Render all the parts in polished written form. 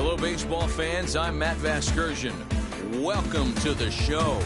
Hello, baseball fans. I'm Matt Vasgersian. Welcome to the show.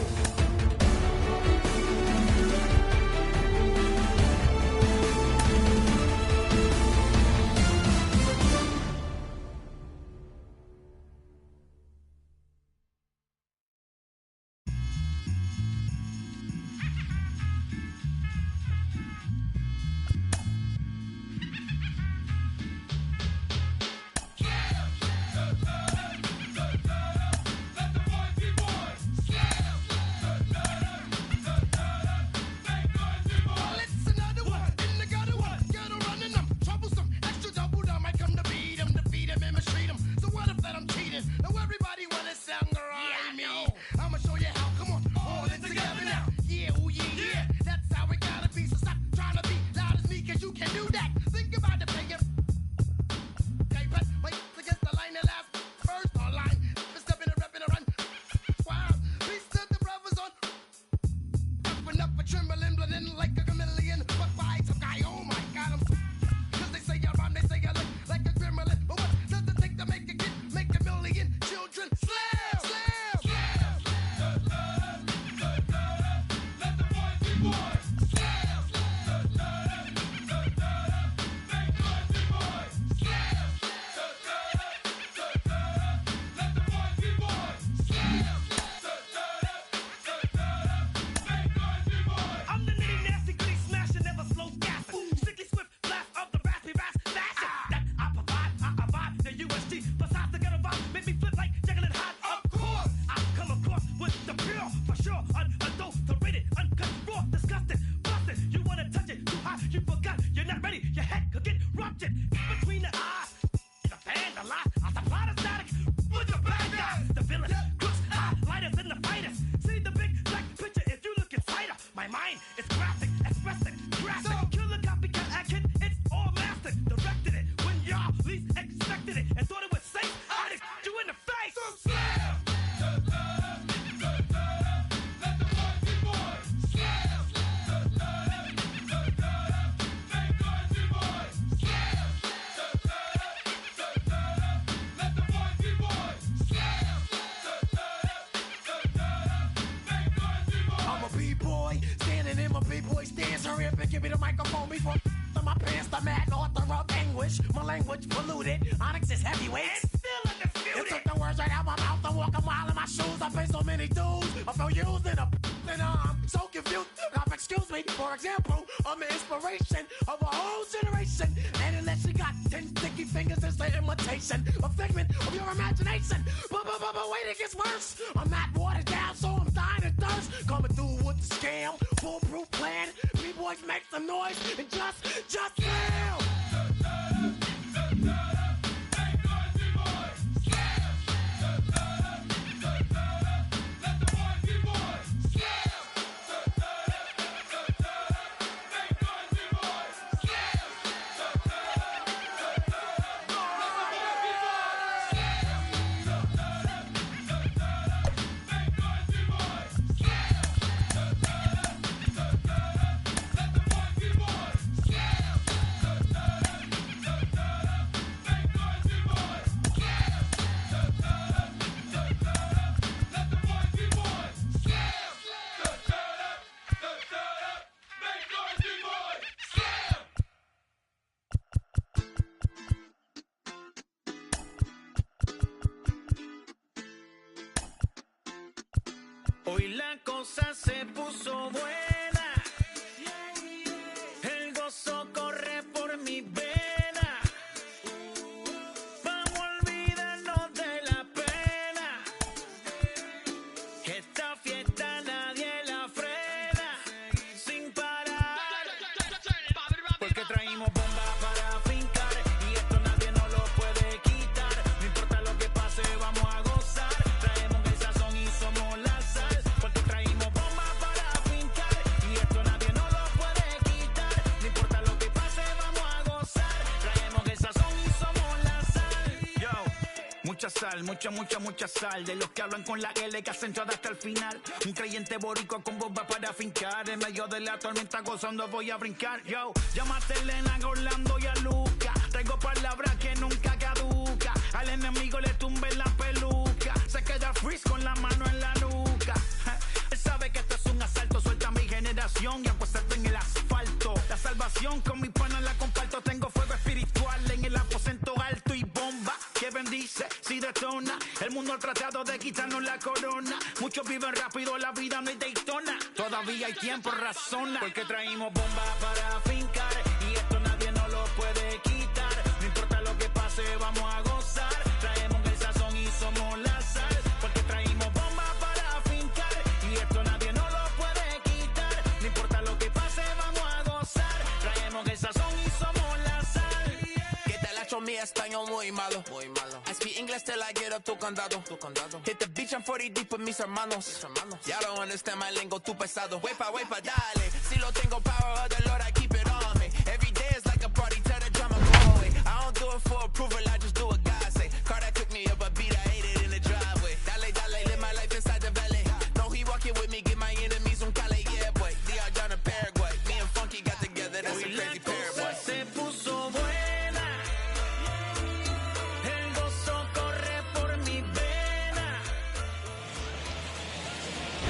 Give me the microphone before my pants, the mad author of anguish. My language polluted, Onyx is heavyweight. It's still undisputed. You took the words right out my mouth. I walk a mile in my shoes. I pay so many dues. I feel used and I'm so confused. Now, excuse me, for example, I'm the inspiration of a whole generation. And unless you got 10 sticky fingers, it's the imitation, a figment of your imagination. But wait, it gets worse. I'm not watered down, so I'm dying of thirst. Coming through with the scam, foolproof plan. B-boys make some noise and just fail. Hoy la cosa se puso buena, el gozo corre por mi vena, vamos a olvidarnos de la pena, esta fiesta nadie la frena, sin parar, porque traímos bomba para fincar, y esto nadie nos lo puede quitar, no importa lo que pase vamos a gozar, traemos el sazón y somos la sal. Porque traímos bomba para fincar y esto nadie nos lo puede quitar. No importa lo que pase, vamos a gozar. Traemos el sazón y somos la sal. Yo, mucha sal, mucha sal. De los que hablan con la L que hacen todo hasta el final. Un creyente boricua con bomba para fincar. En medio de la tormenta gozando voy a brincar. Yo, llámate a Elena, a Orlando y a Luca. Traigo palabras que nunca caduca. Al enemigo le tumba dice, si detona. El mundo ha tratado de quitarnos la corona. Muchos viven rápido, la vida no es Daytona. Todavía hay tiempo, razona. Porque traímos bombas para fincar. Y esto nadie nos lo puede quitar. No importa lo que pase, vamos a gozar. Traemos el sazón y somos la sal. Porque traímos bombas para fincar. Y esto nadie nos lo puede quitar. No importa lo que pase, vamos a gozar. Traemos el sazón y somos la sal. Que te la echo mi español muy malo. I speak English till I get up tu condado. Hit the beach and 40 deep with mis hermanos. Ya don't understand my lingo, tu pesado. Wepa, dale. Si lo tengo power of the Lord, I keep it on me. Every day is like a party, tell the drama go away. I don't do it for approval, I just do what God say. Car that took me up a beat, I ate it in the driveway. Dale, live my life inside the valley. No, he walking with me, get my enemies un Cali, yeah, boy. DR John and Paraguay. Me and Funky got together, that's a crazy pair, boy. Se puso buena. El gozo corre por mi vena.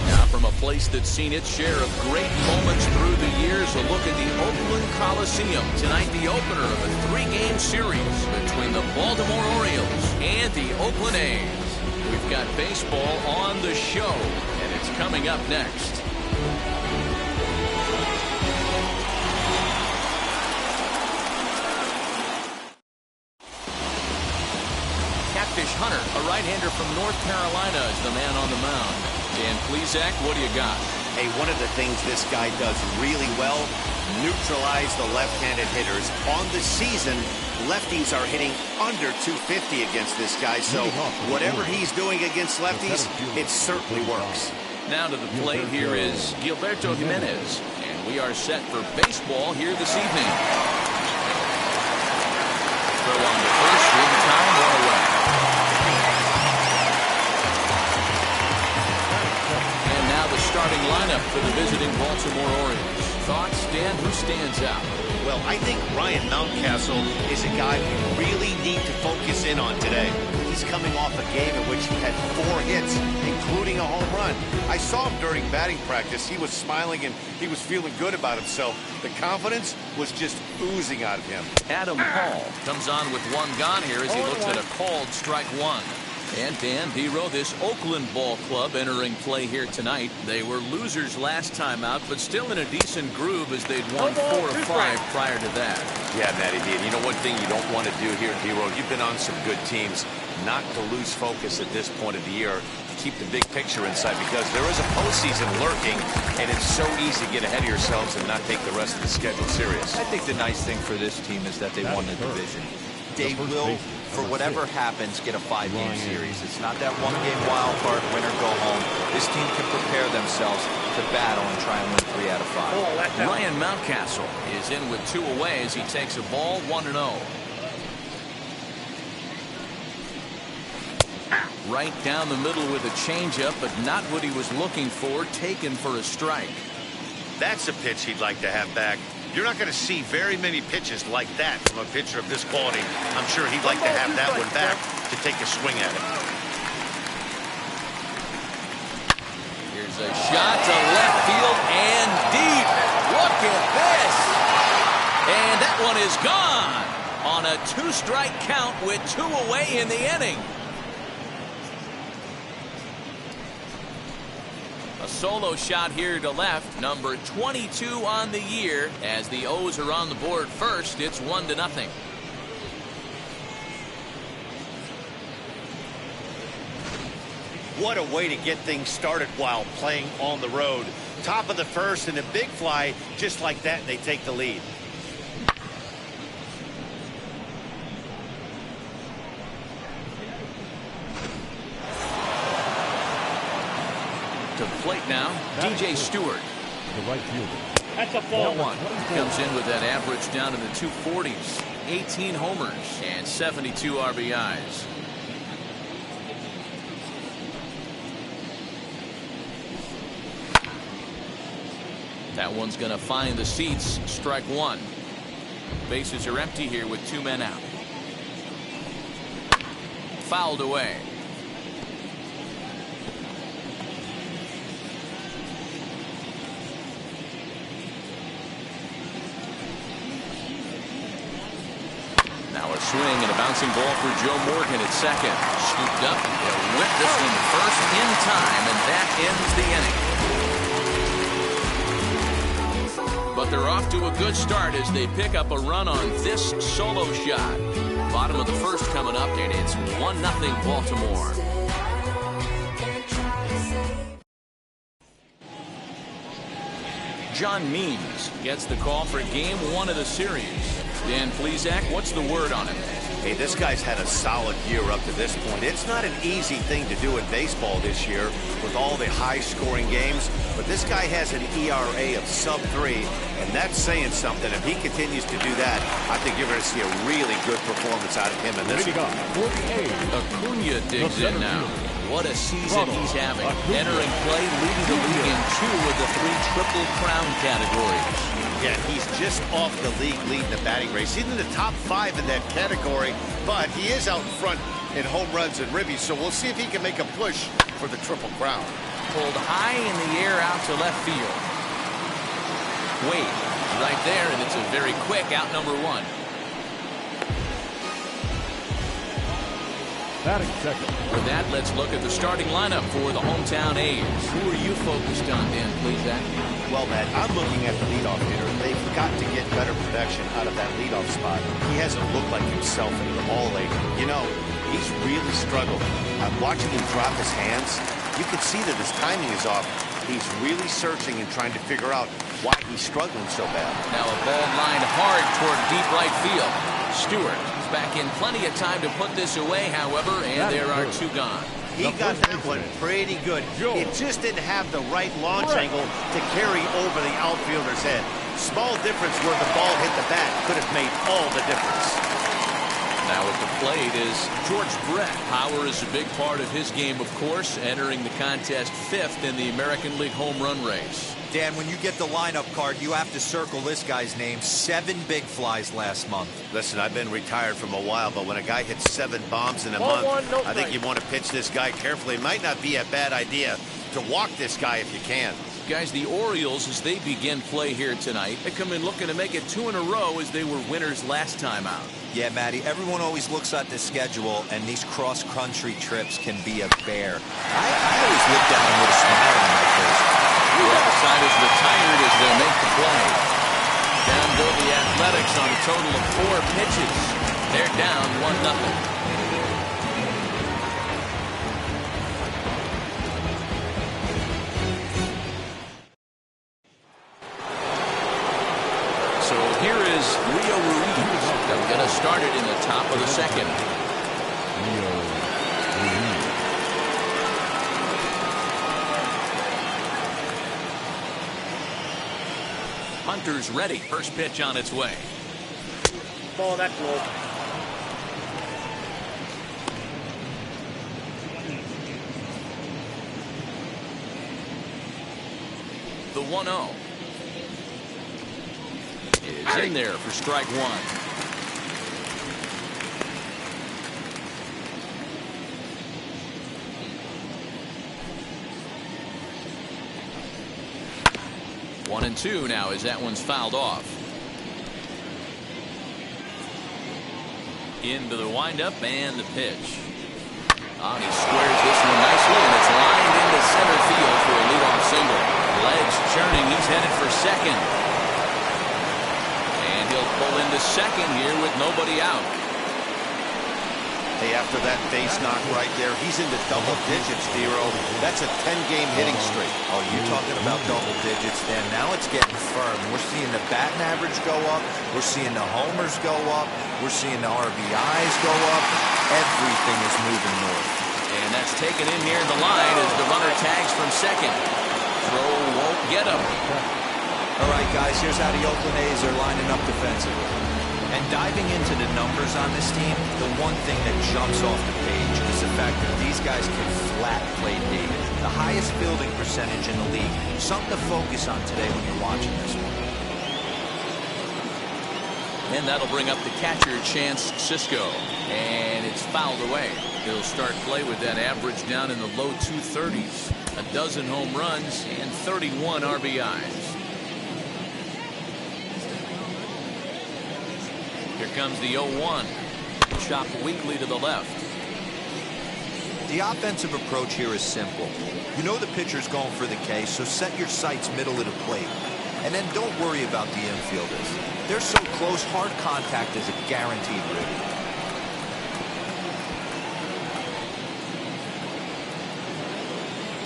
Now from a place that's seen its share of great moments through the years, a look at the Oakland Coliseum. Tonight, the opener of a 3-game series between the Baltimore Orioles and the Oakland A's. We've got baseball on the show, and it's coming up next. Catfish Hunter, a right-hander from North Carolina, is the man on the mound. Dan Plesac, what do you got? Hey, one of the things this guy does really well, neutralize the left-handed hitters. On the season, lefties are hitting under 250 against this guy, so whatever he's doing against lefties, it certainly works. Now to the plate here is Gilberto Jimenez, and we are set for baseball here this evening. Throw on the first, in time, one away. And now the starting lineup for the visiting Baltimore Orioles. Thoughts, Dan? Who stands out? Well, I think Ryan Mountcastle is a guy we really need to focus in on today. He's coming off a game in which he had 4 hits, including a home run. I saw him during batting practice. He was smiling and he was feeling good about himself. The confidence was just oozing out of him. Adam Hall comes on with 1 gone here as he looks at a called strike 1. And Dan Hero, this Oakland ball club entering play here tonight. They were losers last time out, but still in a decent groove as they'd won 4 or 5 prior to that. Yeah, Matty D. And you know one thing you don't want to do here, Hero? You've been on some good teams. Not to lose focus at this point of the year. Keep the big picture inside because there is a postseason lurking, and it's so easy to get ahead of yourselves and not take the rest of the schedule serious. I think the nice thing for this team is that they won the division. They will, for whatever happens, get a 5-game series. It's not that 1-game wild card, win or go home. This team can prepare themselves to battle and try and win 3 out of 5. Ryan Mountcastle is in with 2 away as he takes a ball 1-0. Right down the middle with a changeup, but not what he was looking for, taken for a strike. That's a pitch he'd like to have back. You're not going to see very many pitches like that from a pitcher of this quality. I'm sure he'd like to have that one back to take a swing at it. Here's a shot to left field and deep. Look at this. And that one is gone on a 2-strike count with 2 away in the inning. A solo shot here to left, number 22 on the year. As the O's are on the board first, it's 1-0. What a way to get things started while playing on the road. Top of the first and a big fly, just like that, and they take the lead. To the plate now, DJ Stewart. The right fielder. That's a ball. 1-1. He comes in with that average down to the 240s. 18 homers and 72 RBIs. That one's going to find the seats. Strike 1. Bases are empty here with 2 men out. Fouled away. swing and a bouncing ball for Joe Morgan at second. Scooped up. They'll whip this one first in time, and that ends the inning. But they're off to a good start as they pick up a run on this solo shot. Bottom of the first coming up, and it's 1-0 Baltimore. John Means gets the call for game 1 of the series. Dan Plesac, what's the word on him? Hey, this guy's had a solid year up to this point. It's not an easy thing to do in baseball this year with all the high-scoring games, but this guy has an ERA of sub-3, and that's saying something. If he continues to do that, I think you're going to see a really good performance out of him in this one. Acuna digs in now. What a season he's having. Entering play, leading the league in 2 of the 3 Triple Crown categories. Yeah, he's just off the league leading the batting race. He's in the top 5 in that category, but he is out in front in home runs and ribbies, so we'll see if he can make a push for the Triple Crown. Pulled high in the air out to left field. Wade right there, and it's a very quick out number 1. Batting second. For that, let's look at the starting lineup for the hometown A's. Who are you focused on, Dan Plesac? Well, Matt, I'm looking at the leadoff hitter. They've got to get better production out of that leadoff spot. He hasn't looked like himself all lately. You know, he's really struggled. I'm watching him drop his hands. You can see that his timing is off. He's really searching and trying to figure out why he's struggling so bad. Now a ball lined hard toward deep right field. Stewart is back in plenty of time to put this away, however, and there are 2 gone. He got that one pretty good. It just didn't have the right launch angle to carry over the outfielder's head. Small difference where the ball hit the bat could have made all the difference. Now at the plate is George Brett. Power is a big part of his game, of course, entering the contest 5th in the American League home run race. Dan, when you get the lineup card, you have to circle this guy's name. 7 big flies last month. Listen, I've been retired from a while, but when a guy hits 7 bombs in a month, I think you want to pitch this guy carefully. It might not be a bad idea to walk this guy if you can. Guys, the Orioles, as they begin play here tonight, they come in looking to make it 2 in a row as they were winners last time out. Yeah, Matty, everyone always looks at the schedule, and these cross-country trips can be a bear. I always look at them with a smile on my face. The other side is retired as they make the play. Down go the Athletics on a total of 4 pitches. They're down 1-0. So here is Leo Ruiz. They'll get us started in the top of the second. Hunter's ready. First pitch on its way. Ball that low. The 1-0 is in there for strike 1. One and 2 now as that one's fouled off. Into the windup and the pitch. He squares this one nicely, and it's lined into center field for a leadoff single. Legs churning. He's headed for second. And he'll pull into second here with nobody out. Hey, after that base knock right there, he's into double digits, Dero. That's a 10-game hitting streak. Oh, you're talking about double digits, Dan. Now it's getting firm. We're seeing the batting average go up. We're seeing the homers go up. We're seeing the RBIs go up. Everything is moving north. And that's taken in near the line as the runner tags from second. Throw won't get him. All right, guys, here's how the Oakland A's are lining up defensively. And diving into the numbers on this team, the one thing that jumps off the page is the fact that these guys can flat play David. The highest fielding percentage in the league. Something to focus on today when you're watching this one. And that'll bring up the catcher, Chance Sisco. And it's fouled away. He'll start play with that average down in the low 230s. A dozen home runs and 31 RBIs. Here comes the 0-1. chopped weakly to the left. The offensive approach here is simple. You know the pitcher's going for the K, so set your sights middle of the plate. And then don't worry about the infielders. They're so close, hard contact is a guaranteed ribby.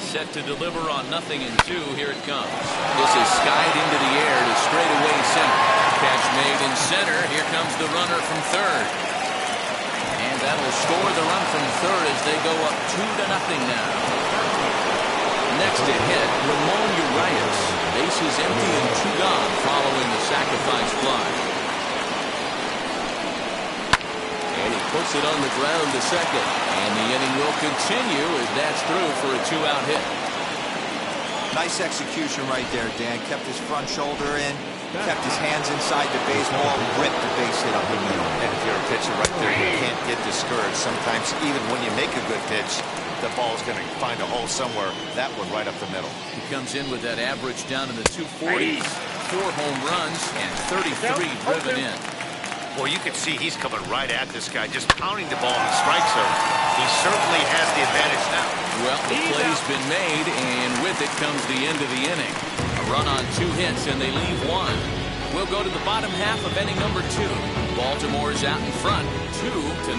Set to deliver on 0-2. Here it comes. This is skied into the air to straightaway center. Catch made in center. Here comes the runner from third. And that'll score the run from third as they go up 2-0 now. Next to hit, Ramon Urias. Bases empty and 2 gone following the sacrifice fly. And he puts it on the ground to second. And the inning will continue as that's through for a 2-out hit. Nice execution right there, Dan. Kept his front shoulder in, kept his hands inside the baseball, ripped the base hit up the middle. And if you're a pitcher right there, you can't get discouraged. Sometimes even when you make a good pitch, the ball's going to find a hole somewhere. That one right up the middle. He comes in with that average down in the 240s. 4 home runs and 33 driven in. Well, you can see he's coming right at this guy, just pounding the ball in the strike zone. He certainly has the advantage now. Well, the play's been made, and with it comes the end of the inning. A run on 2 hits, and they leave 1. We'll go to the bottom half of inning number 2. Baltimore's out in front, 2-0.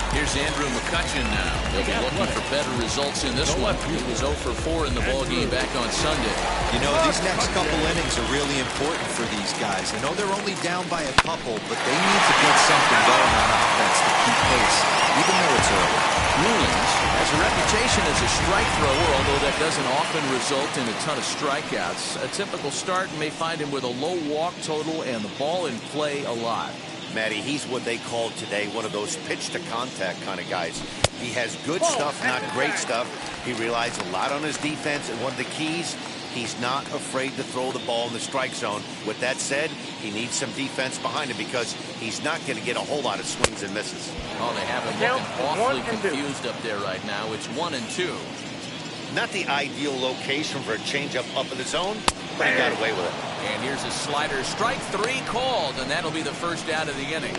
Here's Andrew McCutchen now. They'll be looking for better results in this one. He was 0 for 4 in the ballgame back on Sunday. You know, these next couple innings are really important for these guys. I know they're only down by a couple, but they need to get something going on offense to keep pace, even though it's early. Mullins has a reputation as a strike thrower, although that doesn't often result in a ton of strikeouts. A typical start may find him with a low walk total and the ball in play a lot. Matty, he's what they call today one of those pitch-to-contact kind of guys. He has good stuff, not great stuff. He relies a lot on his defense, and one of the keys, he's not afraid to throw the ball in the strike zone. With that said, he needs some defense behind him because he's not going to get a whole lot of swings and misses. Oh, they have him looking awfully confused up there right now. It's 1-2. Not the ideal location for a changeup up in the zone, but he got away with it. And here's a slider. Strike 3 called, and that'll be the first out of the inning.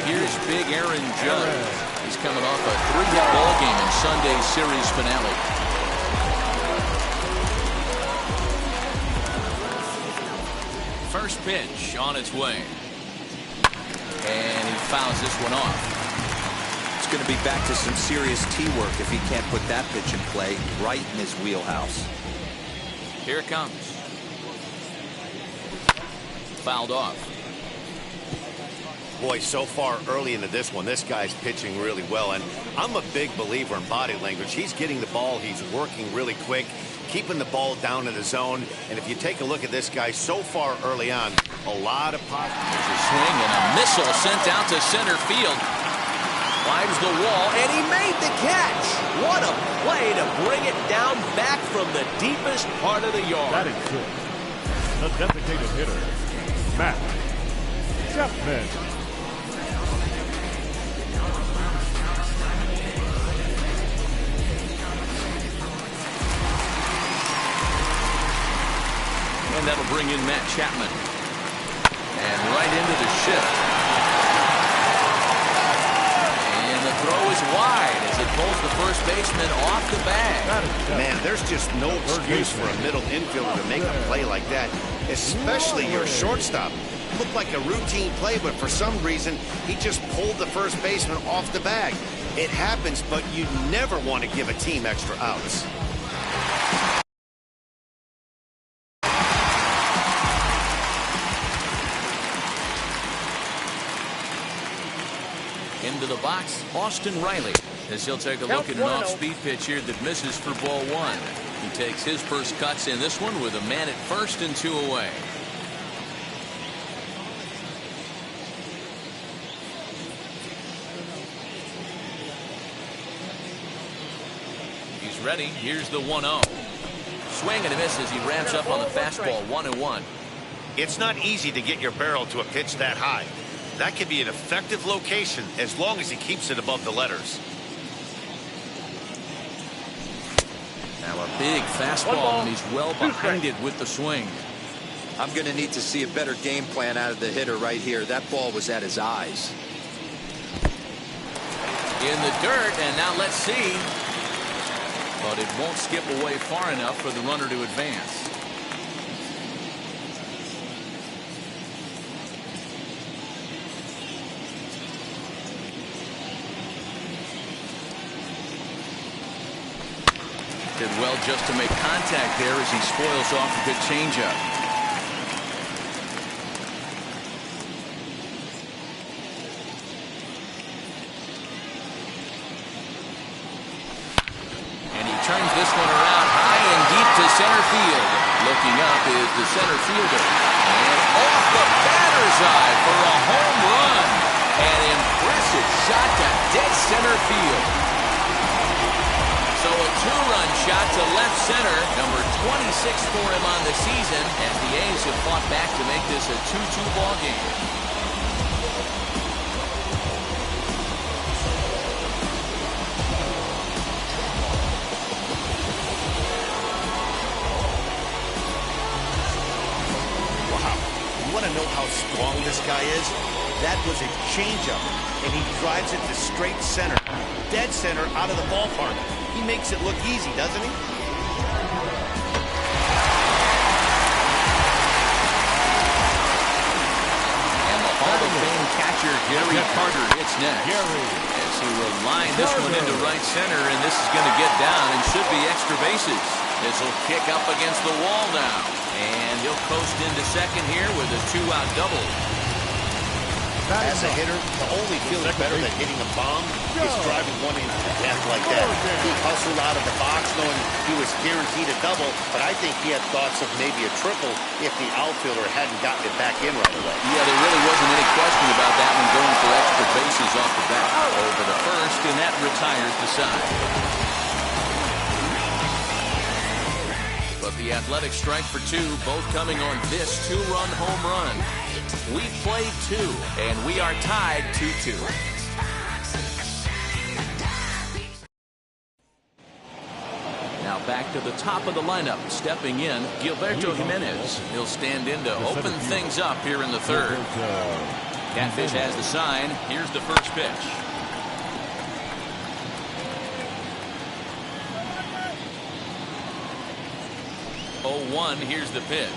Here's big Aaron Judge. He's coming off a 3-hit ball game in Sunday's series finale. First pitch on its way. And he fouls this one off. It's going to be back to some serious tee work if he can't put that pitch in play right in his wheelhouse. Here it comes. Fouled off. Boy, so far early into this one, this guy's pitching really well, and I'm a big believer in body language. He's getting the ball, he's working really quick, keeping the ball down in the zone, and if you take a look at this guy so far early on, a lot of pop. There's a swing and a missile sent out to center field. Climbs the wall, and he made the catch. What a play to bring it down back from the deepest part of the yard. That is good. The designated hitter, Matt Chapman. And that'll bring in Matt Chapman. And right into the shift. And the throw is wide as it pulls the first baseman off the bag. Man, there's just no excuse for a middle infielder to make a play like that, especially your shortstop. Looked like a routine play, but for some reason, he just pulled the first baseman off the bag. It happens, but you never want to give a team extra outs. Into the box, Austin Riley, as he'll take a look at an off-speed pitch here that misses for ball 1. He takes his first cuts in this one with a man at first and 2 away. He's ready. Here's the 1-0. Swing and a miss as he ramps up on the fastball. 1-1. It's not easy to get your barrel to a pitch that high. That could be an effective location as long as he keeps it above the letters. big fastball, and he's well behind it with the swing. I'm going to need to see a better game plan out of the hitter right here. That ball was at his eyes. In the dirt, and now let's see. But it won't skip away far enough for the runner to advance. Did well just to make contact there as he spoils off a good changeup. And he turns this one around high and deep to center field. Looking up is the center fielder. And off the batter's eye for a home run. An impressive shot to dead center field. So a two-run shot to left center, number 26 for him on the season, as the A's have fought back to make this a 2-2 ball game. Wow. You want to know how strong this guy is? That was a changeup, and he drives it to straight center, dead center out of the ballpark. He makes it look easy, doesn't he? And the Hall of Fame catcher, Gary Carter, hits next. As he will line this one into right center, and this is going to get down and should be extra bases. This will kick up against the wall now. And he'll coast into second here with a two-out double. As a hitter, the only feeling better than hitting a bomb is driving one into death like that. He hustled out of the box knowing he was guaranteed a double, but I think he had thoughts of maybe a triple if the outfielder hadn't gotten it back in right away. Yeah, there really wasn't any question about that one going for extra bases off the bat. Over the first, and that retires the side. But the Athletic strike for two, both coming on this two-run home run. We played two, and we are tied 2-2. Now back to the top of the lineup. Stepping in, Gilberto Jimenez. He'll stand in to open things up here in the third. Catfish has the sign. Here's the first pitch. Oh, 1, here's the pitch.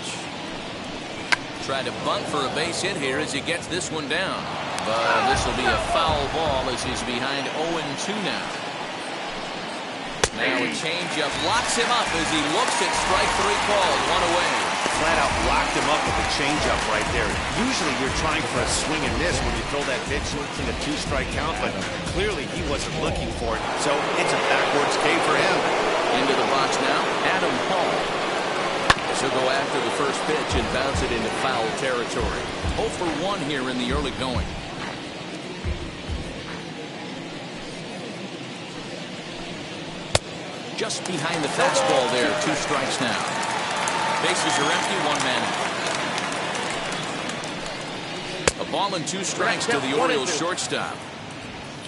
Try to bunt for a base hit here as he gets this one down. But this will be a foul ball as he's behind 0-2 now. Now a changeup locks him up as he looks at strike three called. One away. Flat out locked him up with a changeup right there. Usually you're trying for a swing and miss when you throw that pitch in a two-strike count, but clearly he wasn't looking for it. So it's a backwards K for him. Into the box now, Adam Hall. He'll go after the first pitch and bounce it into foul territory. 0 for 1 here in the early going. Just behind the fastball there. 2 strikes now. Bases are empty. 1 man out. A ball and 2 strikes to the Orioles shortstop.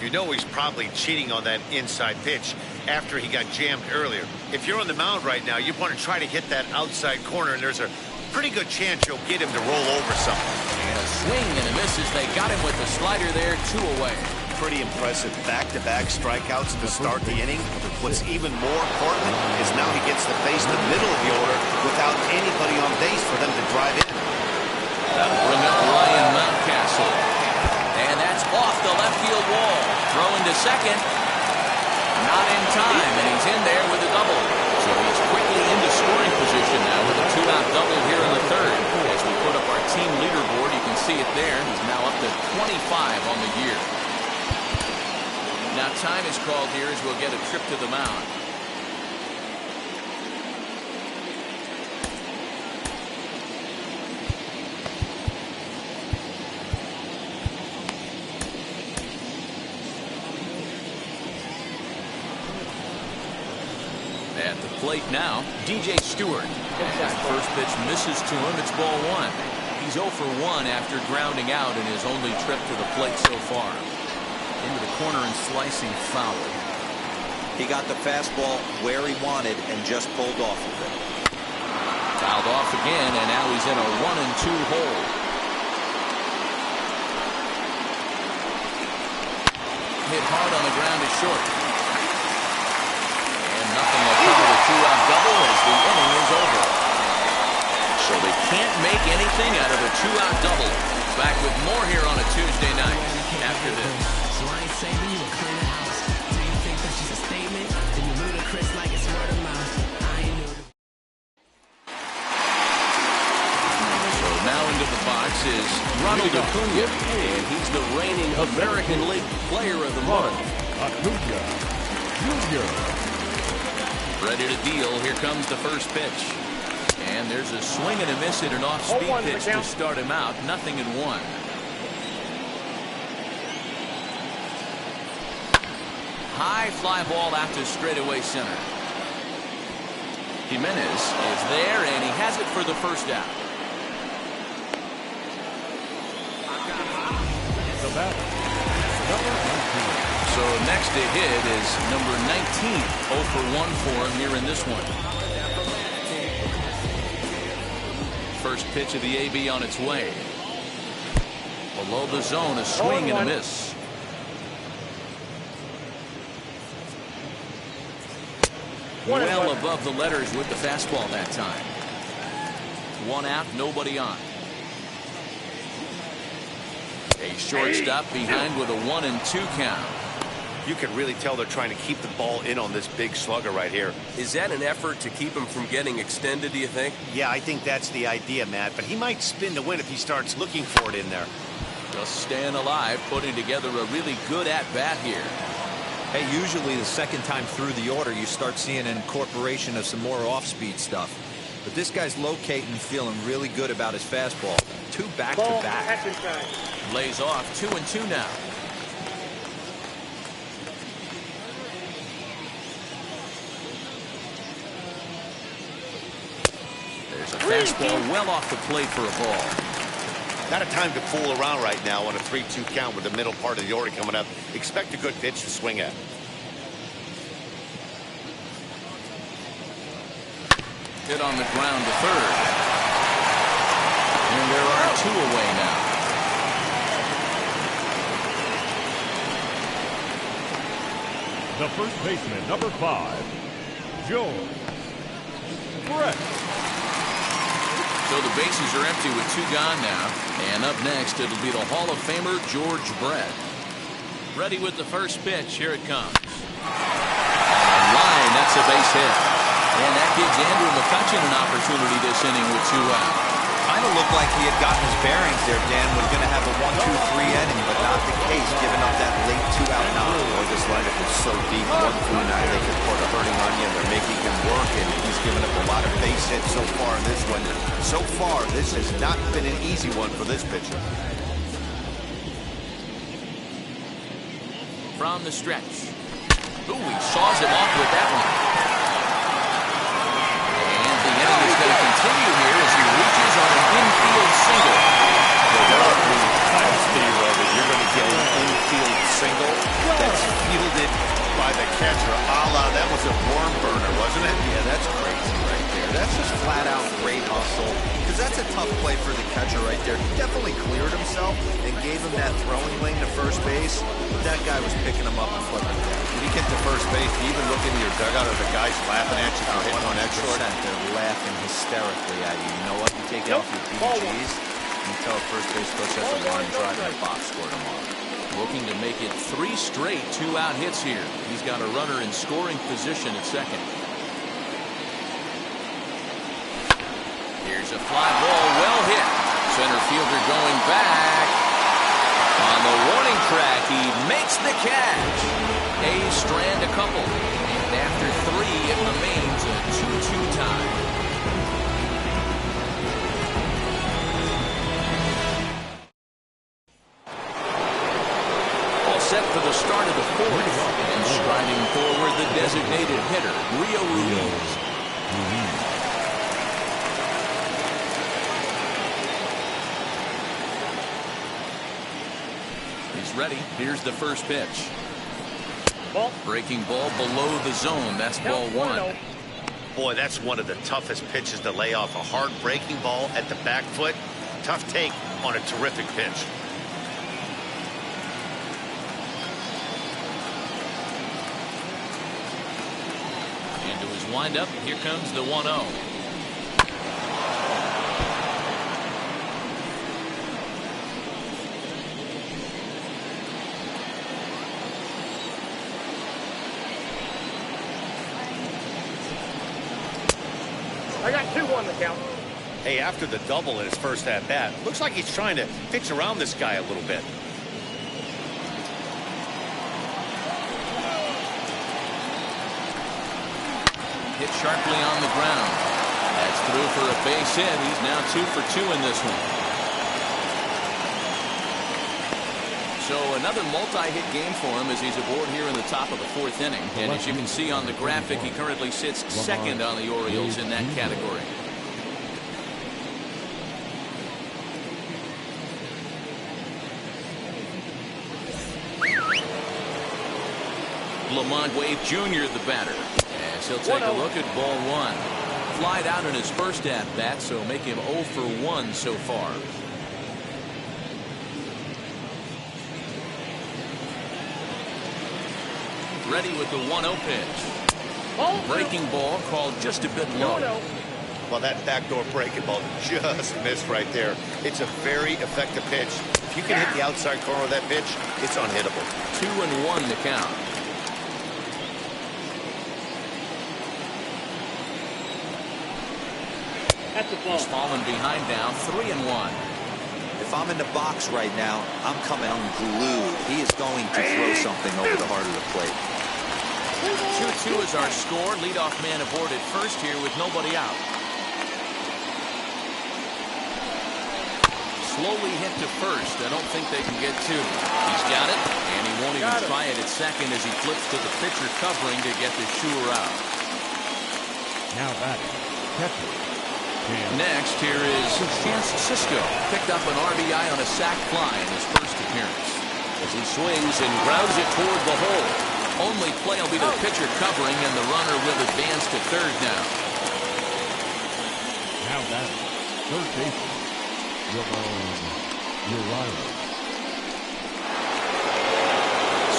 You know he's probably cheating on that inside pitch after he got jammed earlier. If you're on the mound right now, you want to try to hit that outside corner, and there's a pretty good chance you'll get him to roll over something. And a swing and a miss as they got him with the slider there. 2 away. Pretty impressive back-to-back strikeouts to start the inning. What's even more important is now he gets to face the middle of the order without anybody on base for them to drive in. That'll bring up Ryan Mountcastle. And that's off the left field wall. Throw into second. Not in time, and he's in there with a double. So he's quickly into scoring position now with a 2-out double here in the third. As we put up our team leaderboard, you can see it there. He's now up to 25 on the year. Now time is called here as we'll get a trip to the mound. At the plate now, DJ Stewart. That first pitch misses to him. It's ball 1. He's 0 for 1 after grounding out in his only trip to the plate so far. Into the corner and slicing foul. He got the fastball where he wanted and just pulled off of it. Fouled off again, and now he's in a 1-2 hole. Hit hard on the ground is short. And nothing will cover the 2-out double as the inning is over. So they can't make anything out of a 2-out double. Back with more here on a Tuesday night after this. So I ain't saving you or clean the house. Do you think that's just a statement? Then you ludicrous like it's word of mouth. I ain't new to... So now into the box is Ronald Acuna, and he's the reigning American League Player of the Month. Acuna Jr. Ready to deal. Here comes the first pitch. And there's a swing and a miss at an off-speed pitch to start him out. 0-1. High fly ball out to straightaway center. Jimenez is there, and he has it for the first out. The batter, number 19. So next to hit is number 19. 0 for 1 for him here in this one. First pitch of the AB on its way. Below the zone, a swing and a miss. Well above the letters with the fastball that time. 1 out, nobody on. A shortstop behind with a 1-2 count. You can really tell they're trying to keep the ball in on this big slugger right here. Is that an effort to keep him from getting extended, do you think? Yeah, I think that's the idea, Matt, but he might spin to win if he starts looking for it in there. Just staying alive, putting together a really good at-bat here. Hey, usually the second time through the order, you start seeing an incorporation of some more off-speed stuff. But this guy's locating, feeling really good about his fastball. 2 back-to-back. Lays off 2-2 now. There's a fastball well off the plate for a ball. Not a time to fool around right now on a 3-2 count with the middle part of the order coming up. Expect a good pitch to swing at. Hit on the ground to third. And there are 2 away now. The first baseman, number 5, George Brett. So the bases are empty with 2 gone now. And up next, it'll be the Hall of Famer, George Brett. Ready with the first pitch. Here it comes. Line, that's a base hit. And that gives Andrew McCutchen an opportunity this inning with 2 out. Kind of looked like he had gotten his bearings there. Dan was going to have a 1-2-3 inning, but not the case, giving up that late 2-out knock. Oh, this lineup is so deep. 1 through 9, they can put a hurting onion. They're making him work, and he's given up a lot of base hits so far in this one. So far, this has not been an easy one for this pitcher. From the stretch. Ooh, he saws him off with that one. And the inning is going to continue here as he reaches on an infield single. There are times, T-Row, that you're going to get an infield single that's fielded by the catcher. That was a worm burner, wasn't it? Yeah, that's crazy right there. That's just flat out great hustle. Because that's a tough play for the catcher right there. He definitely cleared himself and gave him that throwing lane to first base. But that guy was picking him up and flipping him down. When you get to first base, you even look into your dugout or the guys laughing at you for hitting on that short. They're laughing hysterically at you. You know what? You take off your PGs and tell first base coach that's a line drive in the box, scored him off. Looking to make it 3 straight 2-out hits here. He's got a runner in scoring position at second. Here's a fly ball, well hit. Center fielder going back. On the warning track, he makes the catch. A's strand a couple. And after 3, it remains a 2-2 tie. Set for the start of the 4th, and striding forward the designated hitter, Rio Ruiz. He's ready. Here's the first pitch. Breaking ball below the zone. That's ball one. Boy, that's one of the toughest pitches to lay off. A hard breaking ball at the back foot. Tough take on a terrific pitch. Into his windup. Here comes the 1-0. I got 2-1 to count. Hey, after the double in his first at-bat, looks like he's trying to pitch around this guy a little bit. Hit sharply on the ground. That's through for a base hit. He's now 2 for 2 in this one. So another multi-hit game for him as he's aboard here in the top of the 4th inning. And as you can see on the graphic, he currently sits second on the Orioles in that category. Lamont Wade Jr. the batter. As he'll take a look at ball one. Flied out in his first at-bat, so make him 0 for 1 so far. Ready with the 1-0 pitch. Breaking ball called just a bit low. Well, that backdoor breaking ball just missed right there. It's a very effective pitch. If you can hit the outside corner of that pitch, it's unhittable. 2-1 to count. He's fallen behind now, 3-1. If I'm in the box right now, I'm coming unglued. He is going to throw something over the heart of the plate. 2-2 is our score. Leadoff man aboard at first here with nobody out. Slowly hit to first. I don't think they can get to. He's got it, and he won't even try it at second as he flips to the pitcher covering to get the shooter out. Now batting, catcher. Next, here is Chance Sisco. Picked up an RBI on a sac fly in his first appearance. As he swings and grounds it toward the hole. Only play will be the pitcher covering, and the runner will advance to third now. Now batting, third baseman, Uriah.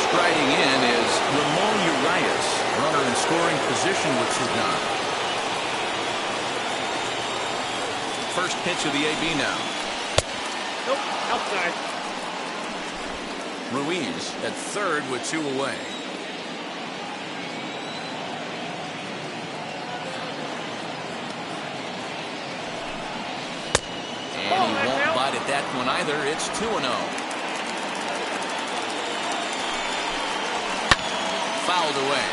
Striding in is Ramon Urias. Runner in scoring position with Sudan. First pitch of the AB now. Nope, outside. Ruiz at third with 2 away. And he won't bite at that one either. It's 2-0. Fouled away.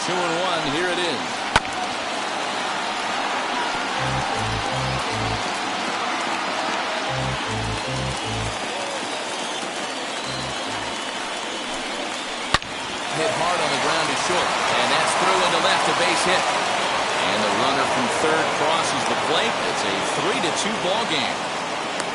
Two and one, here it is. Hit hard on the ground is short, and that's through into left, a base hit. And the runner from third crosses the plate. It's a 3-2 ball game.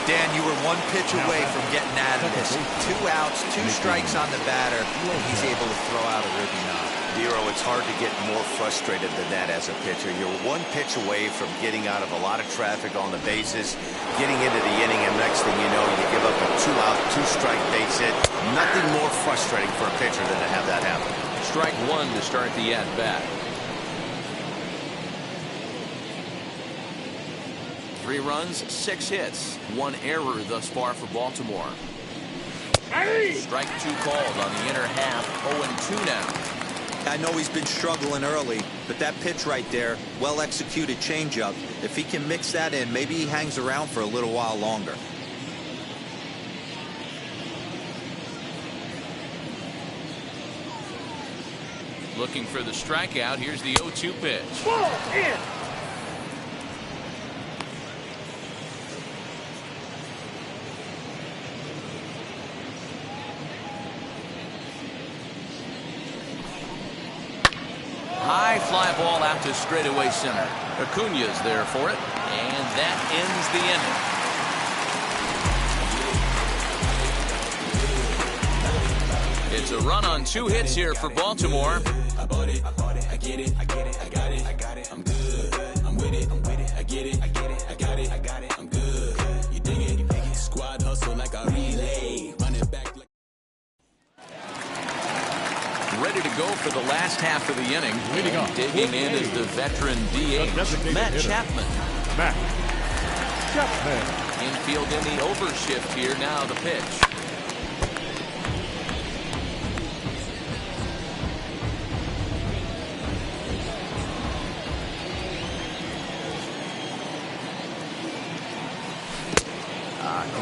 Dan, you were 1 pitch away from getting out of this. 2 outs, 2 strikes on the batter, and he's able to throw out a ribby knob. Hero, it's hard to get more frustrated than that as a pitcher. You're 1 pitch away from getting out of a lot of traffic on the bases, getting into the inning, and next thing you know, you give up a 2-out, 2-strike base hit. Nothing more frustrating for a pitcher than to have that happen. Strike 1 to start the at-bat. 3 runs, 6 hits, 1 error thus far for Baltimore. Strike 2 called on the inner half, 0-2 now. I know he's been struggling early, but that pitch right there, well-executed changeup, if he can mix that in, maybe he hangs around for a little while longer. Looking for the strikeout. Here's the 0-2 pitch. Ball in. High fly ball out to straightaway center. Acuna's there for it, and that ends the inning. It's a run on 2 hits here for Baltimore. I bought it, I get it, I got it, I'm good, I'm with it, I get it, I'm good, you dig it, squad hustle like a relay, run it back like... Ready to go for the last half of the inning. Digging in is the veteran DH, Matt Chapman. Infield in the overshift here, now the pitch.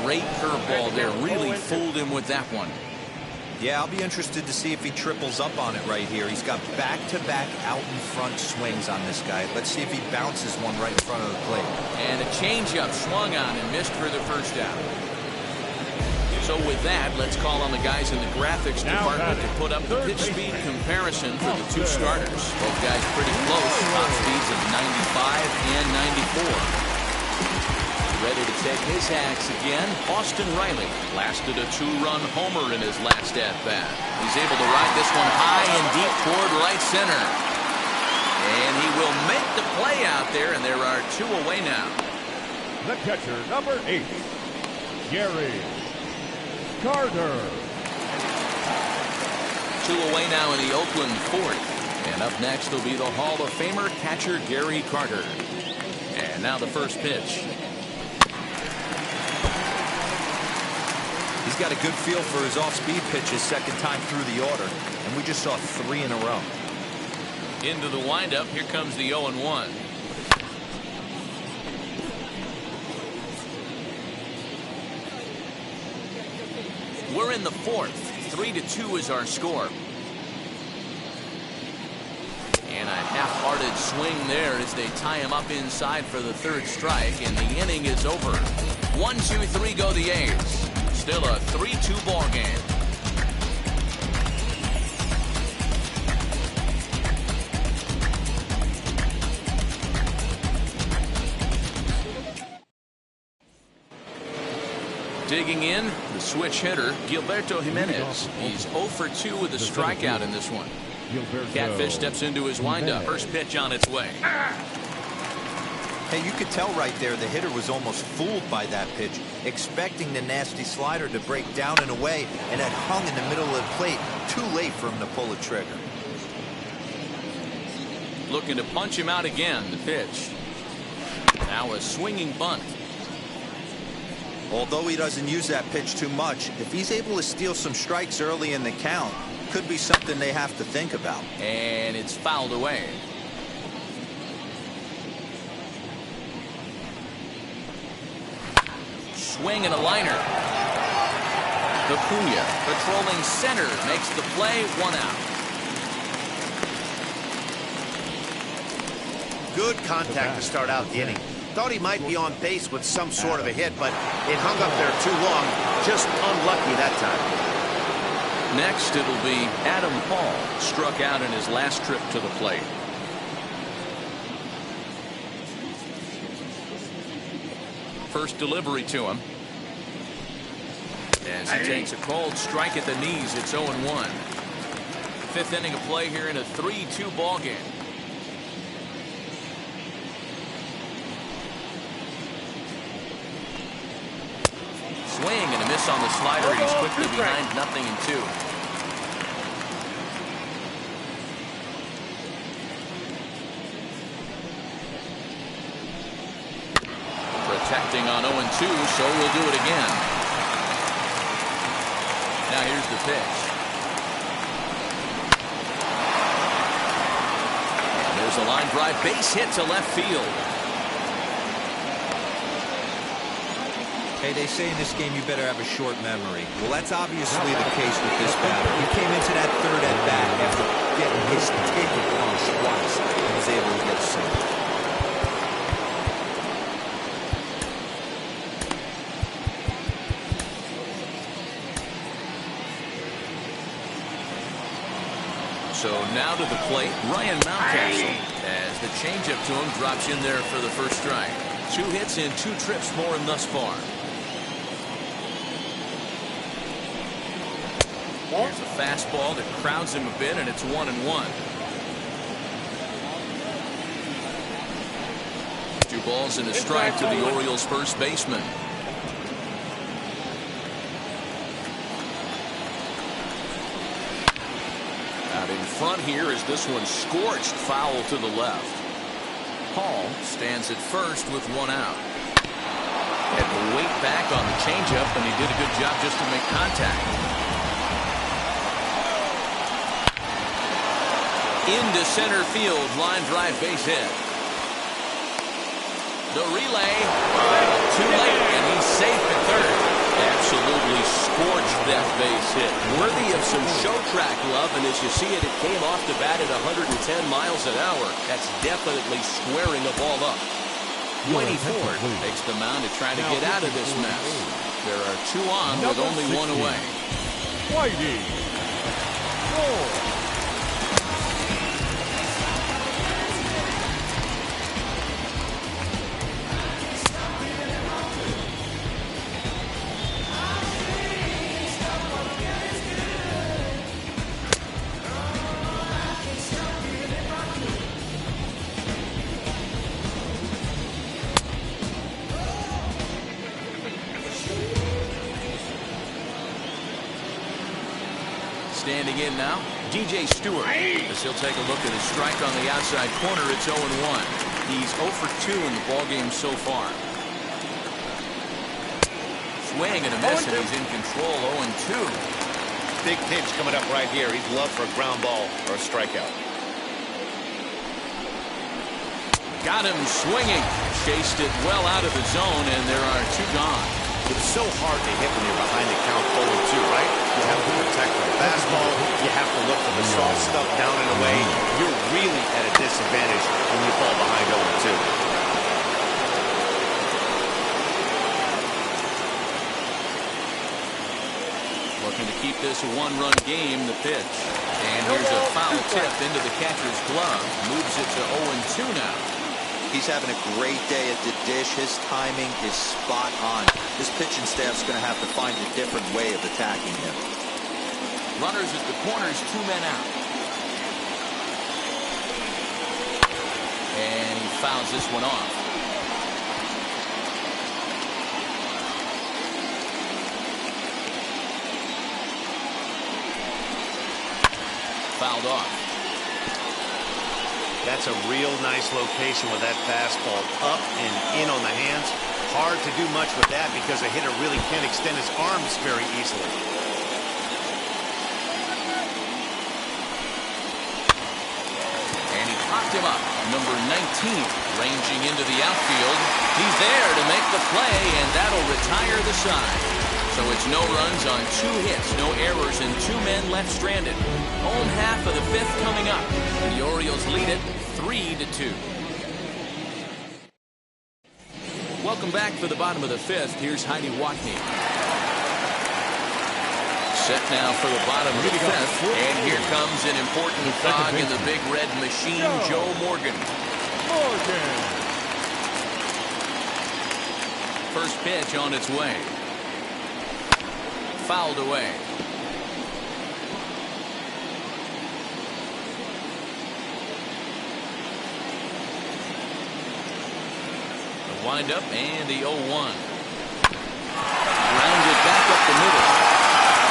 Great curveball there, really fooled him with that one. Yeah, I'll be interested to see if he triples up on it right here. He's got back-to-back out-in-front swings on this guy. Let's see if he bounces one right in front of the plate. And a changeup swung on and missed for the first out. So with that, let's call on the guys in the graphics department to put up the pitch speed comparison for the two starters. Both guys pretty close, top speeds of 95 and 94. Ready to take his axe again, Austin Riley blasted a 2-run homer in his last at-bat. He's able to ride this one high and deep toward right center. And he will make the play out there, and there are 2 away now. The catcher, number 8, Gary Carter. 2 away now in the Oakland 4th. And up next will be the Hall of Famer catcher Gary Carter. And now the first pitch. He's got a good feel for his off-speed pitches second time through the order, and we just saw 3 in a row. Into the windup, here comes the 0-1. We're in the 4th. 3-2 is our score. And a half-hearted swing there as they tie him up inside for the 3rd strike, and the inning is over. 1-2-3 go the A's. Still a 3-2 ball game. Digging in, the switch hitter, Gilberto Jimenez. He's 0 for 2 with a strikeout in this one. Catfish steps into his windup. First pitch on its way. Hey, you could tell right there the hitter was almost fooled by that pitch, expecting the nasty slider to break down and away, and had hung in the middle of the plate. Too late for him to pull the trigger. Looking to punch him out again, the pitch. Now a swinging bunt. Although he doesn't use that pitch too much, if he's able to steal some strikes early in the count, could be something they have to think about. And it's fouled away. Swing and a liner. Acuna patrolling center makes the play, 1 out. Good contact to start out the inning. Thought he might be on base with some sort of a hit, but it hung up there too long. Just unlucky that time. Next, it'll be Adam Paul, struck out in his last trip to the plate. First delivery to him. As he takes a cold strike at the knees, it's 0-1. 5th inning of play here in a 3-2 ball game. Swing and a miss on the slider. He's quickly behind 0-2. Protecting on 0-2, so we'll do it again. Now here's the pitch. And there's a line drive base hit to left field. Hey, they say in this game you better have a short memory. Well, that's obviously the case with this batter. He came into that 3rd at bat after getting his ticket punched twice and was able to get a single. So now to the plate, Ryan Mountcastle. As the changeup to him drops in there for the first strike. 2 hits and 2 trips for him thus far. Here's a fastball that crowds him a bit, and it's 1-1. 2 balls and a strike to the Orioles' first baseman. Out in front here is this one scorched foul to the left. Paul stands at first with 1 out. Had to wait back on the changeup, and he did a good job just to make contact. Into center field, line drive base hit. The relay, too late, and he's safe at third. Absolutely scorched that base hit. Worthy of some show track love, and as you see it, it came off the bat at 110 miles an hour. That's definitely squaring the ball up. Whitey Ford takes the mound to try to get out of this mess. There are 2 on with only 1 away. Whitey. Ford. Standing in now, DJ Stewart. As he'll take a look at his strike on the outside corner, it's 0-1. He's 0 for 2 in the ballgame so far. Swing and a miss, and he's in control, 0-2. Big pinch coming up right here. He'd love for a ground ball or a strikeout. Got him swinging. Chased it well out of the zone, and there are 2 gone. It's so hard to hit when you're behind the count 0-2, right? You have to protect the fastball. You have to look for the soft stuff down and away. You're really at a disadvantage when you fall behind 0-2. Looking to keep this a 1-run game, the pitch. And here's a foul tip into the catcher's glove. Moves it to 0-2 now. He's having a great day at the dish. His timing is spot on. His pitching staff's going to have to find a different way of attacking him. Runners at the corners, 2 men out. And he fouls this one off. Fouled off. That's a real nice location with that fastball up and in on the hands. Hard to do much with that because a hitter really can't extend his arms very easily. And he popped him up. Number 19 ranging into the outfield. He's there to make the play, and that'll retire the side. So it's no runs on 2 hits, no errors, and 2 men left stranded. Home half of the 5th coming up. The Orioles lead it 3-2. Welcome back for the bottom of the 5th. Here's Heidi Watney. Set now for the bottom of the 5th. And here comes an important cog in the big red machine, Joe Morgan. First pitch on its way. Fouled away. The windup and the 0-1. Grounded back up the middle.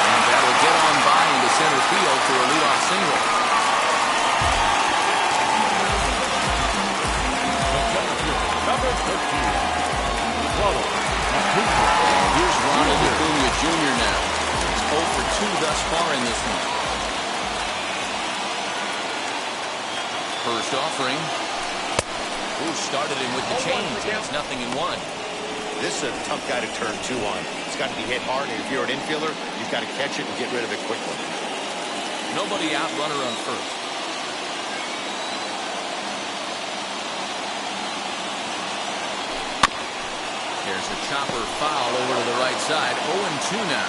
And that'll get on by into center field for a leadoff single. Number 13. And here's Ronald Acuna Jr. now. He's 0 for 2 thus far in this one. First offering. Ooh, started him with the change. It's 0-1. This is a tough guy to turn 2 on. It's got to be hit hard, and if you're an infielder, you've got to catch it and get rid of it quickly. Nobody out, runner on first. There's a chopper foul over to the right side. 0-2 now.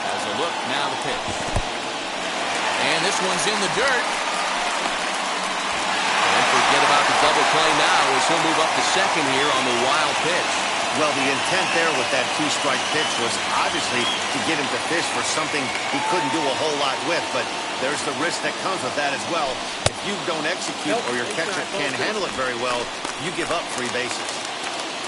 Has a look, now the pitch. And And this one's in the dirt. And forget about the double play now as he'll move up to second here on the wild pitch. Well, the intent there with that two-strike pitch was obviously to get him to fish for something he couldn't do a whole lot with, but there's the risk that comes with that as well. If you don't execute or your catcher can't handle it very well, you give up 3 bases.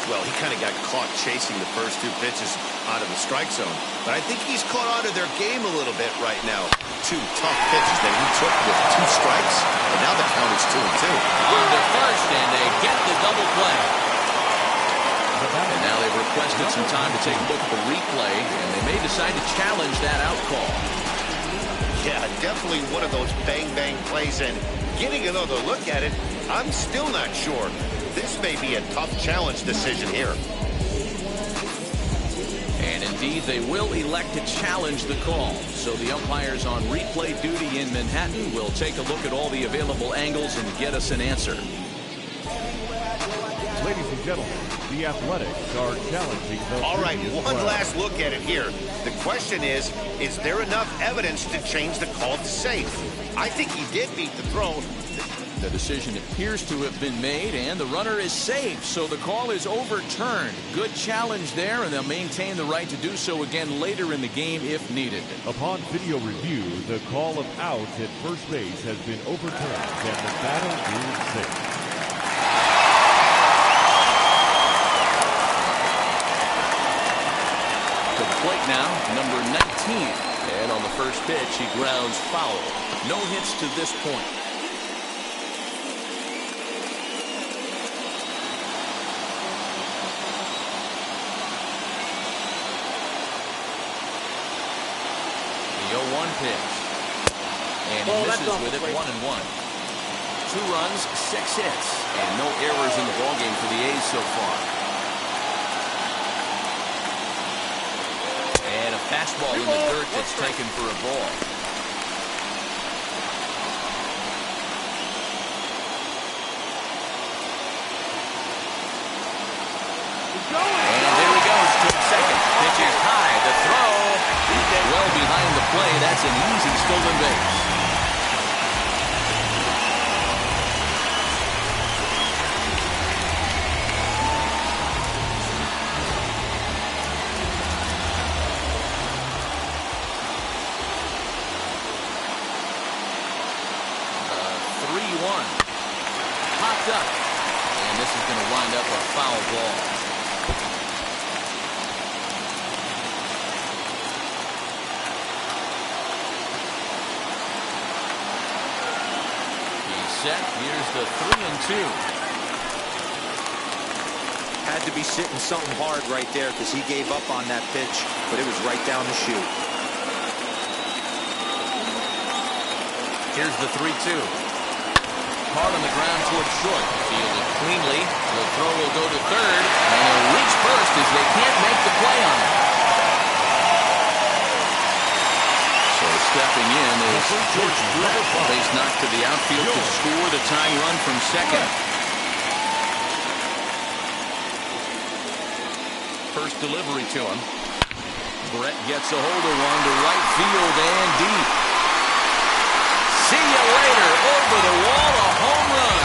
Well, he kind of got caught chasing the first 2 pitches out of the strike zone, but I think he's caught out of their game a little bit right now. 2 tough pitches that he took with 2 strikes, and now the count is 2-2. On to first, and they get the double play. And now they've requested some time to take a look at the replay, and they may decide to challenge that out call. Yeah, definitely one of those bang-bang plays, and getting another look at it, I'm still not sure. This may be a tough challenge decision here. And indeed, they will elect to challenge the call. So the umpires on replay duty in Manhattan will take a look at all the available angles and get us an answer. Ladies and gentlemen, the Athletics are challenging the All right, previous one round. last look at it here. The question is there enough evidence to change the call to safe? I think he did beat the throw. The decision appears to have been made, and the runner is safe, so the call is overturned. Good challenge there, and they'll maintain the right to do so again later in the game if needed. Upon video review, the call of out at first base has been overturned, and the battle ruled safe. To the plate now, number 19. And on the first pitch, he grounds foul. No hits to this point. The 0-1 pitch. And he misses with it, 1-1. 2 runs, 6 hits, and no errors in the ballgame for the A's so far. And a fastball in the dirt that's taken for a ball. And there he goes to second. Pitch is high. The throw well behind the play. That's an easy stolen base. Popped up. And this is going to wind up a foul ball. He's set. Here's the 3-2. Had to be sitting something hard right there because he gave up on that pitch, but it was right down the chute. Here's the 3-2. Hard on the ground towards short. Fielded cleanly. The throw will go to third. And he'll reach first as they can't make the play on it. So stepping in is George Brett. Base knocked to the outfield to score the tying run from second. First delivery to him. Brett gets a hold of one to right field and deep. See you later. Over the wall, a home run.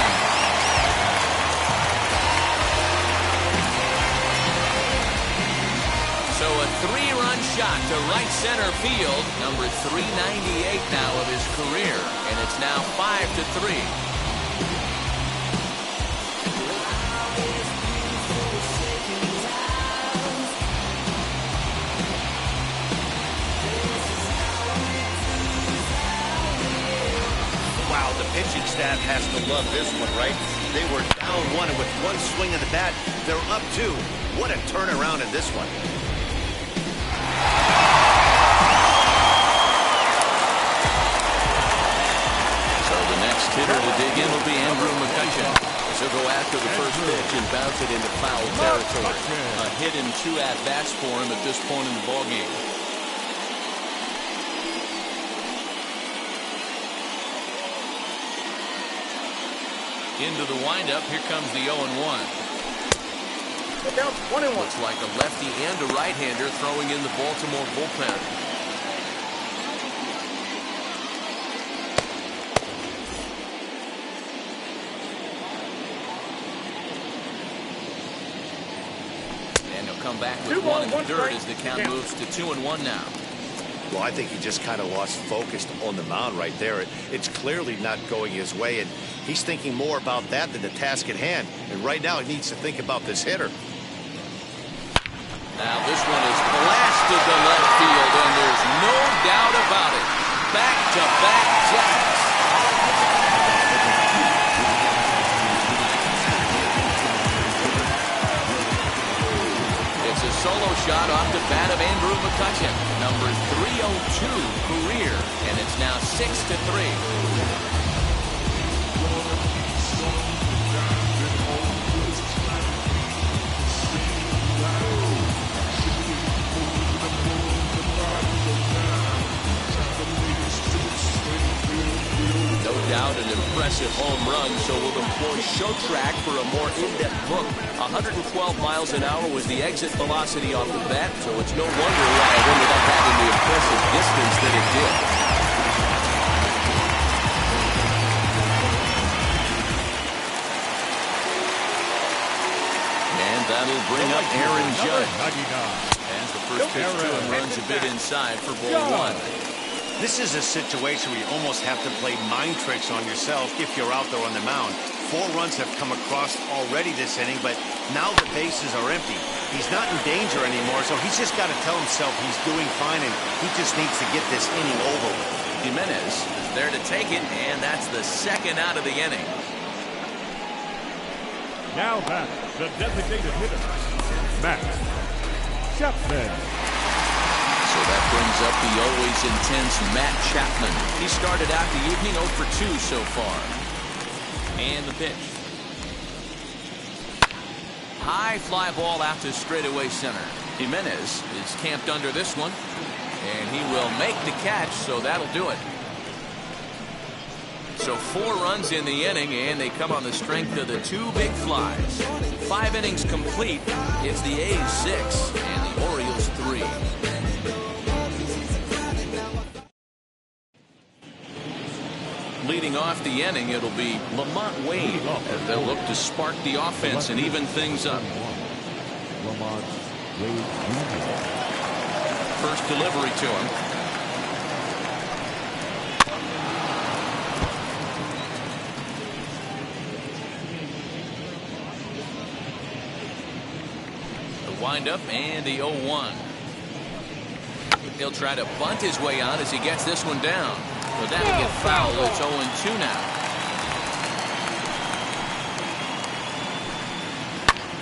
So a 3-run shot to right center field. Number 398 now of his career. And it's now 5-3. The pitching staff has to love this one, right? They were down 1, and with 1 swing of the bat, they're up 2. What a turnaround in this one. So the next hitter to dig in will be Andrew McCutcheon. He'll go after the first pitch and bounce it into foul territory. A hit in 2 at-bats for him at this point in the ballgame. Into the windup, here comes the 0-1. Looks like a lefty and a right-hander throwing in the Baltimore bullpen. come back with one in the third as the count moves to 2-1 now. Well, I think he just kind of lost focus on the mound right there. It's clearly not going his way, and he's thinking more about that than the task at hand. And right now, he needs to think about this hitter. Now this one is blasted to left field, and there's no doubt about it. Back-to-back jacks. It's a solo shot off the bat of Andrew McCutcheon, number 302 career, and it's now 6-3. Out an impressive home run, so we'll employ ShowTrack for a more in-depth look. 112 miles an hour was the exit velocity off the bat, so it's no wonder why it ended up having the impressive distance that it did. And that'll bring up Aaron Judge. As the first pitch to him runs a bit inside for ball one. This is a situation where you almost have to play mind tricks on yourself if you're out there on the mound. 4 runs have come across already this inning, but now the bases are empty. He's not in danger anymore, so he's just got to tell himself he's doing fine, and he just needs to get this inning over with. Jimenez is there to take it, and that's the second out of the inning. Now back, the designated hitter, Matt Chapman. So that brings up the always intense Matt Chapman. He started out the evening 0 for 2 so far. And the pitch. High fly ball out to straightaway center. Jimenez is camped under this one. And he will make the catch, so that'll do it. So 4 runs in the inning, and they come on the strength of the 2 big flies. 5 innings complete. It's the A's 6 and the Orioles 3. Leading off the inning, it'll be Lamont Wade as they'll look to spark the offense and even things up. Lamont Wade Jr. First delivery to him. The windup and the 0-1. He'll try to bunt his way out as he gets this one down. But that'll get foul. It's 0-2 now.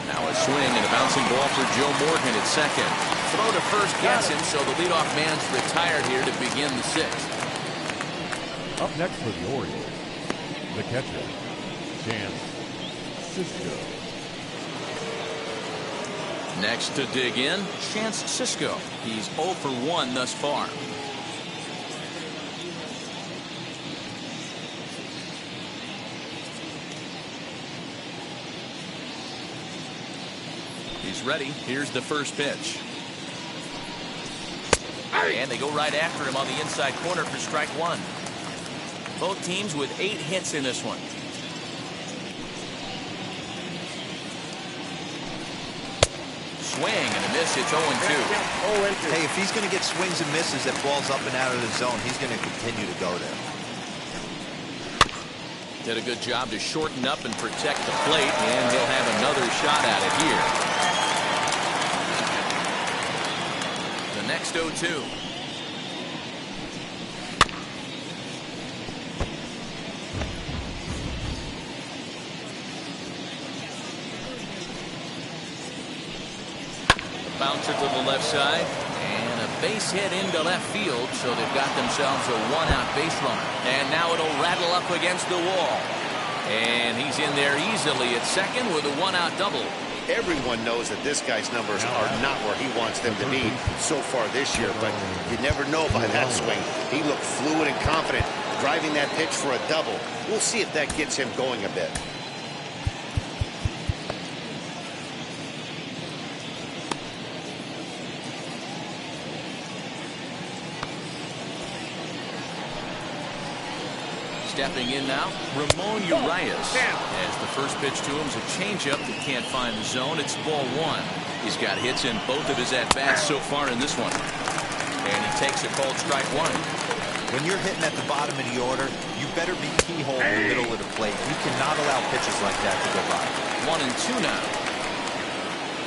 Now a swing and a bouncing ball for Joe Morgan at second. Throw to first gets him, so the leadoff man's retired here to begin the 6th. Up next for the Orioles, the catcher, Chance Sisco. Next to dig in, Chance Sisco. He's 0 for 1 thus far. He's ready. Here's the first pitch. And they go right after him on the inside corner for strike 1. Both teams with 8 hits in this one. Swing and a miss. It's 0-2. Hey, if he's going to get swings and misses that balls up and out of the zone, he's going to continue to go there. Did a good job to shorten up and protect the plate, and he'll have another shot at it here. The next 0-2. Bouncer to the left side, and a base hit into left field, so they've got themselves a 1-out base runner. And now it'll rattle up against the wall. And he's in there easily at second with a 1-out double. Everyone knows that this guy's numbers are not where he wants them to be so far this year, but you never know by that swing. He looked fluid and confident, driving that pitch for a double. We'll see if that gets him going a bit. Stepping in now, Ramon Urias. As the first pitch to him is a changeup that can't find the zone. It's ball 1. He's got hits in both of his at-bats so far in this one. And he takes a called strike one. When you're hitting at the bottom of the order, you better be keyhole in the middle of the plate. You cannot allow pitches like that to go by. 1-2 now.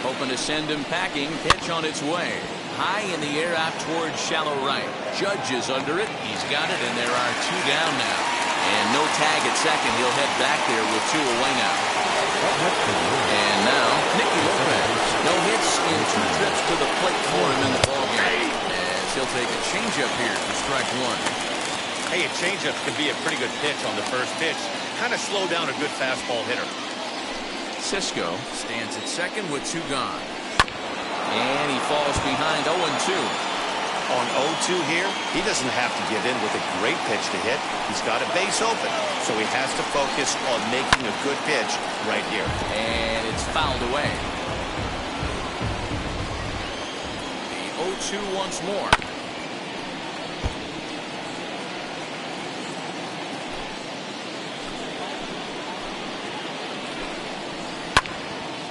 Hoping to send him packing. Pitch on its way. High in the air out towards shallow right. Judge is under it. He's got it, and there are 2 down now. And no tag at second. He'll head back there with 2 away now. And now, Nicky Lopez. No hits in 2 trips to the plate for him in the ballgame. As he'll take a changeup here for strike 1. Hey, a changeup can be a pretty good pitch on the first pitch. Kind of slow down a good fastball hitter. Cisco stands at second with 2 gone. And he falls behind 0-2. On 0-2 here, he doesn't have to give in with a great pitch to hit. He's got a base open, so he has to focus on making a good pitch right here. And it's fouled away. The 0-2 once more.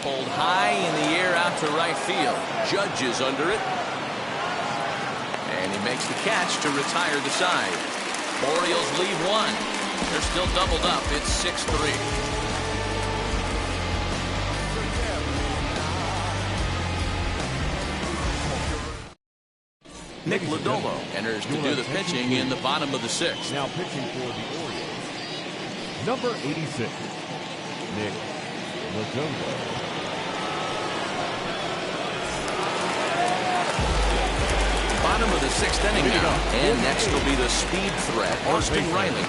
Pulled high in the air out to right field. Judge is under it. And he makes the catch to retire the side. Orioles leave 1. They're still doubled up. It's 6-3. Nick Lodolo enters to do the pitching in the bottom of the 6th. Now pitching for the Orioles, number 86, Nick Lodolo. Bottom of the 6th inning now. And next will be the speed threat, Austin Riley.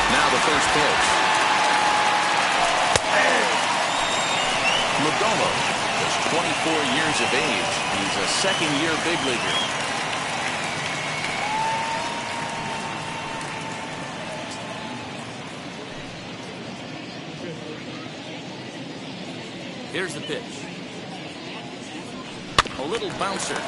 Now the first pitch. Lodolo is 24 years of age. He's a second-year big leaguer. Here's the pitch. A little bouncer.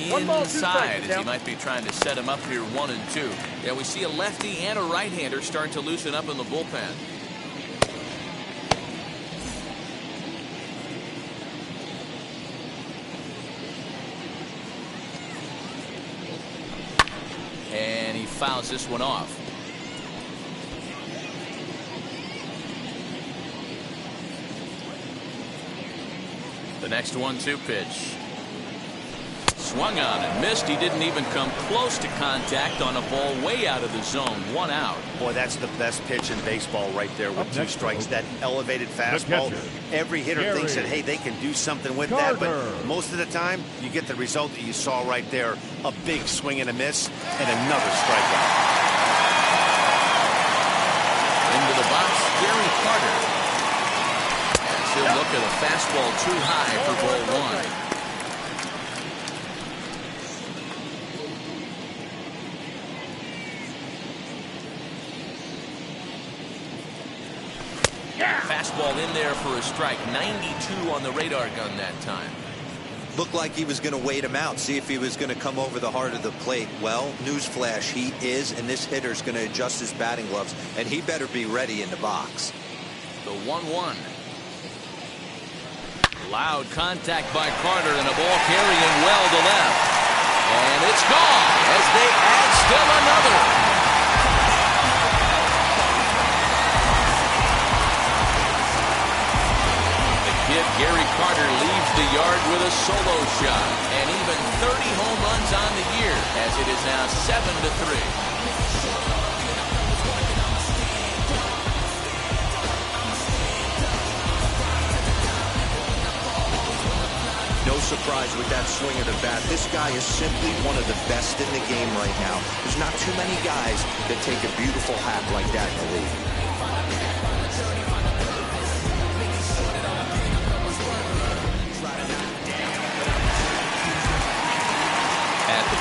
Inside, as he might be trying to set him up here 1-2. Yeah, we see a lefty and a right-hander start to loosen up in the bullpen. And he fouls this one off. The next 1-2 pitch. Swung on and missed. He didn't even come close to contact on a ball way out of the zone. 1 out. Boy, that's the best pitch in baseball right there with 2 strikes. That elevated fastball. Every hitter thinks that, hey, they can do something with that. But most of the time, you get the result that you saw right there. A big swing and a miss and another strikeout. Into the box, Gary Carter. As he'll look at a fastball too high for ball 1. Fastball in there for a strike. 92 on the radar gun that time. Looked like he was going to wait him out, see if he was going to come over the heart of the plate. Well, newsflash, he is, and this hitter's going to adjust his batting gloves, and he better be ready in the box. The 1-1. Loud contact by Carter, and a ball carrying well to left. And it's gone as they add still another. Gary Carter leaves the yard with a solo shot, and even 30 home runs on the year, as it is now 7-3. No surprise with that swing of the bat. This guy is simply one of the best in the game right now. There's not too many guys that take a beautiful hack like that in the league.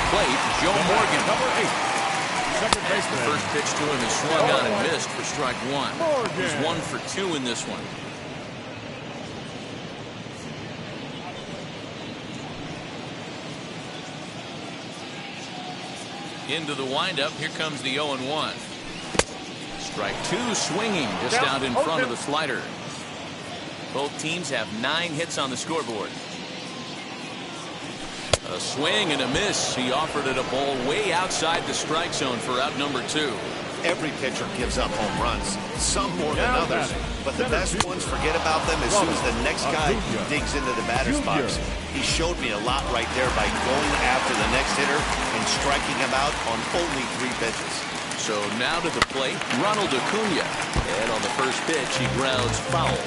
Plate, Joe Morgan. Number 8, second baseman. The first pitch to him is swung on and missed for strike 1. He's 1 for 2 in this one. Into the windup. Here comes the 0-1. Strike two, swinging just out in front of the slider. Both teams have 9 hits on the scoreboard. A swing and a miss. He offered it a ball way outside the strike zone for out number 2. Every pitcher gives up home runs, some more than others, but the best ones forget about them as soon as the next guy digs into the batter's box. He showed me a lot right there by going after the next hitter and striking him out on only 3 pitches. So now to the plate, Ronald Acuna. And on the first pitch, he grounds foul.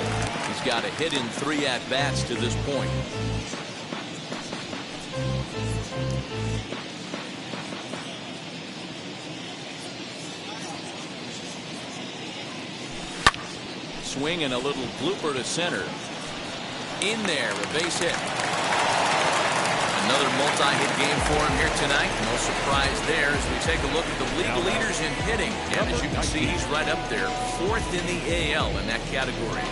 He's got a hit in 3 at-bats to this point. Swing and a little blooper to center. In there, a base hit. Another multi-hit game for him here tonight. No surprise there as we take a look at the league leaders in hitting. And as you can see, he's right up there, 4th in the AL in that category.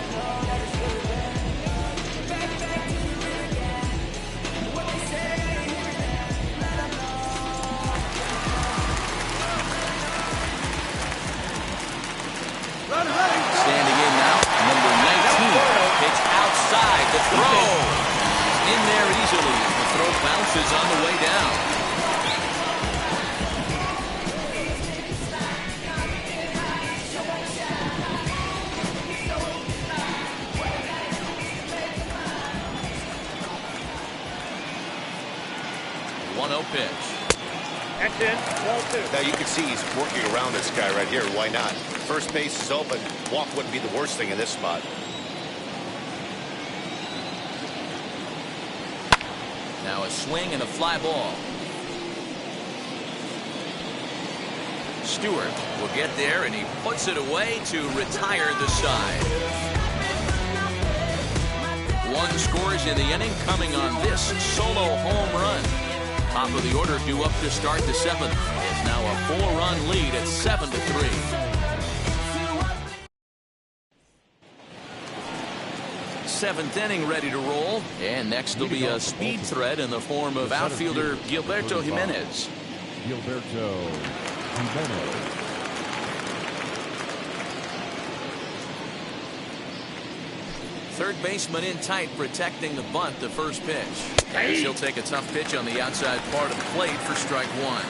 Standing in now, number 19. Pitch outside the throw. In there easily. The throw bounces on the way down. One-0 pitch. That's it. Ball 2. Now you can see he's working around this guy right here. Why not? First base is open. Walk wouldn't be the worst thing in this spot. Now a swing and a fly ball. Stewart will get there, and he puts it away to retire the side. 1 scores in the inning, coming on this solo home run. Top of the order due up to start the 7th. It's now a 4-run lead at 7-3. 7th inning ready to roll, and next will be a speed threat in the form of outfielder Gilberto Jimenez. Gilberto Jimenez. Third baseman in tight, protecting the bunt, the first pitch. As he'll take a tough pitch on the outside part of the plate for strike 1.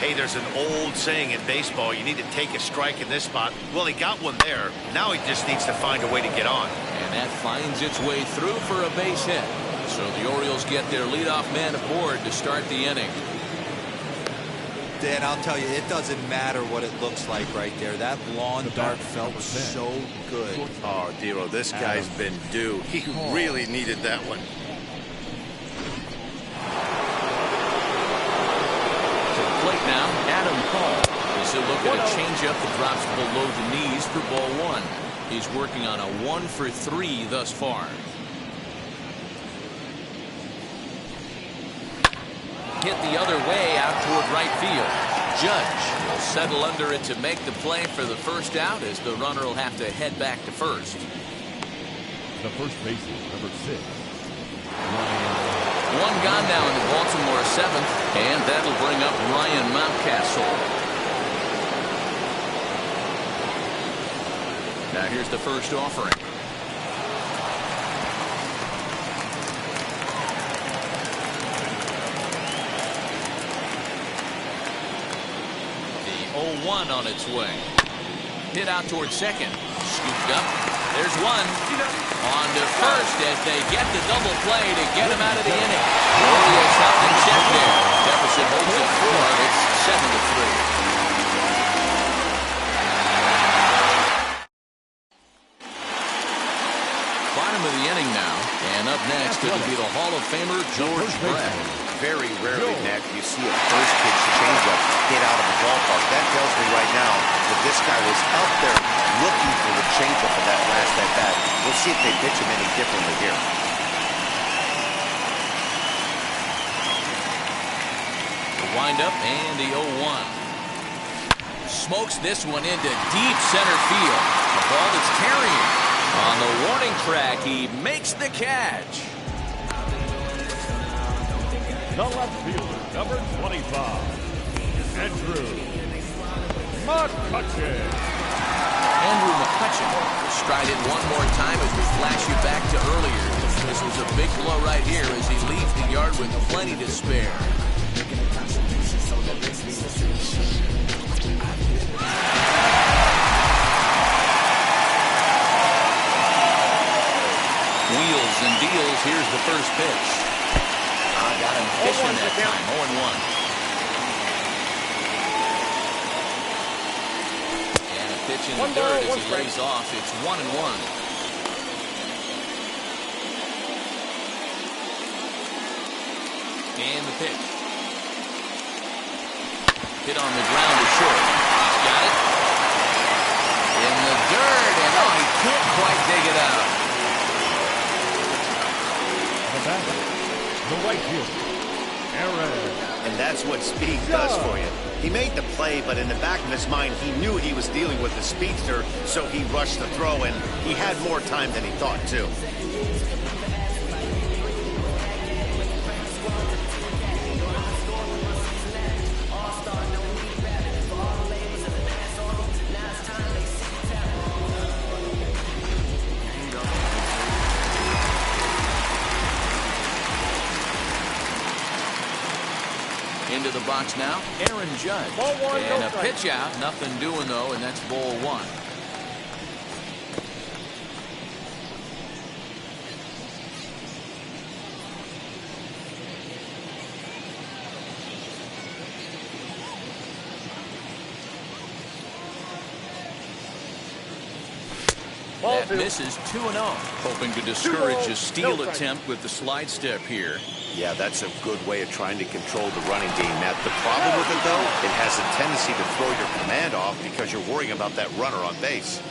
Hey, there's an old saying in baseball, you need to take a strike in this spot. Well, he got one there. Now he just needs to find a way to get on. And that finds its way through for a base hit. So the Orioles get their leadoff man aboard to start the inning. Dan, I'll tell you, it doesn't matter what it looks like right there. That lawn dart felt so good. Oh, Dero, this guy's been due. He really needed that one. To the plate now, Adam Paul. As he'll look at a changeup that drops below the knees for ball 1. He's working on a 1 for 3 thus far. Hit the other way out toward right field. Judge will settle under it to make the play for the first out, as the runner will have to head back to first. The first baseman, number 6. One gone now in the Baltimore 7th, and that'll bring up Ryan Mountcastle. Now here's the first offering. The 0-1 on its way. Hit out towards second. Scooped up. There's one. On to first as they get the double play to get him out of the inning. Orioles have to check there. Deficit holds at 4. It's 7-3. Bottom of the inning now, and up next it'll be the Hall of Famer George Brett. Very rarely, Matt, you see a first pitch changeup hit out of the ballpark. That tells me right now that this guy was out there looking for the changeup of that last at bat. We'll see if they pitch him any differently here. The windup and the 0-1. Smokes this one into deep center field. A ball that's carrying. On the warning track, he makes the catch. The left fielder, number 25. Andrew McCutcheon. Andrew McCutcheon stride it one more time as we flash you back to earlier. This was a big blow right here as he leaves the yard with plenty to spare. Wheels and deals. Here's the first pitch. Got him fishing that time. 0-1. And a pitch in the third as he lays off. It's 1-1. And the pitch. Hit on the ground to short. He's got it. In the dirt. And oh, he can't quite dig it out. The right fielder, Aaron. And that's what speed does for you. He made the play, but in the back of his mind, he knew he was dealing with the speedster, so he rushed the throw, and he had more time than he thought, too. Into the box now, Aaron Judge. Ball one, and no a strike. pitch out. Nothing doing, though, and that's ball one. Ball That two. misses 2-0. Hoping to discourage a steal attempt with the slide step here. Yeah, that's a good way of trying to control the running game, Matt. The problem with it, though, it has a tendency to throw your command off because you're worrying about that runner on base.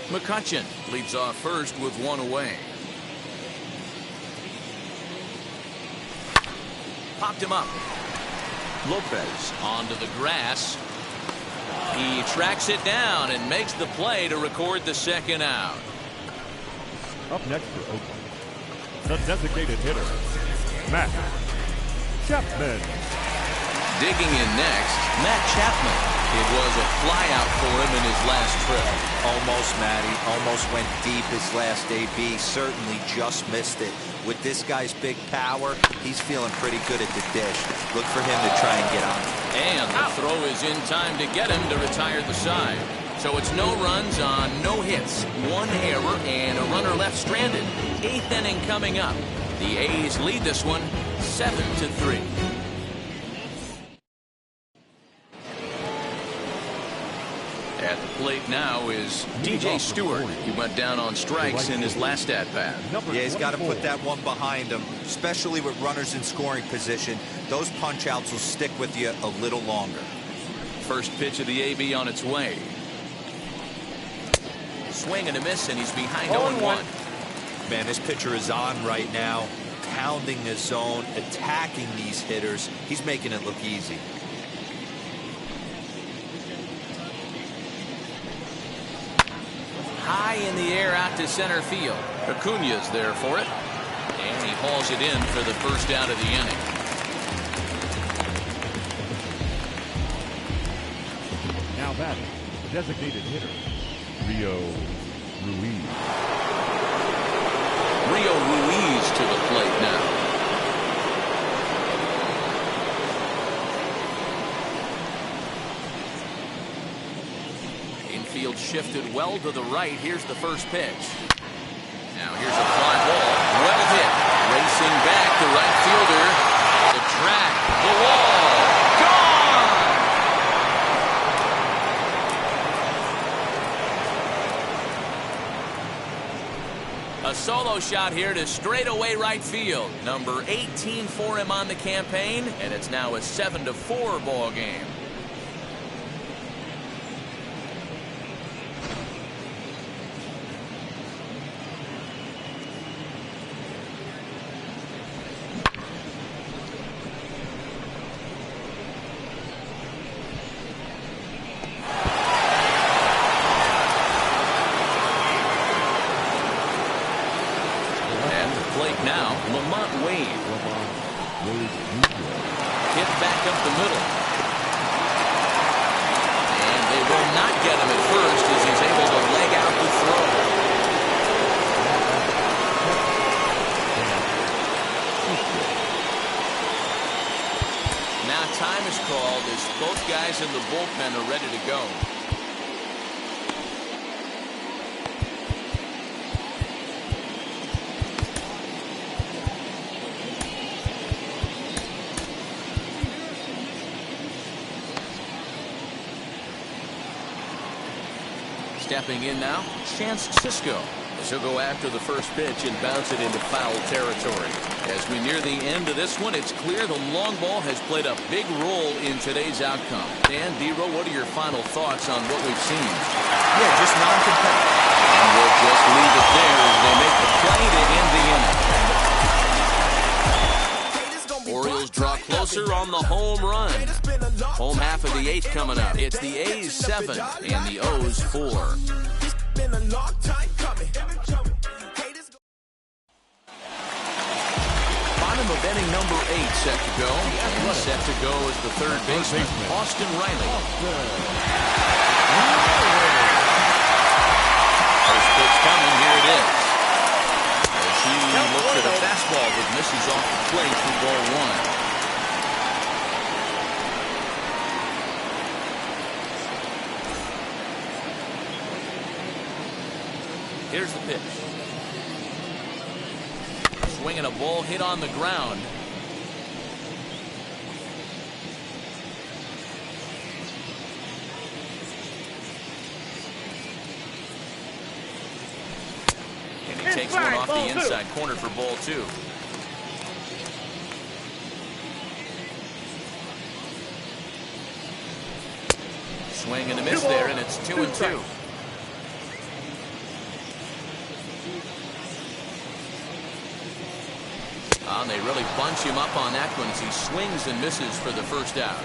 McCutcheon leads off first with one away. Popped him up. Lopez onto the grass. He tracks it down and makes the play to record the second out. Up next for Oakland, the designated hitter, Matt Chapman. Digging in next, Matt Chapman. It was a flyout for him in his last trip. Almost, Matty. Almost went deep his last AB. Certainly just missed it. With this guy's big power, he's feeling pretty good at the dish. Look for him to try and get on. And the throw is in time to get him to retire the side. So it's no runs on no hits, one error, and a runner left stranded. 8th inning coming up. The A's lead this one 7-3. At the plate now is DJ Stewart. He went down on strikes in his last at-bat. Yeah, he's got to put that one behind him, especially with runners in scoring position. Those punch-outs will stick with you a little longer. First pitch of the AB on its way. Swing and a miss, and he's behind 0-1. Man, this pitcher is on right now, pounding his zone, attacking these hitters. He's making it look easy. High in the air out to center field. Acuña's there for it. And he hauls it in for the first out of the inning. Now batting, the designated hitter, Rio Ruiz. Rio Ruiz to the plate now. Infield shifted well to the right. Here's the first pitch. Now here's a fly ball. Well hit. Racing back the right fielder. The track. The wall. Gone! A solo shot here to straightaway right field. Number 18 for him on the campaign, and it's now a 7-4 ball game. Hit back up the middle. will not get him at first as he's able to leg out the throw. Now time is called as both guys in the bullpen are ready to go. Stepping in now, Chance Cisco. As he'll go after the first pitch and bounce it into foul territory. As we near the end of this one, it's clear the long ball has played a big role in today's outcome. Dan, D-Row, what are your final thoughts on what we've seen? Yeah, just non-competitive. And we'll just leave it there as they make the play to end the inning. Orioles draw closer on the home run. Home half of the 8th coming up. It's the A's 7 and the O's 4. Bottom of inning number 8 set to go. And set to go is the third baseman, Austin Riley. First pitch coming, here it is. As he looks at a fastball that misses off the plate for ball 1. Here's the pitch. Swinging a ball hit on the ground. And he takes one off the inside corner for ball 2. Swing and a miss there, and it's 2-2. And they really bunch him up on that one as he swings and misses for the first out.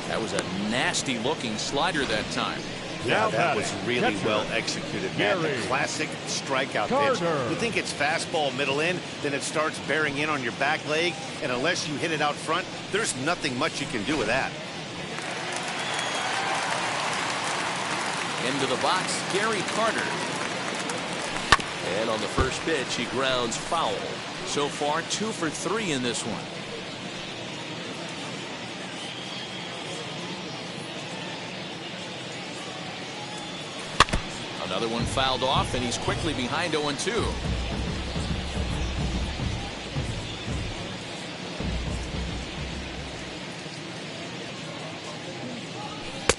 That was a nasty looking slider that time. Yeah, that was really well executed, man. The classic strikeout pitch. You think it's fastball middle in, then it starts bearing in on your back leg, and unless you hit it out front, there's nothing much you can do with that. Into the box, Gary Carter. And on the first pitch, he grounds foul. So far, 2 for 3 in this one. Another one fouled off, and he's quickly behind 0-2.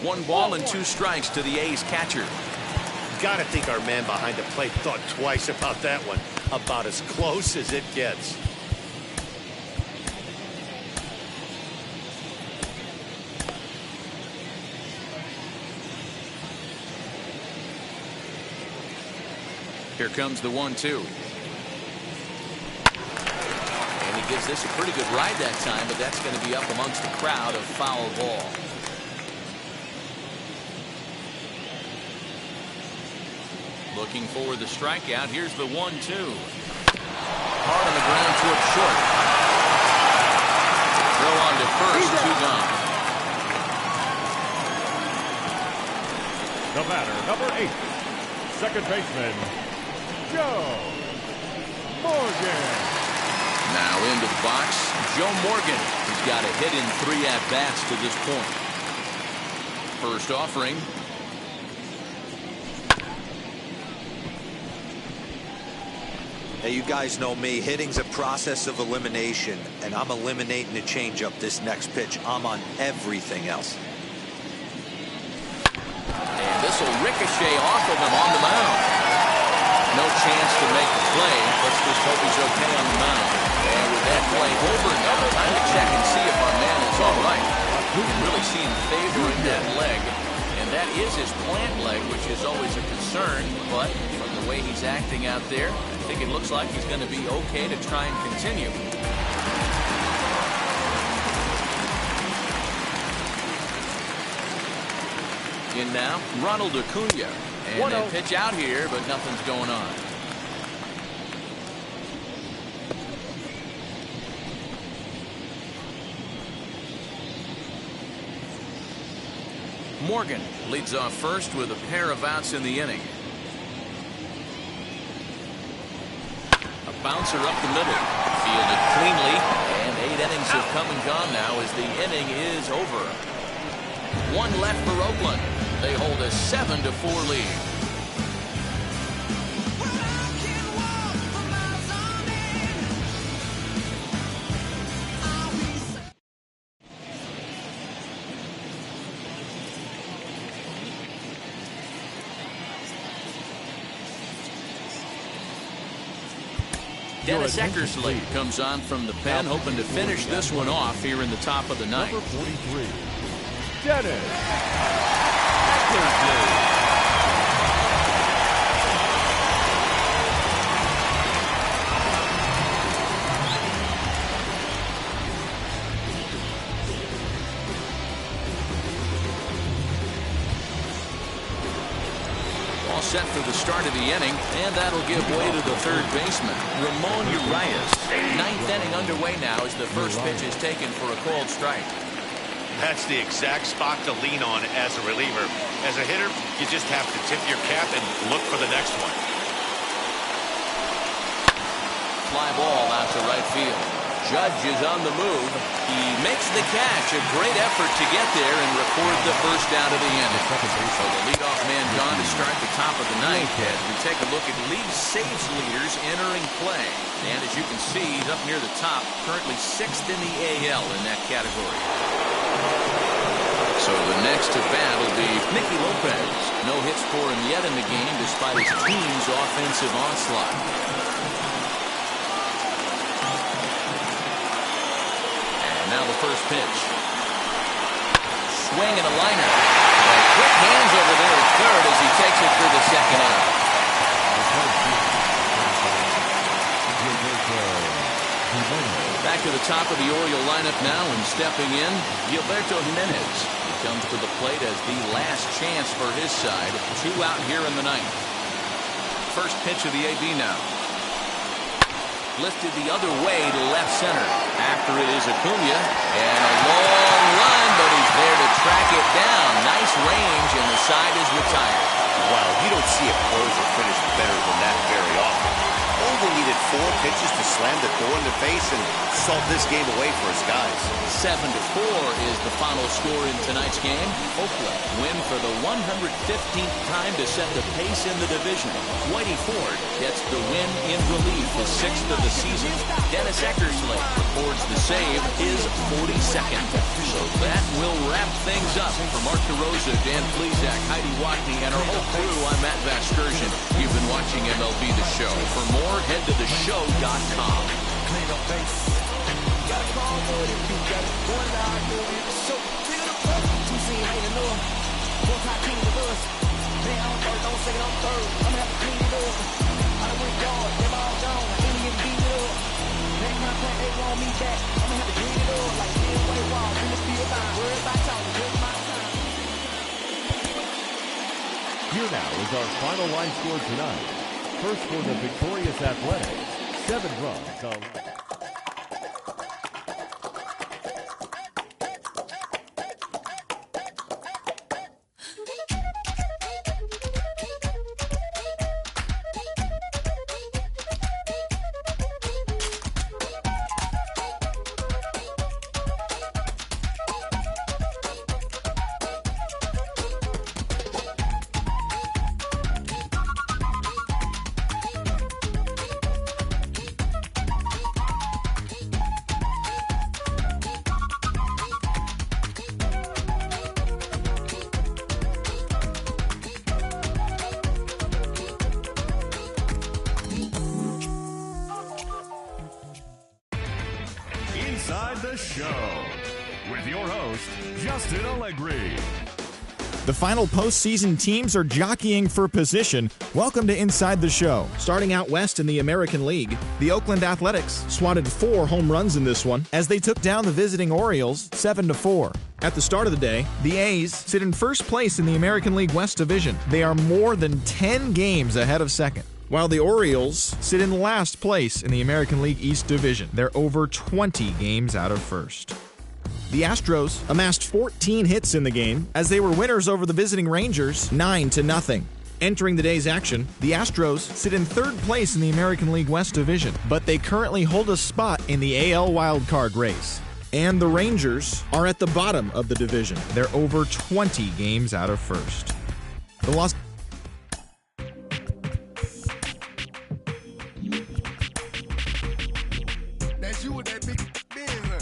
One ball and 2 strikes to the A's catcher. Gotta think our man behind the plate thought twice about that one. About as close as it gets. Here comes the 1-2. And he gives this a pretty good ride that time, but that's going to be up amongst the crowd, a foul ball. Looking for the strikeout. Here's the 1-2. Hard on the ground towards short. Throw on to first, 2 gone. The batter, number 8, second baseman, Joe Morgan. Now into the box, Joe Morgan. He's got a hit in 3 at-bats to this point. First offering. Hey, you guys know me. Hitting's a process of elimination, and I'm eliminating the changeup this next pitch. I'm on everything else. And this will ricochet off of him on the mound. No chance to make the play. Let's just hope he's okay on the mound. And with that play over, now time to check and see if our man is all right. You can really see him favoring that leg. And that is his plant leg, which is always a concern. But from the way he's acting out there, I think it looks like he's going to be okay to try and continue. In now, Ronald Acuna. And a pitch out here, but nothing's going on. Morgan leads off first with a pair of outs in the inning. A bouncer up the middle, fielded cleanly, and 8 innings have come and gone now as the inning is over. 1 left for Oakland. They hold a 7-4 lead. Dennis Eckersley comes on from the pen, hoping to finish this one off here in the top of the ninth. Number 43, Dennis Eckersley. Set for the start of the inning, and that'll give way to the third baseman, Ramon Urias. 9th inning underway now as the first pitch is taken for a called strike. That's the exact spot to lean on as a reliever. As a hitter, you just have to tip your cap and look for the next one. Fly ball out to right field. Judge is on the move. He makes the catch. A great effort to get there and record the first out of the inning. So the leadoff man gone to start the top of the ninth as we take a look at league saves leaders entering play. And as you can see, he's up near the top, currently 6th in the AL in that category. So the next to bat will be Nicky Lopez. No hits for him yet in the game despite his team's offensive onslaught. Now the first pitch. Swing and a liner. Quick hands over there at third as he takes it for the second out. Back to the top of the Oriole lineup now, and stepping in, Gilberto Jimenez. He comes to the plate as the last chance for his side. 2 out here in the ninth. First pitch of the AB now. Lifted the other way to left center. After it is Acuna, and a long run, but he's there to track it down. Nice range, and the side is retired. Wow, you don't see a closer finish better than that very often. Only needed 4 pitches to slam the door in the face and salt this game away for his guys. 7-4 is the final score in tonight's game. Oakland win for the 115th time to set the pace in the division. Whitey Ford gets the win in relief, his 6th of the season. Dennis Eckersley records the save, his 42nd. So that will wrap things up. For Mark DeRosa, Dan Plesac, Heidi Watney, and our whole crew, I'm Matt Vasgersian. You've been watching MLB The Show. For more, head to theshow.com. Here now is our final line score tonight. First for the victorious Athletics, 7 runs on... Inside the Show with your host, Justin Allegri. The final postseason teams are jockeying for position. Welcome to Inside the Show. Starting out west in the American League, the Oakland Athletics swatted 4 home runs in this one as they took down the visiting Orioles 7-4. At the start of the day, the A's sit in first place in the American League West Division. They are more than 10 games ahead of second, while the Orioles sit in last place in the American League East Division. They're over 20 games out of first. The Astros amassed 14 hits in the game as they were winners over the visiting Rangers 9-0. Entering the day's action, the Astros sit in third place in the American League West Division, but they currently hold a spot in the AL wildcard race. And the Rangers are at the bottom of the division. They're over 20 games out of first. The Los That's you with that big Benz, huh?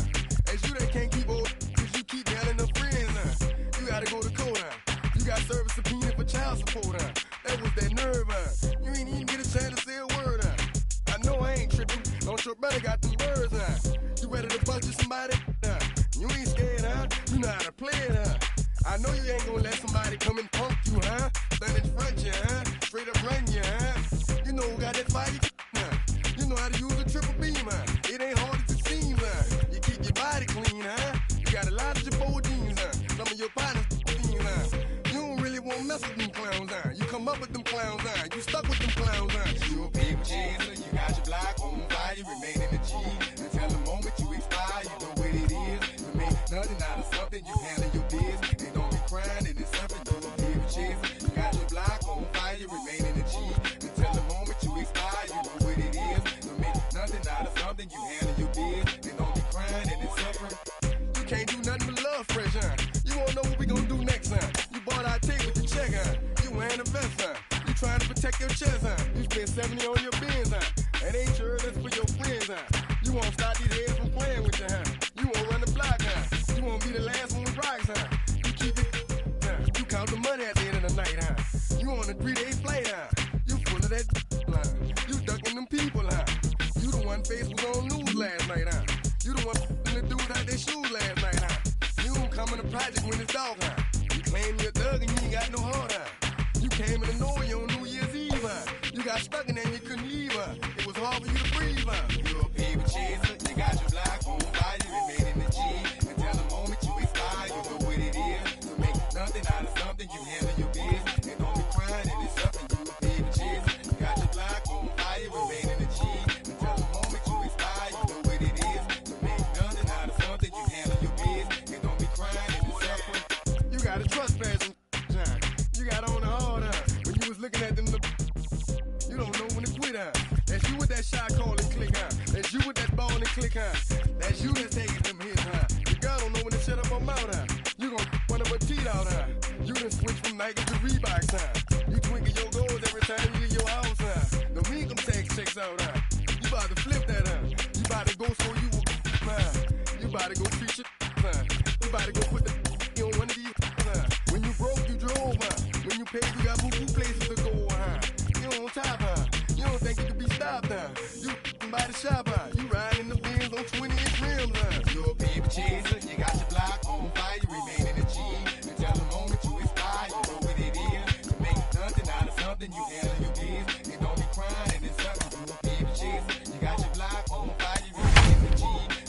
That's you that can't keep old because you keep yelling her friends, huh? You gotta go to court, huh? You got service subpoena for child support, huh? That was that nerve, huh? You ain't even get a chance to say a word, huh? I know I ain't tripping. Don't your brother got them birds, huh? You ready to bust somebody, huh? You ain't scared, huh? You know how to play it, huh? I know you ain't gonna let somebody come and punk you, huh? Stand in front you, huh? Straight up run you, huh? You know who got that fire, huh? You know how to use a triple beam, huh? It ain't hard as it seems, huh? You keep your body clean, huh? You got a lot of your jeans, huh? Some of your partners, huh? You don't really want to mess with them clowns, huh? You come up with them clowns, huh? You stuck with them clowns, huh? You a paper chaser, you got your block on fire, you remain in the G. Until the moment you expire, you know what it is. You make nothing out of something, you handle your biz. And don't be crying, it is something, you a paper chaser. You got your block on fire, you remain in the G. Until the moment you expire, you know what it is. You make nothing out of something, you handle your biz. And don't be crying, it is suffering. You can't do nothing but love fresh, huh? You won't know what we gonna do next, huh? You bought our tape with your check, huh? You wearing a vest, huh? You trying to protect your chest, huh? You spent 70 on your bins, huh? That ain't sure that's for your friends, huh? You won't stop these heads from playing with you, huh? You won't run the block, huh? You won't be the last one with rocks, huh? You keep it, huh? You count the money at the end of the night, huh? You on a 3-day flight, huh? You full of that, huh? You ducking them people, huh? You the one face was on news last night, huh? You the one the dudes out their shoes last night, huh? You don't come in the project when it's dark, huh? You claim you're a thug and you ain't got no heart, huh? You came in the Norway on New Year's Eve, huh? You got stuck in there and you couldn't leave, huh? It was hard for you to breathe, huh? You're a paper chaser, you got your block on fire, you remain in the G. Until the moment you expire, you know what it is. To make nothing out of something, you handle your biz. And don't be crying, it is something, you a paper chaser. You got your block on fire, you remain in the G. Until the moment you expire, you know what it is. To make nothing out of something, you handle your biz. And don't be crying, it is suffering. You got a trespass, John. You got on the hard, huh? When you was looking at them, you don't know when to quit, huh? That's you with that shot call and click, huh? That's you with that ball and click, huh? That's you that's taking them hits, huh? Your girl don't know when to shut up her mouth, huh? You gon' one of her teeth out, huh? You done switch from Nike to Reeboks, huh? You twinkle your goals every time you leave your house, huh? The income tax checks out, huh? You about to flip that, huh? You about to go so you will, huh? You about to go preach it, huh? You about to go put the on one of these, huh? When you broke, you drove, huh? When you paid, you got boo-boo places to go, huh? You on top, huh? You don't think you can be stopped, huh? You by the shop, huh? You riding in the Benz on 20-inch rims, huh? You a paper chaser, you got your block on fire, you remain in the G. Until the moment you expire, you know what it is. To make nothing out of something, you handle your biz. And don't be crying, and it's something, you a paper chaser. You got your block on fire, you remain in the G.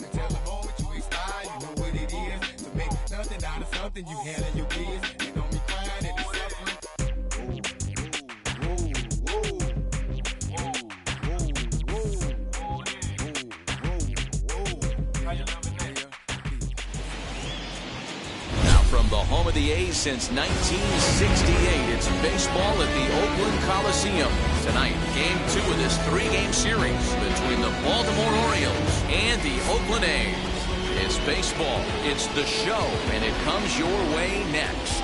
Until the moment you expire, you know what it is. To make nothing out of something, you handle your biz. And don't be crying, and it's suffering. From the home of the A's since 1968, it's baseball at the Oakland Coliseum. Tonight, Game 2 of this 3-game series between the Baltimore Orioles and the Oakland A's. It's baseball, it's the show, and it comes your way next.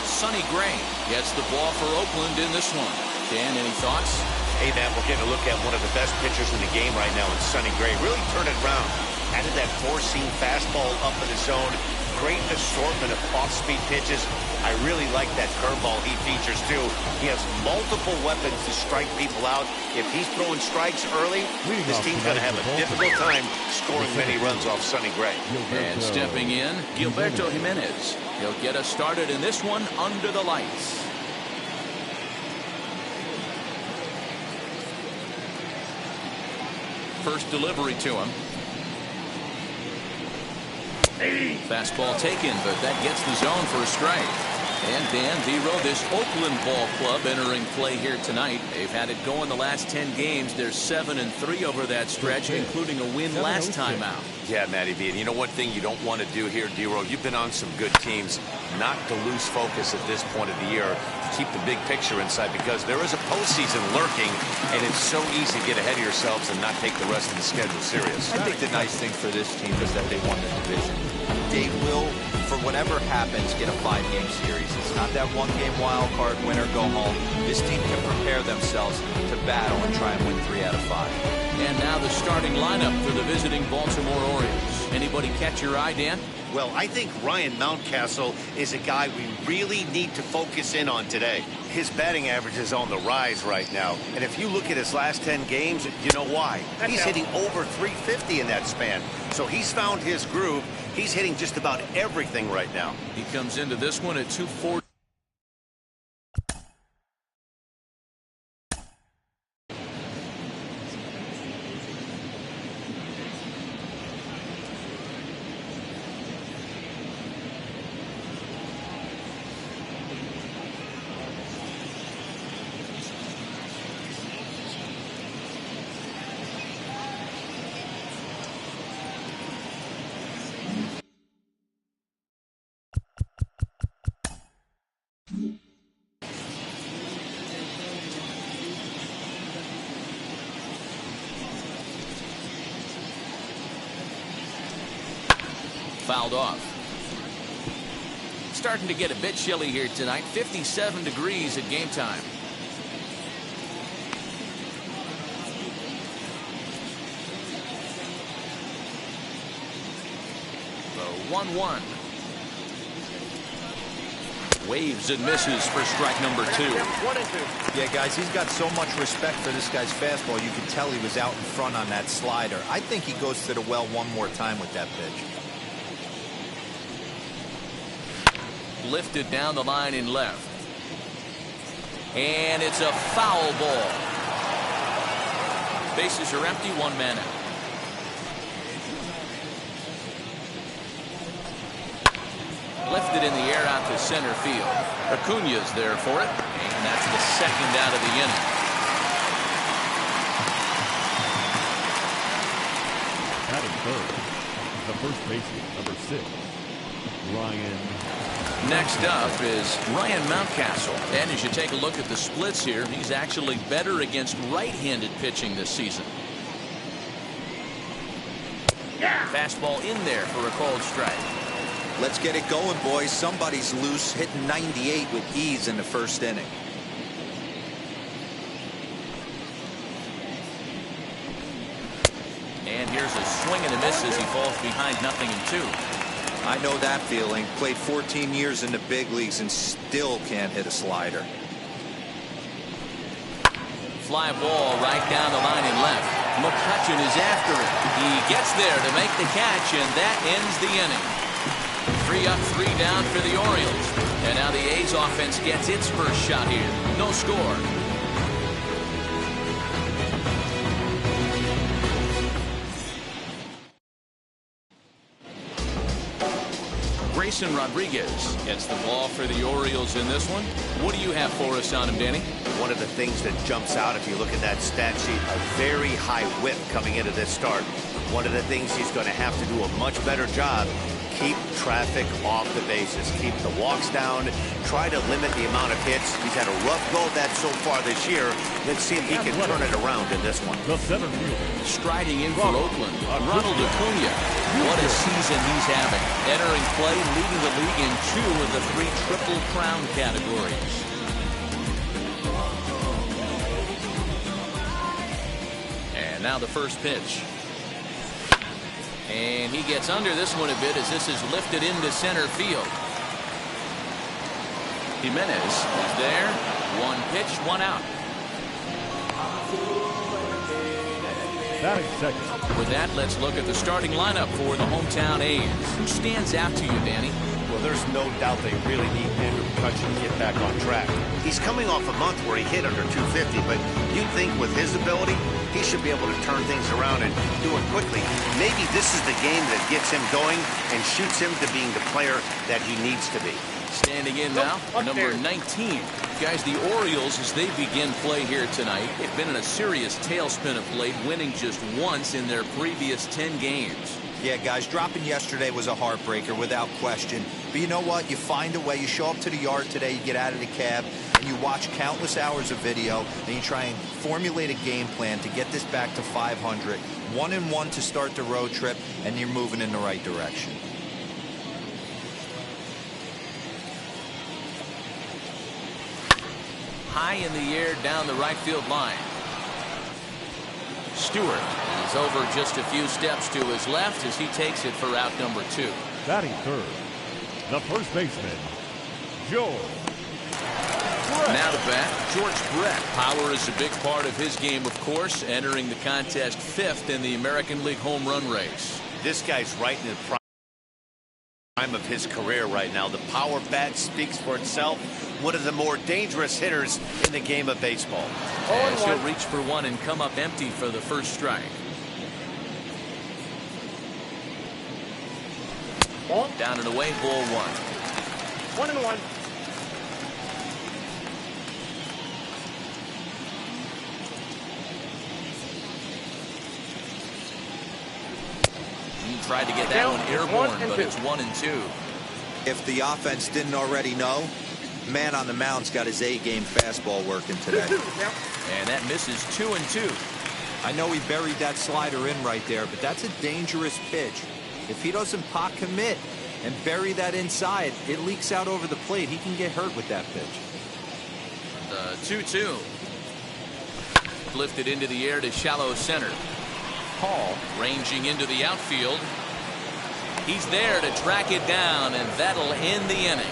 Sonny Gray gets the ball for Oakland in this one. Dan, any thoughts? Hey, Matt, we're getting a look at one of the best pitchers in the game right now in Sonny Gray. Really turned it around. Added that four-seam fastball up in the zone. Great assortment of off-speed pitches. I really like that curveball he features, too. He has multiple weapons to strike people out. If he's throwing strikes early, this team's going to have a difficult time scoring many runs off Sonny Gray. And stepping in, Gilberto Jimenez. He'll get us started in this one under the lights. First delivery to him. Fastball taken, but that gets the zone for a strike. And Dan Vero, this Oakland ball club entering play here tonight. They've had it going the last 10 games. They're 7-3 over that stretch, including a win last time out. Yeah, Matty V. And you know one thing you don't want to do here, D-Row, you've been on some good teams, not to lose focus at this point of the year. Keep the big picture inside because there is a postseason lurking, and it's so easy to get ahead of yourselves and not take the rest of the schedule serious. I think the nice thing for this team is that they won the division. They will, for whatever happens, get a 5-game series. It's not that one-game wild card, win or go home. This team can prepare themselves to battle and try and win 3 out of 5. And now the starting lineup for the visiting Baltimore Orioles. Anybody catch your eye, Dan? Well, I think Ryan Mountcastle is a guy we really need to focus in on today. His batting average is on the rise right now. And if you look at his last 10 games, you know why. He's hitting over 350 in that span. So he's found his groove. He's hitting just about everything right now. He comes into this one at 240. Fouled off. Starting to get a bit chilly here tonight. 57 degrees at game time. The 1-1. Waves and misses for strike number 2. 1-2. Yeah, guys, he's got so much respect for this guy's fastball. You can tell he was out in front on that slider. I think he goes to the well one more time with that pitch. Lifted down the line in left. And it's a foul ball. Bases are empty, 1 man out. Lifted in the air out to center field. Acuña's there for it. And that's the second out of the inning. Batting third, the first baseman, number 6, Ryan. Next up is Ryan Mountcastle. And as you take a look at the splits here, he's actually better against right-handed pitching this season. Fastball in there for a called strike. Let's get it going, boys. Somebody's loose, hitting 98 with ease in the first inning. And here's a swing and a miss as he falls behind 0-2. I know that feeling. Played 14 years in the big leagues and still can't hit a slider. Fly ball right down the line in left. McCutchen is after it. He gets there to make the catch, and that ends the inning. 3 up, 3 down for the Orioles. And now the A's offense gets its first shot here. No score. Grayson Rodriguez gets the ball for the Orioles in this one. What do you have for us on him, Danny? One of the things that jumps out if you look at that stat sheet, a very high whip coming into this start. One of the things he's going to have to do a much better job, keep traffic off the bases, keep the walks down, try to limit the amount of hits. He's had a rough go of that so far this year. Let's see if he can turn it around in this one. Striding in for Oakland, Ronald Acuña. What a season he's having. Entering play, leading the league in 2 of the 3 Triple Crown categories. And now the first pitch. And he gets under this one a bit as this is lifted into center field. Jimenez is there. 1 pitch, 1 out. Batting second. With that, let's look at the starting lineup for the hometown A's. Who stands out to you, Danny? Well, there's no doubt they really need Andrew McCutchen to get back on track. He's coming off a month where he hit under 250, but you'd think with his ability, he should be able to turn things around and do it quickly. Maybe this is the game that gets him going and shoots him to being the player that he needs to be. Standing in now, number 19. Guys, the Orioles, as they begin play here tonight, have been in a serious tailspin of late, winning just once in their previous 10 games. Yeah, guys, dropping yesterday was a heartbreaker without question. But you know what? You find a way. You show up to the yard today, you get out of the cab, and you watch countless hours of video, and you try and formulate a game plan to get this back to 500. 1-1 to start the road trip, and you're moving in the right direction. High in the air down the right field line. Stewart is over just a few steps to his left as he takes it for out number 2. Batting third, the first baseman, George Brett. Now to bat, George Brett. Power is a big part of his game, of course, entering the contest 5th in the American League home run race. This guy's right in the prime of his career right now. The power bat speaks for itself. One of the more dangerous hitters in the game of baseball. As he'll reach for one and come up empty for the first strike. Down and away, ball 1. 1-1. He tried to get that one airborne, but it's 1-2. If the offense didn't already know, man on the mound's got his A-game fastball working today. And that misses 2-2. I know he buried that slider in right there, but that's a dangerous pitch. If he doesn't pot commit and bury that inside, it leaks out over the plate. He can get hurt with that pitch. The 2-2. Lifted into the air to shallow center. Hall ranging into the outfield. He's there to track it down, and that'll end the inning.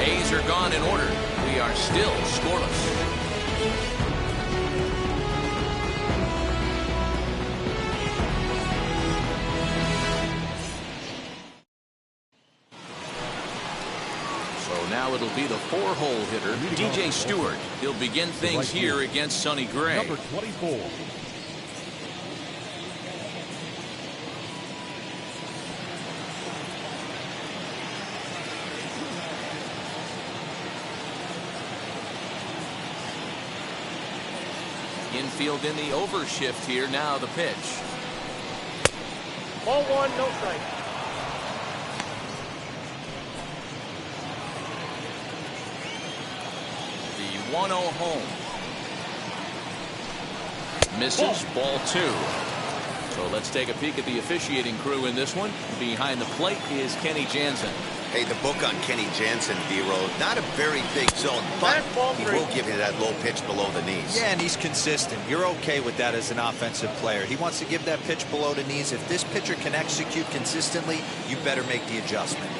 A's are gone in order. We are still scoreless. So now it'll be the 4-hole hitter, DJ Stewart. He'll begin things here against Sonny Gray. Number 24. Infield in the overshift here. Now the pitch. Ball 1, no strike. The 1-0 home. Misses. Ball 2. So let's take a peek at the officiating crew in this one. Behind the plate is Kenny Jansen. Hey, the book on Kenny Jansen, D-Road, not a very big zone, but he will give you that low pitch below the knees. Yeah, and he's consistent. You're okay with that as an offensive player. He wants to give that pitch below the knees. If this pitcher can execute consistently, you better make the adjustment.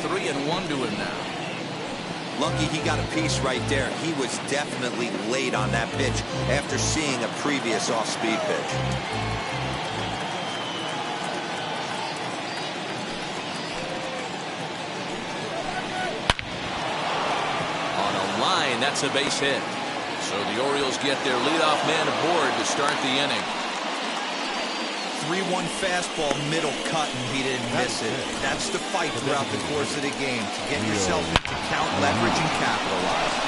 3-1 to him now. Lucky he got a piece right there. He was definitely late on that pitch after seeing a previous off-speed pitch. That's a base hit. So the Orioles get their leadoff man aboard to start the inning. 3-1 fastball, middle cut, and he didn't miss it. That's the fight throughout the course of the game, to get yourself into count, leverage, and capitalize.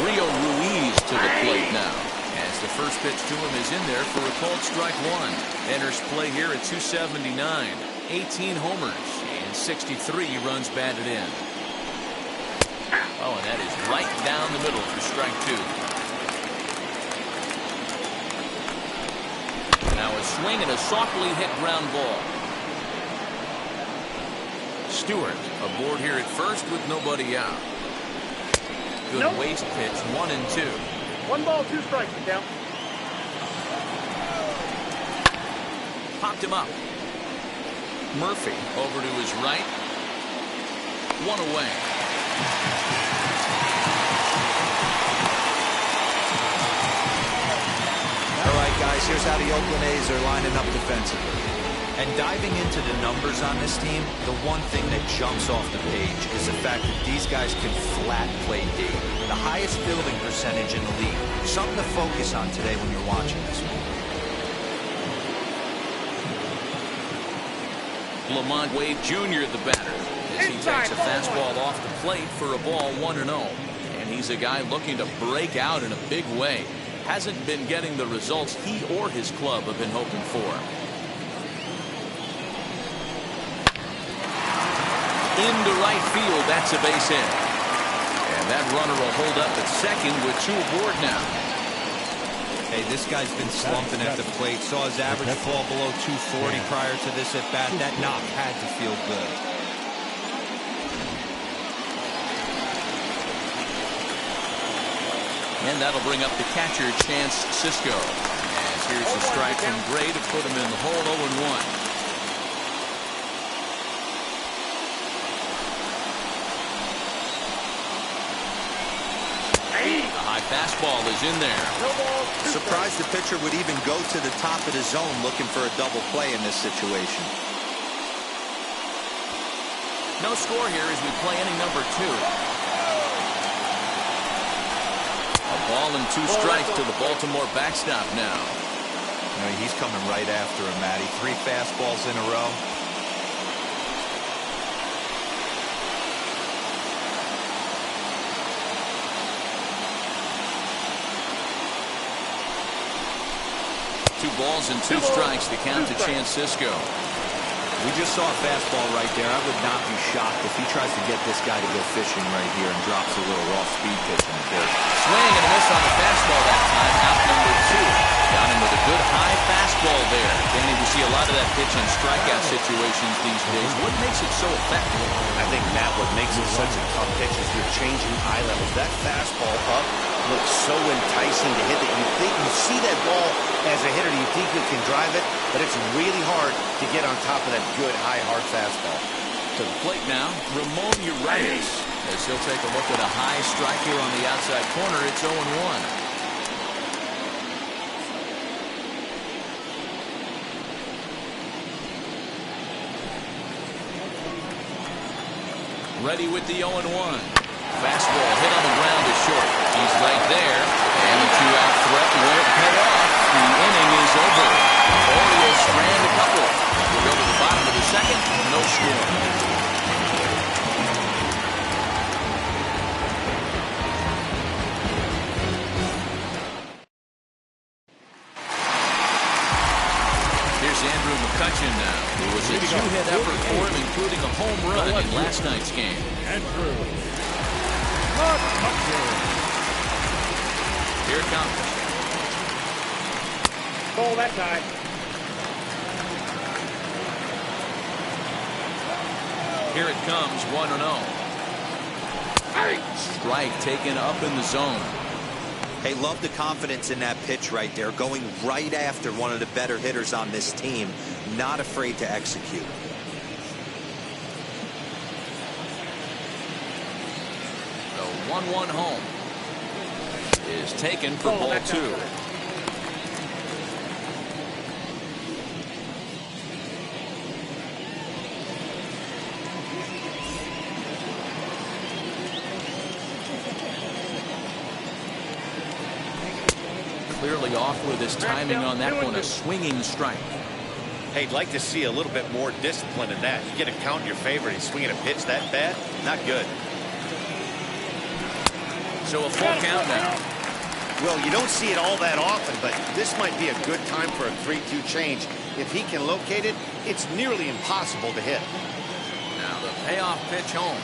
Rio Ruiz to the plate now. The first pitch to him is in there for a called strike 1. Enters play here at 279. 18 homers and 63 runs batted in. Oh, and that is right down the middle for strike 2. Now a swing and a softly hit ground ball. Stewart aboard here at first with nobody out. Good waste pitch, 1-2. 1 ball, 2 strikes, the count. Popped him up. Murphy over to his right. 1 away. All right, guys, here's how the Oakland A's are lining up defensively. And diving into the numbers on this team, the one thing that jumps off the page is the fact that these guys can flat play D. The highest fielding percentage in the league. Something to focus on today when you're watching this one. Lamont Wade Jr. the batter as he takes a fastball off the plate for a ball 1-0. And he's a guy looking to break out in a big way. Hasn't been getting the results he or his club have been hoping for. Into right field, that's a base hit. And that runner will hold up at second with 2 aboard now. Hey, this guy's been slumping at the plate. Saw his average fall below 240 prior to this at bat. That knock had to feel good. And that'll bring up the catcher, Chance Sisco. As here's a strike from Gray to put him in the hole, 0-1. The high fastball is in there. Surprised the pitcher would even go to the top of the zone looking for a double play in this situation. No score here as we play inning number 2. A ball and 2 strikes to the Baltimore backstop now. He's coming right after him, Matty. 3 fastballs in a row. Two balls and 2 strikes to count to Chance Sisco. We just saw a fastball right there. I would not be shocked if he tries to get this guy to go fishing right here and drops a little off-speed pitch in the pitch. Swing and a miss on the fastball that time. Out number 2. Got him with a good high fastball there. Danny, we see a lot of that pitch in strikeout situations these days. What makes it so effective? I think, Matt, what makes it such a tough pitch is you're changing eye levels. That fastball up looks so enticing to hit that you think you see that ball as a hitter, you think you can drive it, but it's really hard to get on top of that good high hard fastball. To the plate now, Ramon Urias, as he'll take a look at a high strike here on the outside corner. It's 0-1. Ready with the 0-1. Fastball hit on the ground is short. He's right there, and the 2-out threat won't pay off. The inning is over. Orioles strand a couple. We'll go to the bottom of the second. No score. Here's Andrew McCutcheon now, who was a 2-hit effort for him, including a home run in last night's game. Andrew. Here it comes. Ball that time. Here it comes, 1-0. Strike taken up in the zone. Hey, love the confidence in that pitch right there. Going right after one of the better hitters on this team. Not afraid to execute. The 1-1 home is taken for ball 2. Clearly off with his timing on that one, a swinging strike. Hey, I'd like to see a little bit more discipline in that. You get a count in your favor and he's swinging a pitch that bad, not good. So a full count now. Well, you don't see it all that often, but this might be a good time for a 3-2 change. If he can locate it, it's nearly impossible to hit. Now the payoff pitch home.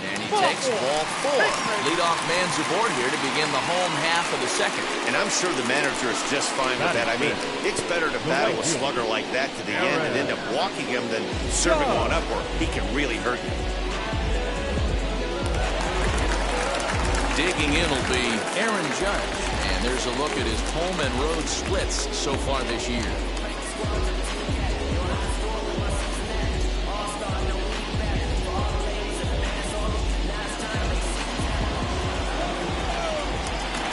And he takes ball 4. Leadoff man's aboard here to begin the home half of the second. And I'm sure the manager is just fine with that. I mean, it's better to battle a slugger like that to the end and end up walking him than serving one up where he can really hurt you. Digging in will be Aaron Judge. And there's a look at his home and road splits so far this year.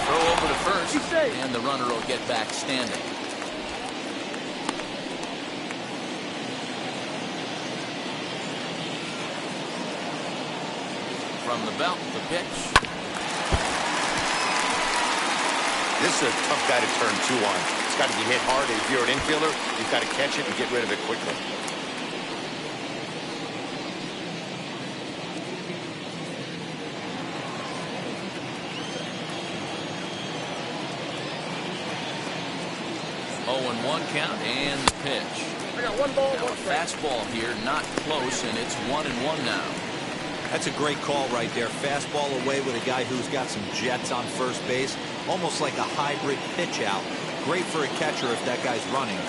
Throw over to first, and the runner will get back standing. from the belt, the pitch. This is a tough guy to turn two on. It's got to be hit hard. If you're an infielder, you've got to catch it and get rid of it quickly. And 1 count and the pitch. I got 1 ball, Now 1 a strike. fastball here, not close, and it's 1-1 now. That's a great call right there. Fastball away with a guy who's got some jets on first base. Almost like a hybrid pitch out. Great for a catcher if that guy's running.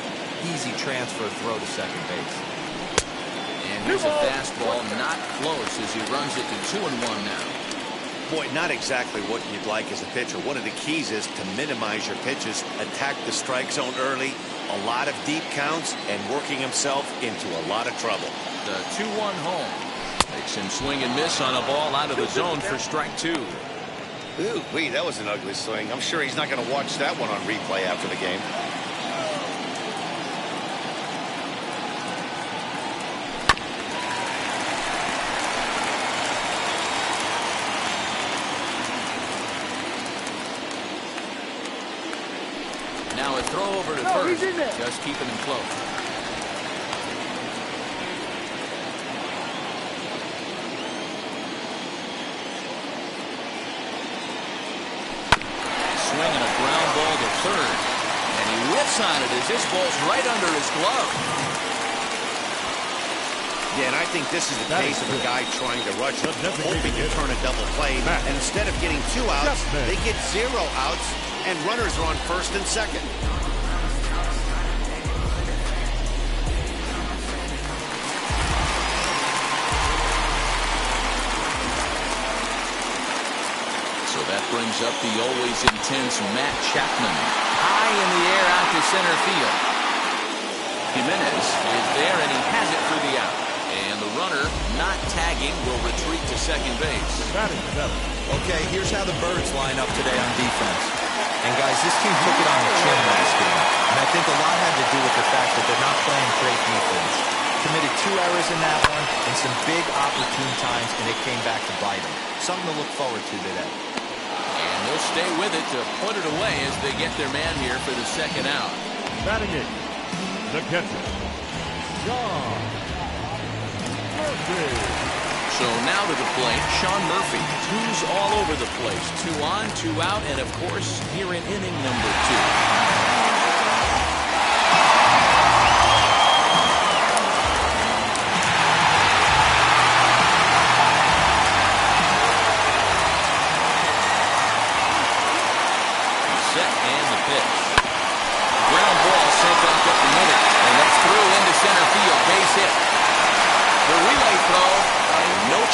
Easy transfer throw to second base. And here's a fastball, not close as he runs it to 2-1 now. Boy, not exactly what you'd like as a pitcher. One of the keys is to minimize your pitches, attack the strike zone early, a lot of deep counts, and working himself into a lot of trouble. The 2-1 home. Makes him swing and miss on a ball out of the zone for strike 2. Ooh, wee, that was an ugly swing. I'm sure he's not going to watch that one on replay after the game. Now a throw over to first, just keeping him close. Swinging a ground ball to third, and he whiffs on it as this ball's right under his glove. Yeah, and I think this is the case of a guy trying to rush it, hoping to turn a double play, and instead of getting 2 outs, they get 0 outs, and runners are on first and second. So that brings up the always intense Matt Chapman. High in the air out to center field. Jimenez is there, and he has it for the out. And the runner, not tagging, will retreat to second base. Okay, here's how the Birds line up today on defense. And guys, this team took it on the chin last game. And I think a lot had to do with the fact that they're not playing great defense. Committed 2 errors in that one and some big opportune times, and it came back to bite them. Something to look forward to today. And they'll stay with it to put it away as they get their man here for the second out. Batting it, the catcher, Sean Murphy. So now to the plate, Sean Murphy. 2's all over the place. 2 on, 2 out, and of course, here in inning number 2.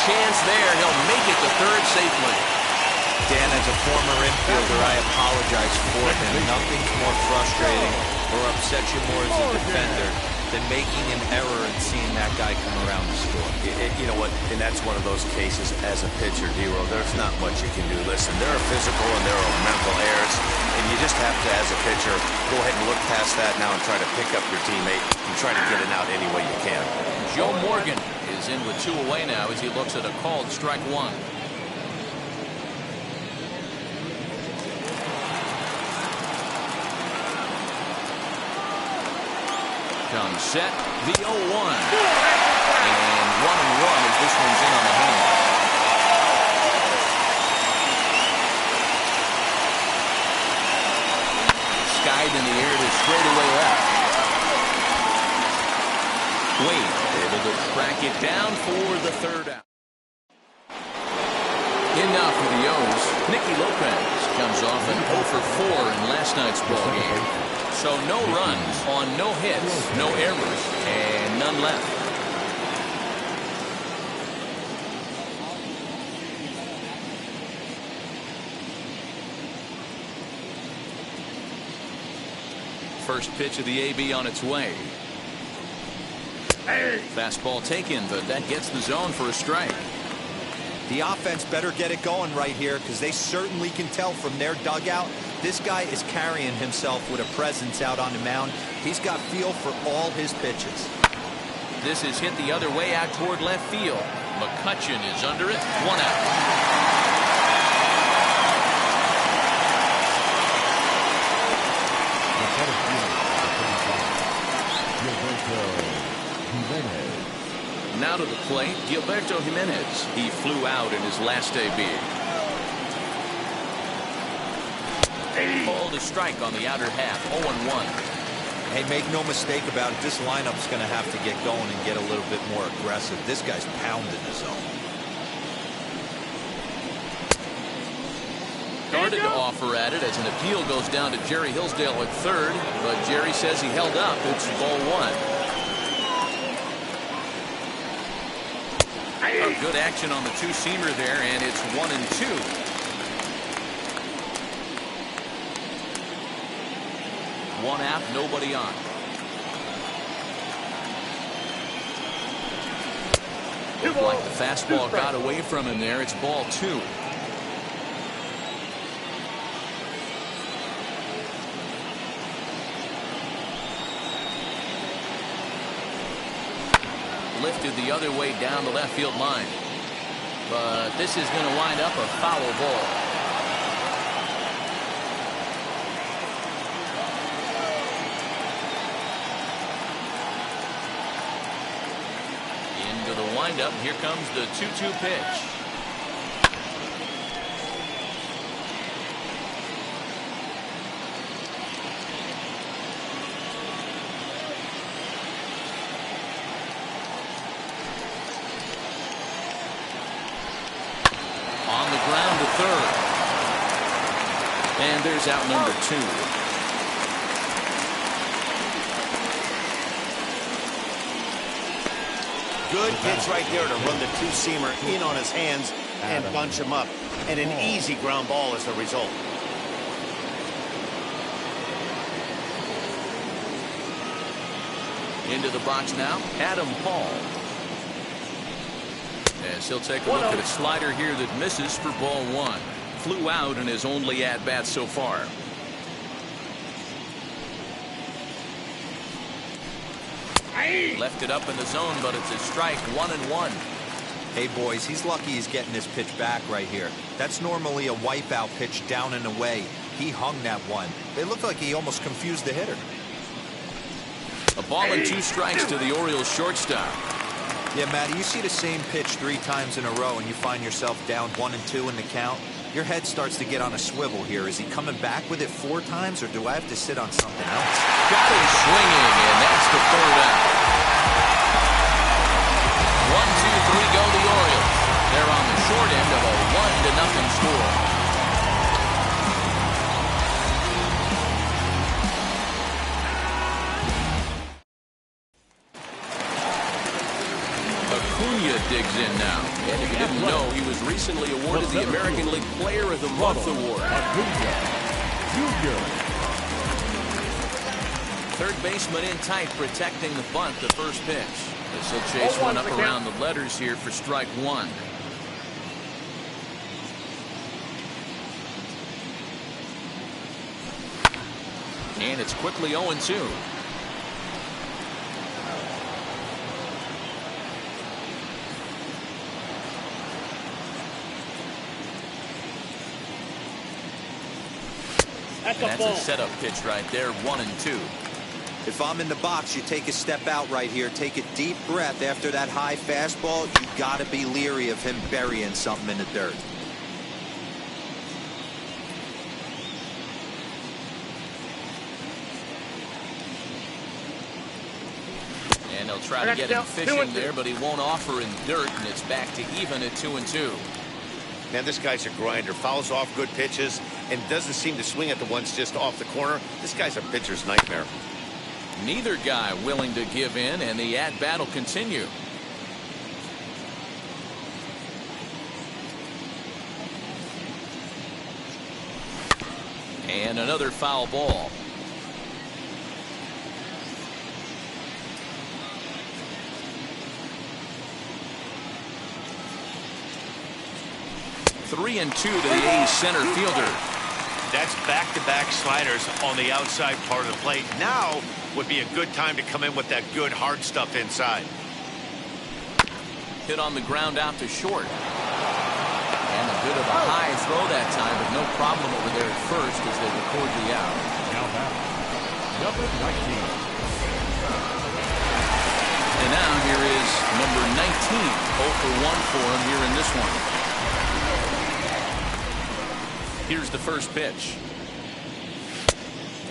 Chance there. He'll make it to third safely. Dan, as a former infielder, I apologize for him. Nothing's more frustrating or upsets you more as a defender than making an error and seeing that guy come around the score. You know what? And that's one of those cases as a pitcher, D-Row. There's not much you can do. Listen, there are physical and there are mental errors, and you just have to, as a pitcher, go ahead and look past that now and try to pick up your teammate and try to get it out any way you can. Joe Morgan is in with 2 away now as he looks at a called strike 1. Comes set, the 0-1. And 1-1 as this one's in on the hand. Skied in the air to straightaway left. Wade able to track it down for the third out. In now for the O's, Nicky Lopez comes off an 0 for 4 in last night's ball game. So no runs on no hits, no errors, and none left. First pitch of the AB on its way. Fastball taken, but that gets the zone for a strike. The offense better get it going right here because they certainly can tell from their dugout this guy is carrying himself with a presence out on the mound. He's got feel for all his pitches. This is hit the other way out toward left field. McCutcheon is under it. 1 out. Now to the plate, Gilberto Jimenez. He flew out in his last AB. Called a strike on the outer half, 0-1. Hey, make no mistake about it, this lineup's going to have to get going and get a little bit more aggressive. This guy's pounding the zone. Started to offer at it as an appeal goes down to Jerry Hillsdale at third, but Jerry says he held up. It's ball 1. A good action on the two-seamer there, and it's 1-2. One out, nobody on. Looked like the fastball got away from him there. It's ball 2. Lifted the other way down the left field line. But this is going to wind up a foul ball. Into the windup. Here comes the 2-2 pitch. On the ground to third. And there's out number 2. Good pitch right there to run the two-seamer in on his hands and bunch him up. And an easy ground ball as the result. Into the box now, Adam Paul. As he'll take a look at a slider here that misses for ball 1. Flew out in his only at-bat so far. Left it up in the zone, but it's a strike. 1-1. Hey, boys, he's lucky he's getting this pitch back right here. That's normally a wipeout pitch down and away. He hung that one. It looked like he almost confused the hitter. A ball and 2 strikes to the Orioles shortstop. Yeah, Matty, you see the same pitch 3 times in a row and you find yourself down 1-2 in the count. Your head starts to get on a swivel here. Is he coming back with it 4 times, or do I have to sit on something else? Got him swinging, and that's the 3rd out. 1-2-3 go the Orioles. They're on the short end of a 1-0 score. Acuna digs in now. And if you didn't know, he was recently awarded the American League Player of the Month award. Third baseman in tight, protecting the bunt, the first pitch. This will chase one up around the letters here for strike 1. And it's quickly 0-2. That's a setup pitch right there, 1-2. If I'm in the box, you take a step out right here, take a deep breath after that high fastball. You got to be leery of him burying something in the dirt. And they'll try to get him fishing there, but he won't offer in dirt, and it's back to even at 2-2. Man, this guy's a grinder. Fouls off good pitches and doesn't seem to swing at the ones just off the corner. This guy's a pitcher's nightmare. Neither guy willing to give in, and the at-bat will continue. And another foul ball. Three and 2 to the A's center fielder. That's back-to-back sliders on the outside part of the plate. Now would be a good time to come in with that good hard stuff inside. Hit on the ground out to short. And a bit of a high throw that time, but no problem over there at first as they record the out. Now back, number 19. And now here is number 19. 0 for 1 for him here in this one. Here's the first pitch.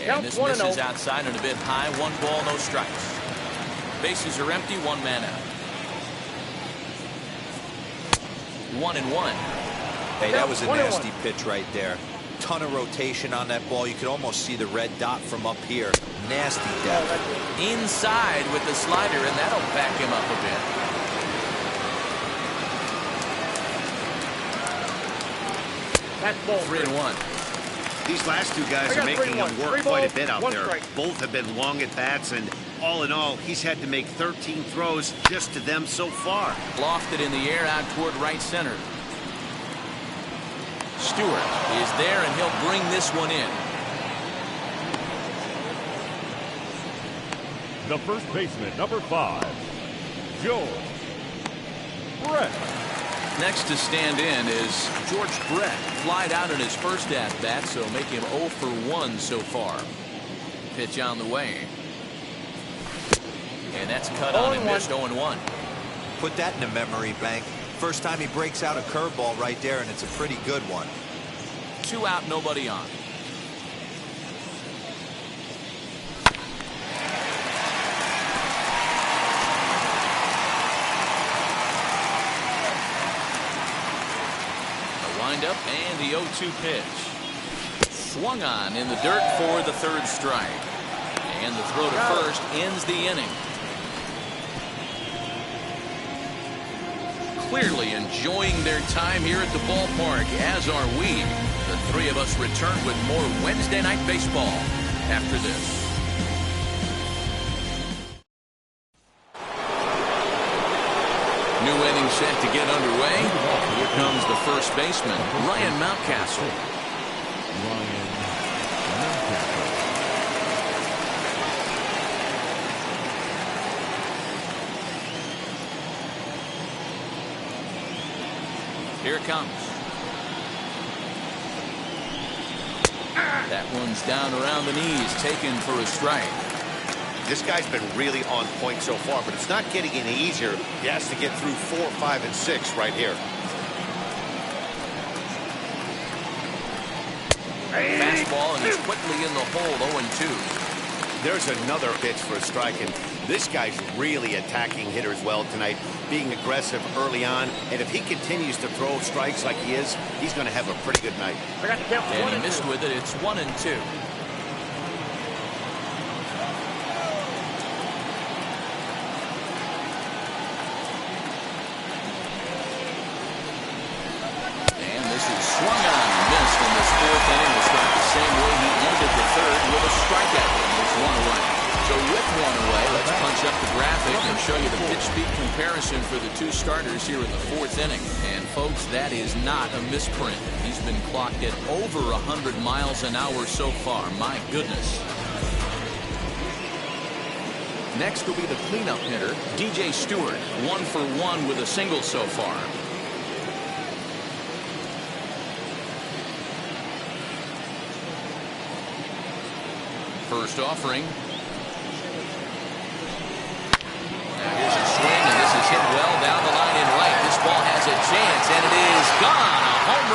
And this misses outside and a bit high. 1 ball, no strikes. Bases are empty, 1 man out. 1-1. Hey, that was a nasty pitch right there. Ton of rotation on that ball. You could almost see the red dot from up here. Nasty depth. Inside with the slider, and that'll back him up a bit. That's ball 3-1. These last two guys are making him work quite a bit out there. Both have been long at bats, and all in all, he's had to make 13 throws just to them so far. Lofted in the air out toward right center. Stewart is there, and he'll bring this one in. The first baseman, number 5, George Brett. Next to stand in is George Brett. Flied out in his first at-bat, so make him 0 for 1 so far. Pitch on the way. And that's cut on and missed. 0-1. Put that in the memory bank. First time he breaks out a curveball right there, and it's a pretty good one. 2 out, nobody on. Up and the 0-2 pitch. Swung on in the dirt for the 3rd strike. And the throw to first ends the inning. Clearly enjoying their time here at the ballpark, as are we. The 3 of us return with more Wednesday Night Baseball after this. New inning set to get underway. Here comes the first baseman, Ryan Mountcastle. Here it comes. That one's down around the knees, taken for a strike. This guy's been really on point so far, but it's not getting any easier. He has to get through 4, 5, and 6 right here. Fastball, and he's quickly in the hole. 0-2. There's another pitch for a strike, and this guy's really attacking hitters well tonight, being aggressive early on, and if he continues to throw strikes like he is, he's going to have a pretty good night. And he missed with it. It's 1-2. Swung on and missed in this 4th inning. Will start the same way he ended the 3rd with a strikeout. It's 1 away. So with 1 away, let's punch up the graphic and show you the pitch speed comparison for the 2 starters here in the 4th inning. And folks, that is not a misprint. He's been clocked at over 100 miles an hour so far. My goodness. Next will be the cleanup hitter, DJ Stewart. 1 for 1 with a single so far. First offering. Now here's a swing, and this is hit well down the line in right. This ball has a chance, and it is gone. A home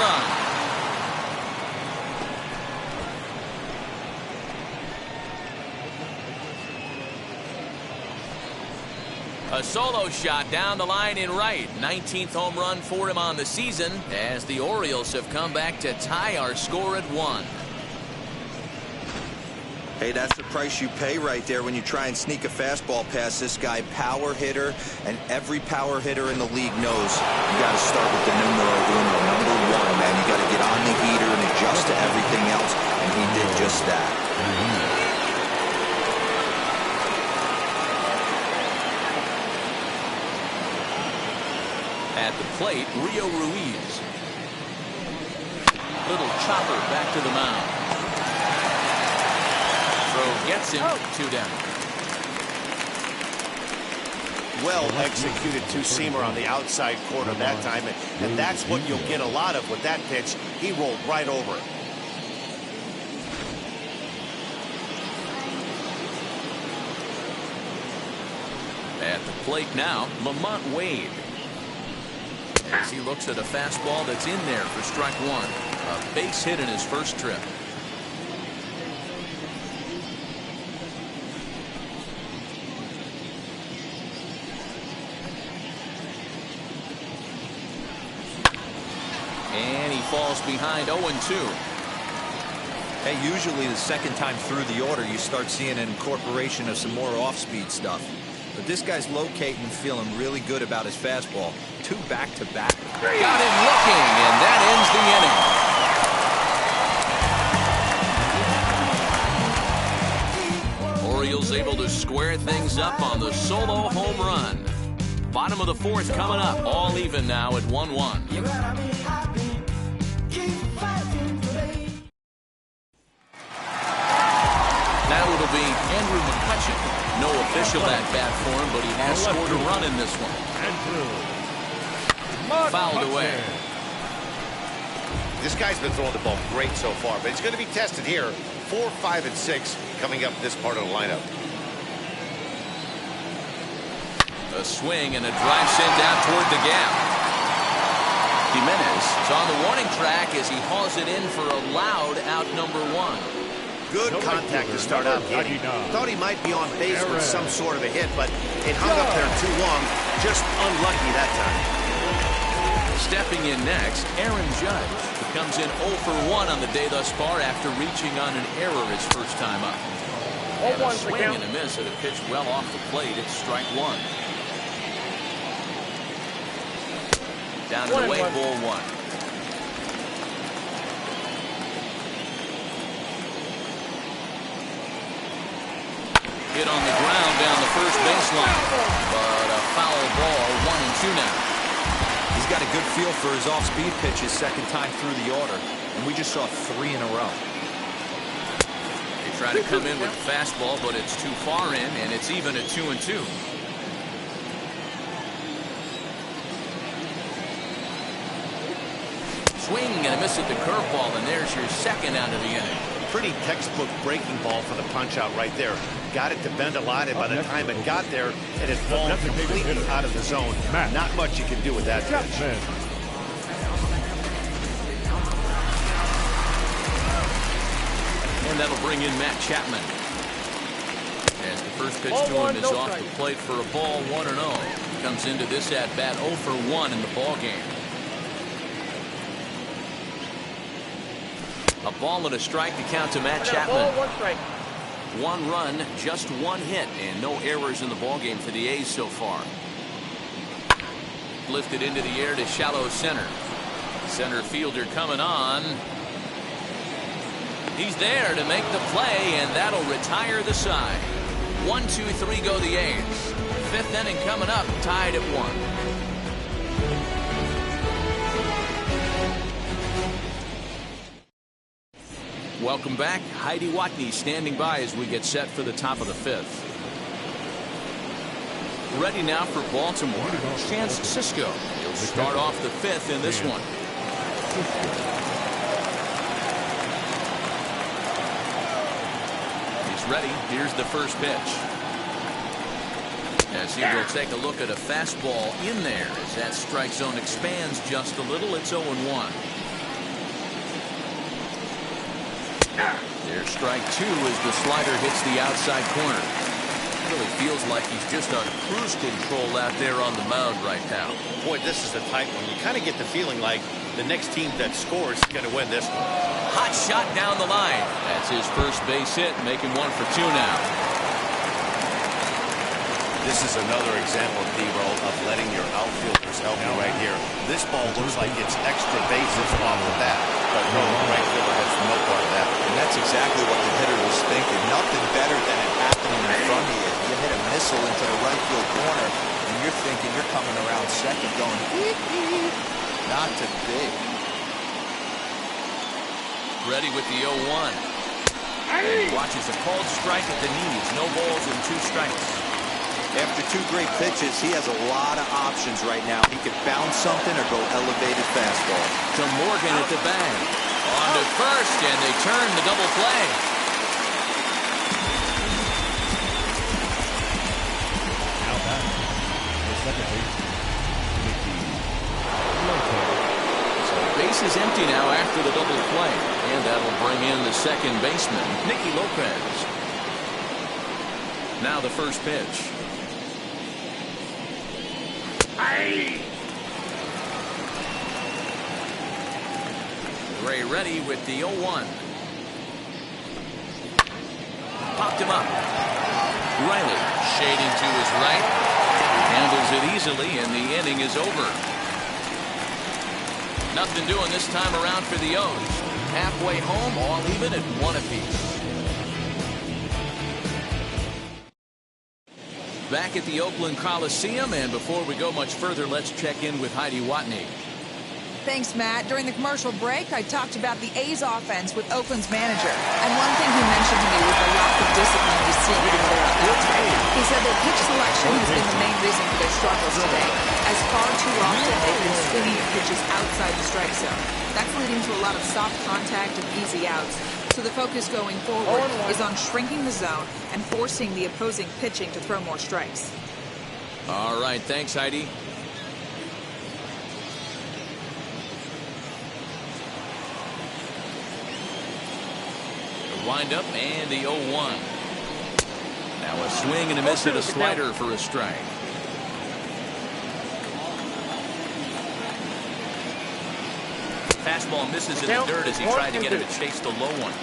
run. A solo shot down the line in right. 19th home run for him on the season, as the Orioles have come back to tie our score at 1. Hey, that's the price you pay right there when you try and sneak a fastball past this guy. Power hitter, and every power hitter in the league knows you got to start with the number 1, man. You got to get on the heater and adjust to everything else, and he did just that. At the plate, Rio Ruiz. Little chopper back to the mound. Throw gets him 2 down. well-executed two-seamer on the outside corner that time, and that's what you'll get a lot of with that pitch. He rolled right over it. At the plate now, Lamont Wade. As he looks at a fastball that's in there for strike one. A base hit in his first trip. And he falls behind 0-2. Hey, usually the second time through the order, you start seeing an incorporation of some more off-speed stuff. But this guy's locating and feeling really good about his fastball. 2 back-to-back. Got him looking, and that ends the inning. Orioles able to square things up on the solo home run. Bottom of the fourth coming up. All even now at 1-1. Now it'll be Andrew McCutcheon. No official at-bat for him, but he has scored a run in this one. Fouled away. This guy's been throwing the ball great so far, but he's going to be tested here. 4, 5, and 6 coming up this part of the lineup. A swing and a drive sent down toward the gap. Jimenez is on the warning track as he hauls it in for a loud out number 1. Good contact to start out hitting. Thought he might be on base with some sort of a hit, but it hung up there too long. Just unlucky that time. Stepping in next, Aaron Judge, who comes in 0 for 1 on the day thus far after reaching on an error his first time up. And a swing and a miss at a pitch well off the plate. It's strike 1. Down and away, ball 1. Hit on the ground down the first baseline, but a foul ball. 1-2 now. He's got a good feel for his off-speed pitches second time through the order, and we just saw 3 in a row. They try to come in with the fastball, but it's too far in, and it's even at 2-2. Swing and a miss at the curveball, and there's your second out of the inning. Pretty textbook breaking ball for the punch-out right there. Got it to bend a lot, and by the time it got there, it had fallen completely out of the zone. Not much you can do with that pitch. And that'll bring in Matt Chapman. As the first pitch to him is off the plate for a ball, 1-0. Comes into this at-bat 0 for 1 in the ball game. A ball and a strike to count to Matt Chapman. 1 run, just 1 hit, and no errors in the ball game for the A's so far. Lifted into the air to shallow center. Center fielder coming on. He's there to make the play, and that'll retire the side. 1, 2, 3 go the A's. 5th inning coming up, tied at 1. Welcome back. Heidi Watney standing by as we get set for the top of the 5th. Ready now for Baltimore. Chance Sisco. He'll start off the 5th in this one. He's ready. Here's the first pitch. As he will take a look at a fastball in there as that strike zone expands just a little. It's 0-1. There's strike 2 as the slider hits the outside corner. Really feels like he's just on cruise control out there on the mound right now. Boy, this is a tight one. You kind of get the feeling like the next team that scores is going to win this one. Hot shot down the line. That's his first base hit, making 1 for 2 now. This is another example, D-Roll, of letting your outfielders help you right here. This ball looks like it's extra bases off the bat, but no, the right fielder has no part of that. And that's exactly what the hitter was thinking. Nothing better than it happening in front of you. You hit a missile into the right field corner, and you're thinking you're coming around second going, beep, beep. Not to be. Ready with the 0-1. And he watches a called strike at the knees. No balls and 2 strikes. After 2 great pitches, he has a lot of options right now. He could bounce something or go elevated fastball. To Morgan at the bag. On to first, and they turn the double play. Now back the second base, Mickey Lopez. So the base is empty now after the double play, and that'll bring in the second baseman, Nicky Lopez. Now the first pitch. Ray ready with the 0-1. Popped him up. Riley shading to his right. Handles it easily, and the inning is over. Nothing doing this time around for the O's. Halfway home, all even at 1 apiece. Back at the Oakland Coliseum, and before we go much further, let's check in with Heidi Watney. Thanks, Matt. During the commercial break, I talked about the A's offense with Oakland's manager. And one thing he mentioned to me was the lack of discipline you see when they're out there today. He said their pitch selection has been the main reason for their struggles today, as far too often they've been swinging at pitches outside the strike zone. That's leading to a lot of soft contact and easy outs. So the focus going forward is on shrinking the zone and forcing the opposing pitching to throw more strikes. All right, thanks, Heidi. The wind-up and the 0-1. Now a swing and a miss at a slider for a strike. Fastball misses in the dirt as he tried to get him to chase the low one.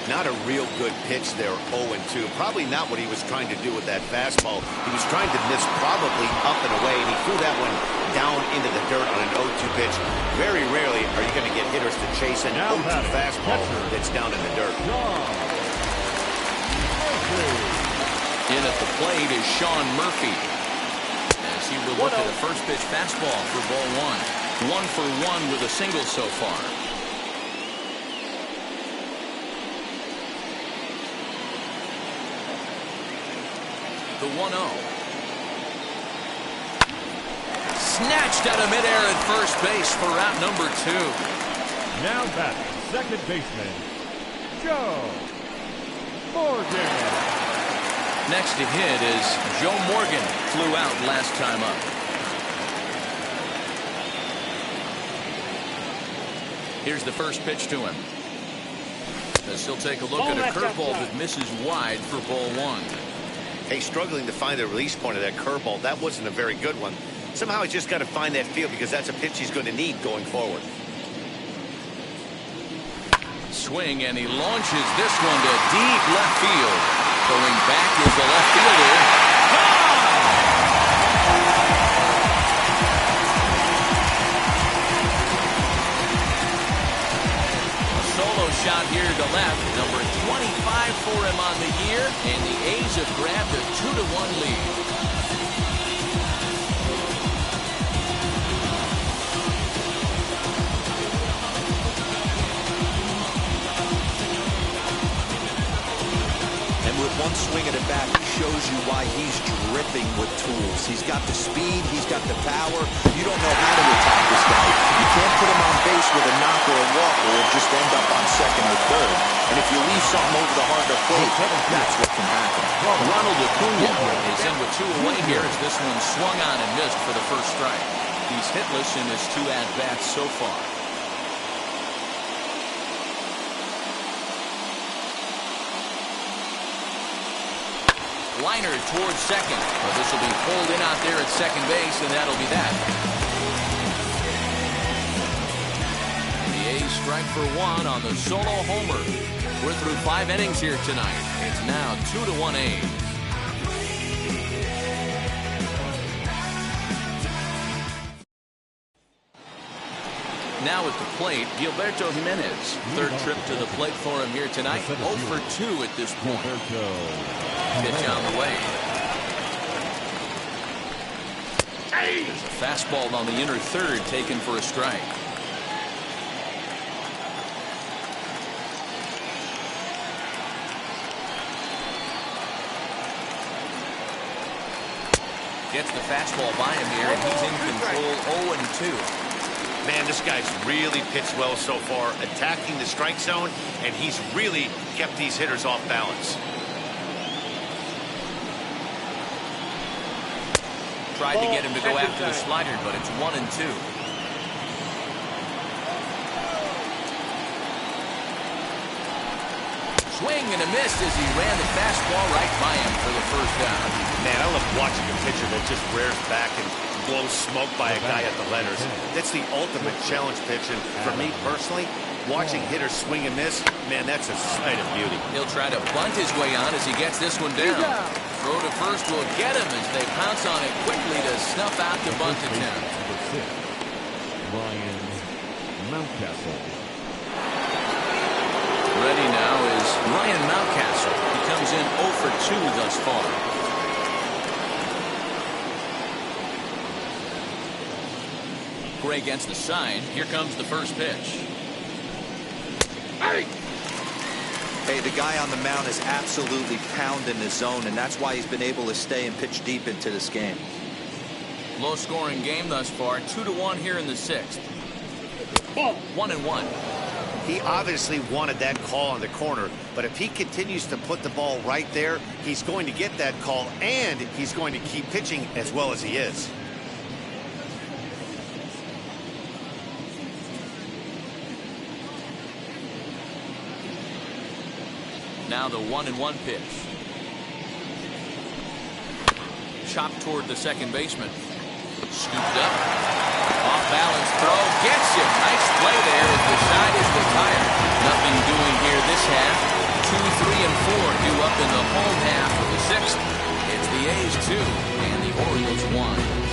Not a real good pitch there, 0-2. Probably not what he was trying to do with that fastball. He was trying to miss probably up and away, and he threw that one down into the dirt on an 0-2 pitch. Very rarely are you going to get hitters to chase an 0-2 fastball that's down in the dirt. In at the plate is Sean Murphy, as he will look at a first pitch fastball for ball 1. 1 for 1 with a single so far. The 1-0. Snatched out of midair at first base for out number 2. Now back, second baseman, Joe Morgan. Next to hit is Joe Morgan. Flew out last time up. Here's the first pitch to him. As he'll take a look at a curveball that misses wide for ball 1. Hey, struggling to find the release point of that curveball. That wasn't a very good one. Somehow he's just got to find that feel, because that's a pitch he's going to need going forward. Swing, and he launches this one to deep left field. Going back is the left fielder. Shot here to left, number 25 for him on the year, and the A's have grabbed a 2-1 lead. And with one swing at a bat, he shows you why he's dripping with tools. He's got the speed, he's got the power. You don't know how to attack this guy. You can't put him on base with a knock or a walk, or he'll just end up on second or third. And if you leave something over the heart of the plate, that's what can happen. Ronald Acuna is in with 2 away here as this one swung on and missed for the first strike. He's hitless in his 2 at-bats so far. Liner towards second. Well, this will be pulled in out there at second base, and that'll be that. The A's strike for 1 on the solo homer. We're through 5 innings here tonight. It's now 2-1 A's. Now at the plate, Gilberto Jimenez. Third trip to the plate for him here tonight. 0 for 2 at this point. Pitch on the way. There's a fastball on the inner third taken for a strike. Gets the fastball by him here, and he's in control 0-2. Man, this guy's really pitched well so far, attacking the strike zone, and he's really kept these hitters off balance. Tried to get him to go after the slider, but it's 1-2. Swing and a miss as he ran the fastball right by him for the first down. Man, I love watching a pitcher that just rears back and blows smoke by a guy at the letters. That's the ultimate challenge pitch, and for me personally, watching hitters swing and miss, man, that's a sight of beauty. He'll try to bunt his way on as he gets this one down. Throw to first will get him as they pounce on it quickly to snuff out the bunt attempt. Ryan Mountcastle. Ready now is Ryan Mountcastle. He comes in 0 for 2 thus far. Gray against the side. Here comes the first pitch. Hey, the guy on the mound is absolutely pounding the zone, and that's why he's been able to stay and pitch deep into this game. Low-scoring game thus far. 2-1 here in the 6th. 1-1. He obviously wanted that call on the corner, but if he continues to put the ball right there, he's going to get that call, and he's going to keep pitching as well as he is. Now the 1-1 pitch. Chopped toward the second baseman. Scooped up. Off balance throw. Gets it. Nice play there as the side is retired. Nothing doing here this half. 2, 3, and 4 due up in the home half of the 6th. It's the A's 2 and the Orioles 1.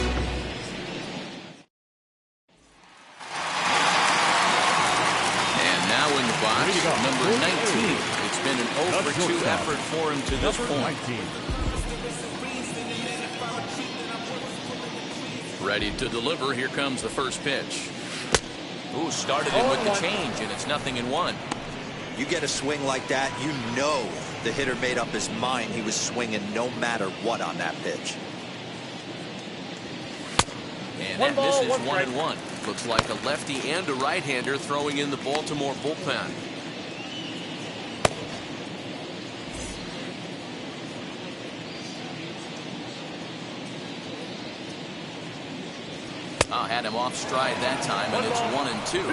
Number 19. It's been an 0 for 2 effort for him to this point. Ready to deliver. Here comes the first pitch. Ooh, started him with the change, and it's 0-1. You get a swing like that, you know the hitter made up his mind he was swinging no matter what on that pitch. And that misses 1-1. Looks like a lefty and a right-hander throwing in the Baltimore bullpen. Had him off stride that time, and it's 1-2.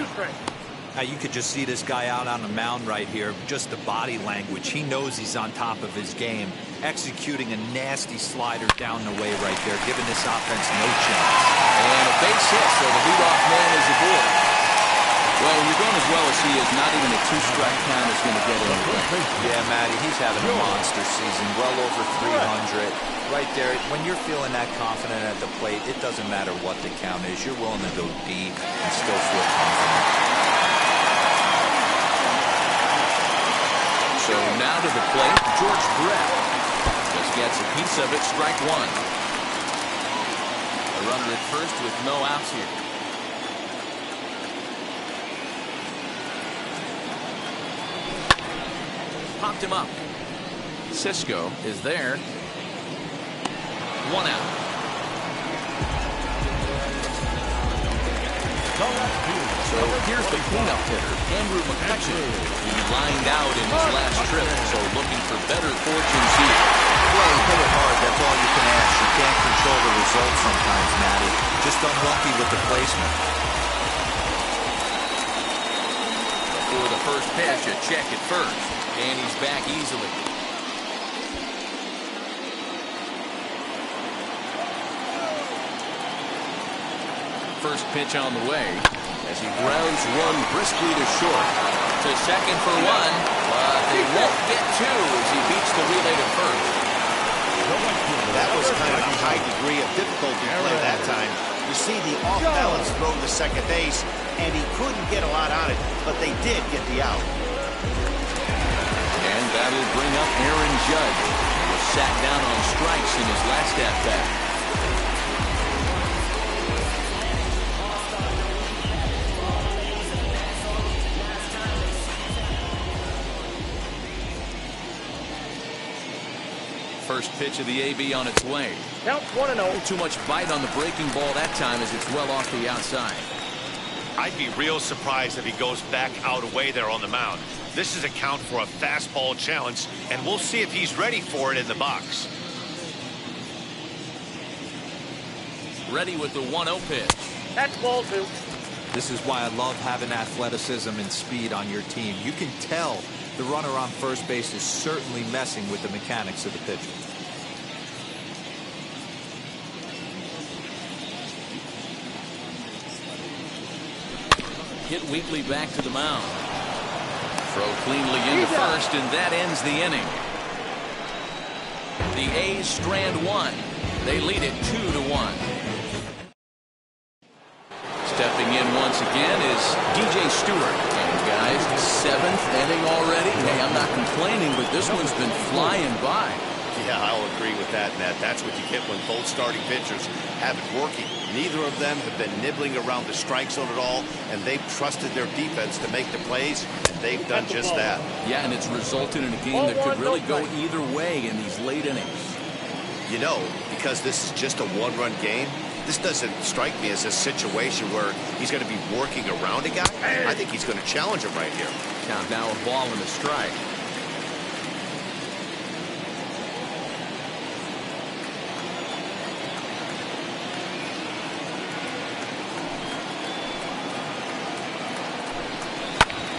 Now you could just see this guy out on the mound right here. Just the body language. He knows he's on top of his game. Executing a nasty slider down the way right there, giving this offense no chance. And a base hit, so the leadoff man is aboard. Well, when you're going as well as he is, not even a 2-strike count is going to get him. Yeah, Matty, he's having a monster season, well over 300. Right there, when you're feeling that confident at the plate, it doesn't matter what the count is. You're willing to go deep and still feel confident. So now to the plate, George Brett. Just gets a piece of it, strike 1. A runner at first with no outs here. Popped him up. Cisco is there. 1 out. So here's the cleanup hitter, Andrew McCutcheon. He lined out in his last trip, so looking for better fortunes here. Well, he hit it hard. That's all you can ask. You can't control the results sometimes, Matty. Just unlucky with the placement. For the first pitch, a check at first, and he's back easily. First pitch on the way as he grounds one briskly to short. To second for 1, but they won't get 2 as he beats the relay to first. That was kind of a high degree of difficulty play that time. You see the off-balance throw to second base, and he couldn't get a lot on it, but they did get the out. And that'll bring up Aaron Judge, who was sat down on strikes in his last at-bat. first pitch of the AB on its way. Count 1-0. Too much bite on the breaking ball that time as it's well off the outside. I'd be real surprised if he goes back out away there on the mound. This is a count for a fastball challenge, and we'll see if he's ready for it in the box. Ready with the 1-0 pitch. That's ball 2. This is why I love having athleticism and speed on your team. You can tell the runner on first base is certainly messing with the mechanics of the pitcher. Hit weakly back to the mound. Throw cleanly into first, and that ends the inning. The A's strand one. They lead it 2-1. Stepping in once again is DJ Stewart. And guys, 7th inning already. Hey, I'm not complaining, but this one's been flying by. Yeah, I'll agree with that, Matt. That's what you get when both starting pitchers have it working. Neither of them have been nibbling around the strike zone at all, and they've trusted their defense to make the plays, and they've done just that. Yeah, and it's resulted in a game that could really go either way in these late innings. You know, because this is just a one-run game, this doesn't strike me as a situation where he's going to be working around a guy. I think he's going to challenge him right here. Count now a ball and a strike.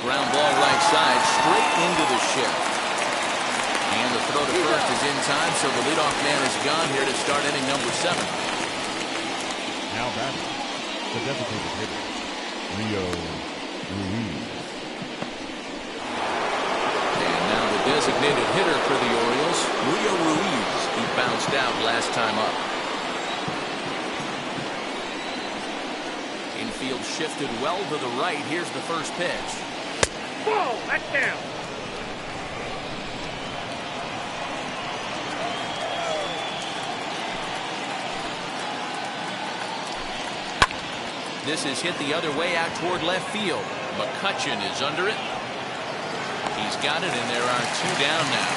Ground ball right side, straight into the shift. And the throw to first is in time, so the leadoff man is gone here to start inning number 7. Now batting, the designated hitter, Rio Ruiz. And now the designated hitter for the Orioles, Rio Ruiz. He bounced out last time up. Infield shifted well to the right. Here's the first pitch. Ball, that's down. This is hit the other way out toward left field. McCutchen is under it. He's got it, and there are 2 down now.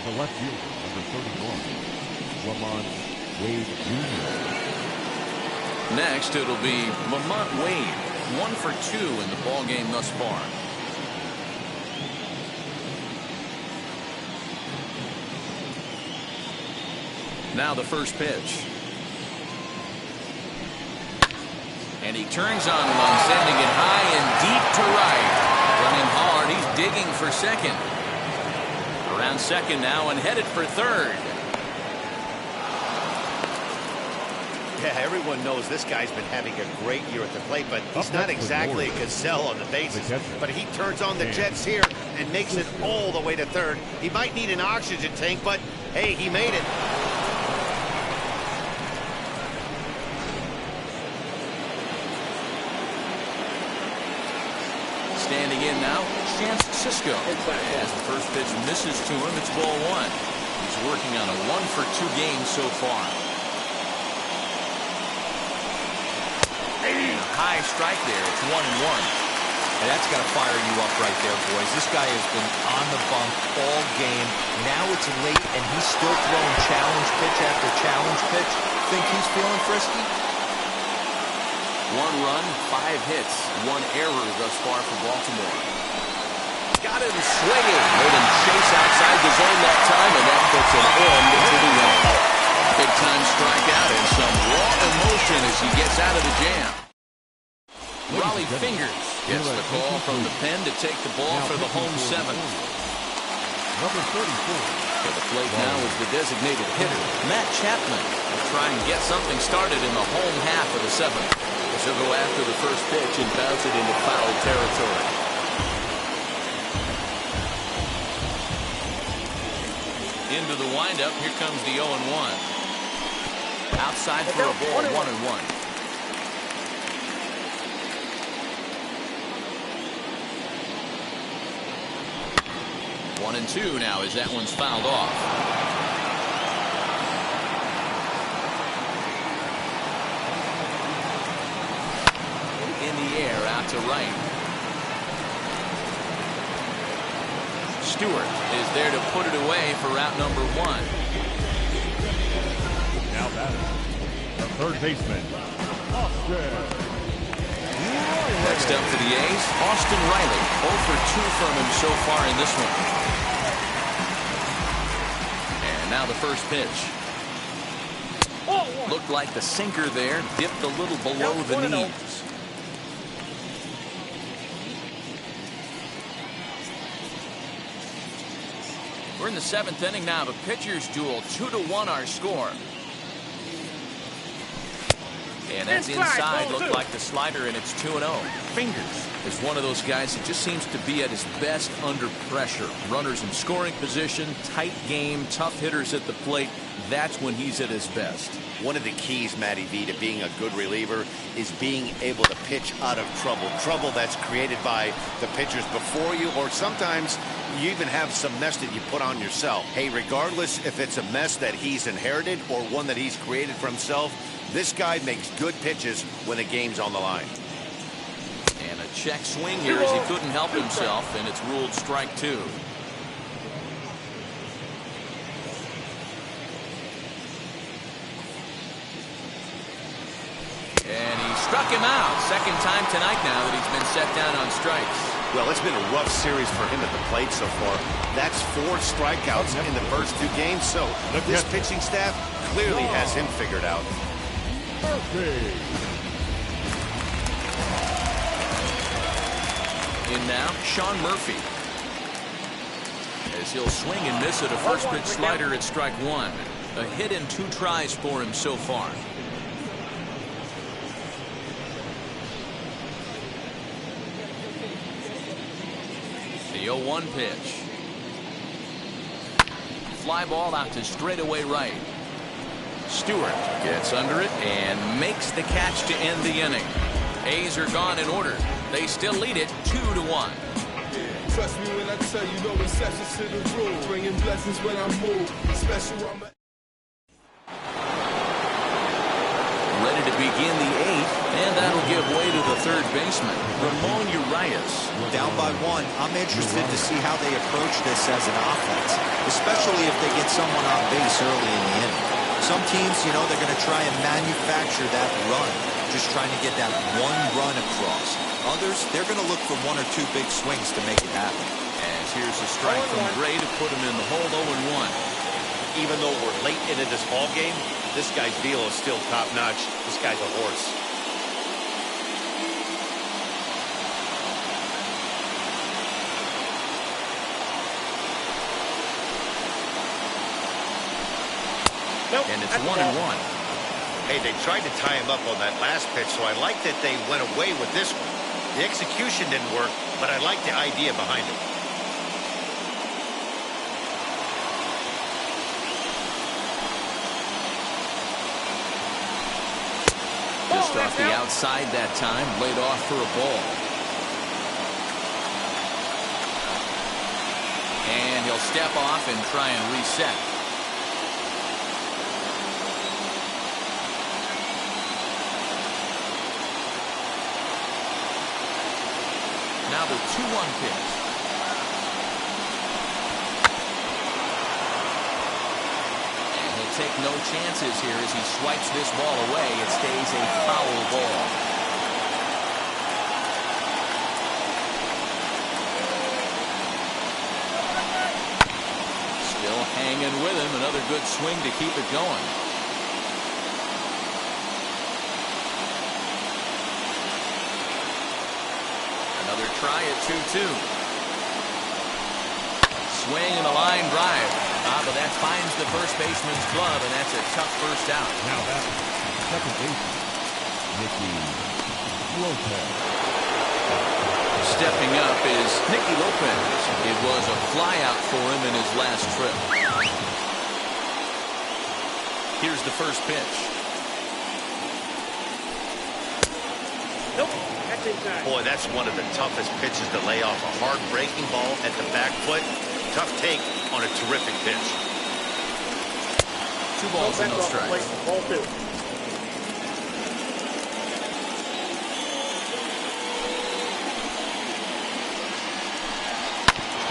The left fielder, number 31, Lamont Wade Jr. Next, it'll be Lamont Wade, 1 for 2 in the ball game thus far. Now the first pitch. And he turns on one, sending it high and deep to right. Running hard, he's digging for second. Around second now and headed for third. Yeah, everyone knows this guy's been having a great year at the plate, but he's not exactly a gazelle on the bases. But he turns on the jets here and makes it all the way to third. He might need an oxygen tank, but hey, he made it. Standing in now, Chance Cisco. As the first pitch misses to him, it's ball 1. He's working on a 1 for 2 game so far. And a high strike there. It's 1-1. And that's got to fire you up right there, boys. This guy has been on the bump all game. Now it's late, and he's still throwing challenge pitch after challenge pitch. Think he's feeling frisky? 1 run, 5 hits, 1 error thus far for Baltimore. Got him swinging. Made him chase outside the zone that time, and that puts an end to the inning. Big-time strikeout and some raw emotion as he gets out of the jam. Raleigh Fingers gets the call from the pen to take the ball for the home 7th. Number 34. For the plate now is the designated hitter, Matt Chapman. Will try and get something started in the home half of the 7th. He'll go after the first pitch and bounce it into foul territory. Into the windup, here comes the 0-1. Outside for a ball, 1-1. 1-2 now as that one's fouled off. In the air, out to right. Stewart is there to put it away for out number 1. Now batting, the third baseman, Austin. Next up for the A's, Austin Riley. 0 for 2 from him so far in this one. And now the first pitch. Looked like the sinker there, dipped a little below the knees. We're in the 7th inning now of a pitcher's duel. 2-1 our score. And that's inside. Looked like the slider, and it's 2-0. Fingers is one of those guys that just seems to be at his best under pressure. Runners in scoring position, tight game, tough hitters at the plate. That's when he's at his best. One of the keys, Matty V, to being a good reliever is being able to pitch out of trouble. Trouble that's created by the pitchers before you, or sometimes you even have some mess that you put on yourself. Hey, regardless if it's a mess that he's inherited or one that he's created for himself, this guy makes good pitches when the game's on the line. And a check swing here as he couldn't help himself, and it's ruled strike 2. And he struck him out. Second time tonight now that he's been set down on strikes. Well, it's been a rough series for him at the plate so far. That's 4 strikeouts in the first 2 games, so this pitching staff clearly has him figured out. In now, Sean Murphy. As he'll swing and miss at a first pitch slider at strike 1. A hit and 2 tries for him so far. The 0-1 pitch. Fly ball out to straightaway right. Stewart gets under it and makes the catch to end the inning. A's are gone in order. They still lead it 2-1. Trust me when I tell you, no exceptions to the rule. Bringing blessings when I move. Special, I'm ready to begin the 8th, and that'll give way to the third baseman, Ramon Urias. Down by 1, I'm interested to see how they approach this as an offense, especially if they get someone on base early in the inning. Some teams, you know, they're going to try and manufacture that run, just trying to get that one run across. Others, they're going to look for 1 or 2 big swings to make it happen. As here's a strike from Gray to put him in the hole 0-1. Even though we're late into this ball game, this guy's deal is still top-notch. This guy's a horse. And it's 1-1. Hey, they tried to tie him up on that last pitch, so I like that they went away with this one. The execution didn't work, but I like the idea behind it. Just off the outside that time, laid off for a ball. And he'll step off and try and reset. Now the 2-1 pitch. Take no chances here as he swipes this ball away. It stays a foul ball. Still hanging with him. Another good swing to keep it going. Another try at 2-2. Swing and a line drive. But that finds the first baseman's glove, and that's a tough first out. Now that second baseman, Nicky Lopez. Stepping up is Nicky Lopez. It was a flyout for him in his last trip. Here's the first pitch. Nope, that's inside. Boy, that's one of the toughest pitches to lay off. A hard breaking ball at the back foot. Tough take on a terrific pitch. 2 balls and no strikes. Ball 2.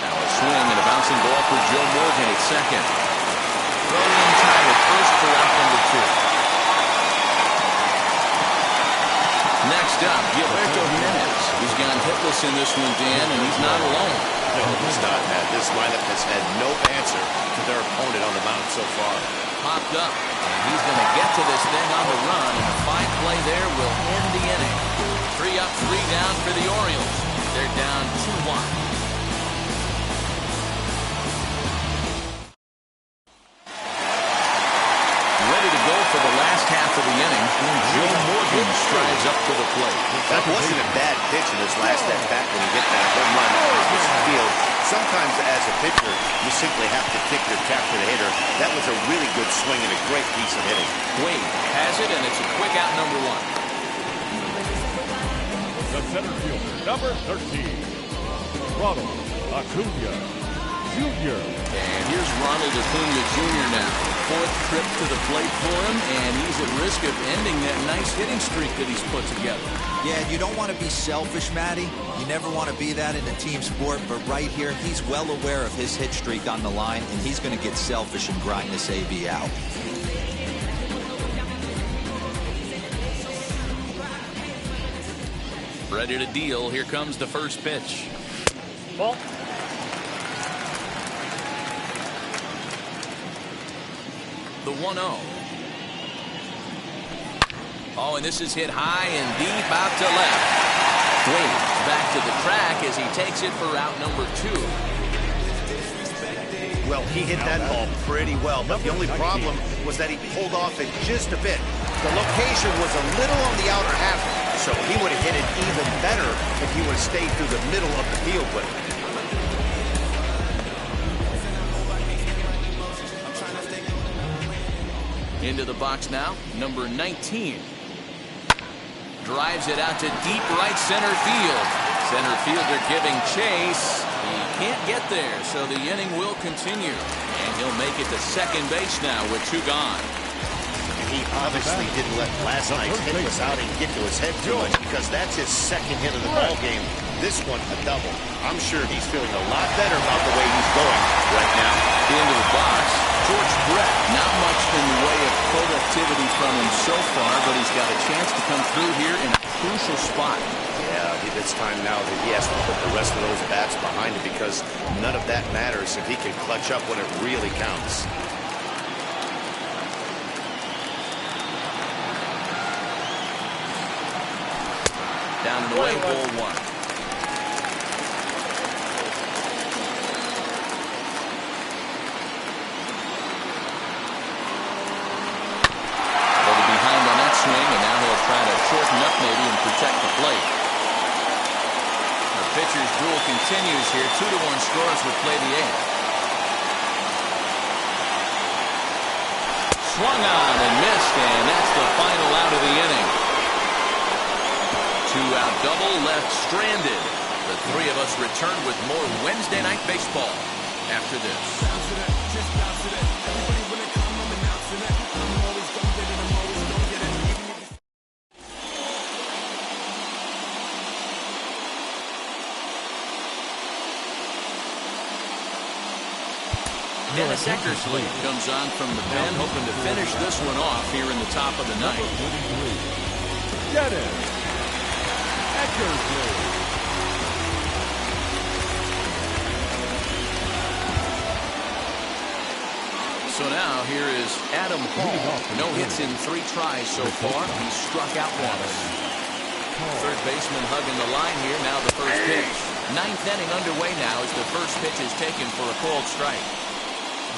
Now a swing and a bounce for Joe Morgan at second. Throw-in time at first for out number 2. Next up, Gilberto Jimenez. He's gone hitless in this one, Dan, and he's not alone. No, he's not, Matt. This lineup has had no answer to their opponent on the mound so far. Popped up, and he's going to get to this thing on the run, and a fine play there will end the inning. 3 up, 3 down for the Orioles. They're down 2-1. For the last half of the inning, Joe Morgan strides up to the plate. That wasn't a bad pitch in his last at-bat when he hit that home run out of the field. Sometimes as a pitcher, you simply have to tip your cap to the hitter. That was a really good swing and a great piece of hitting. Wade has it, and it's a quick out number 1. The center fielder, number 13, Ronald Acuna Jr. And here's Ronald Acuna Jr. now. 4th trip to the plate for him, and he's at risk of ending that nice hitting streak that he's put together. Yeah, and you don't want to be selfish, Matty. You never want to be that in a team sport, but right here, he's well aware of his hit streak on the line, and he's going to get selfish and grind this AB out. Ready to deal. Here comes the first pitch. Ball. The 1-0. Oh, and this is hit high and deep out to left. Wade back to the track as he takes it for out number 2. Well, he hit that ball pretty well, but the only problem was that he pulled off it just a bit. The location was a little on the outer half, so he would have hit it even better if he would have stayed through the middle of the field with it. Into the box now, number 19. Drives it out to deep right center field. Center fielder giving chase. He can't get there, so the inning will continue. And he'll make it to second base now with 2 gone. He obviously didn't let last night's hitless outing get to his head too much, because that's his second hit of the ball game. This one, a double. I'm sure he's feeling a lot better about the way he's going right now. Into the box, George Brett. Not much in the way of productivity from him so far, but he's got a chance to come through here in a crucial spot. Yeah, it's time now that he has to put the rest of those bats behind him, because none of that matters if he can clutch up when it really counts. Down and away, ball 1. Swing, and now he'll try to shorten up maybe and protect the plate. The pitcher's duel continues here. 2-1 scores with play the 8th. Swung on and missed, and that's the final out of the inning. 2-out double left stranded. The 3 of us return with more Wednesday Night Baseball after this. Dennis Eckersley comes on from the pen, hoping to finish this one off here in the top of the ninth. Dennis Eckersley. So now here is Adam Hall. No hits in 3 tries so far. He's struck out once. Third baseman hugging the line here. Now the first pitch. 9th inning underway now as the first pitch is taken for a called strike.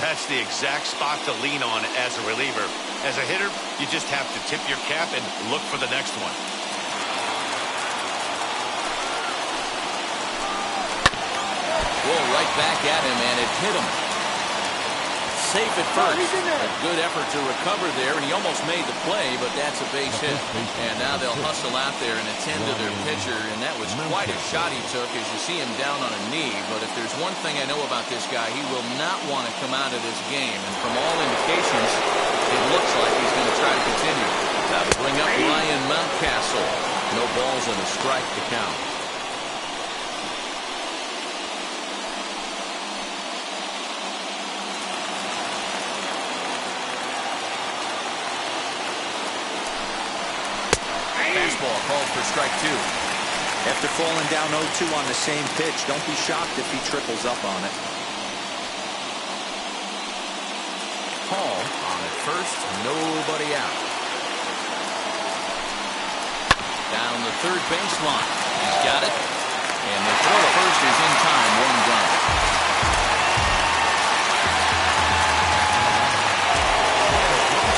That's the exact spot to lean on as a reliever. As a hitter, you just have to tip your cap and look for the next one. Whoa, right back at him, and it hit him. Safe at first. A good effort to recover there, and he almost made the play, but that's a base hit. And now they'll hustle out there and attend to their pitcher, and that was quite a shot he took as you see him down on a knee. But if there's one thing I know about this guy, he will not want to come out of this game. And from all indications, it looks like he's going to try to continue. Now to bring up Ryan Mountcastle. No balls and a strike to count. called for strike 2. After falling down 0-2 on the same pitch, don't be shocked if he triples up on it. Paul on at first, nobody out. Down the third baseline. He's got it. And the throw to first is in time, 1 down.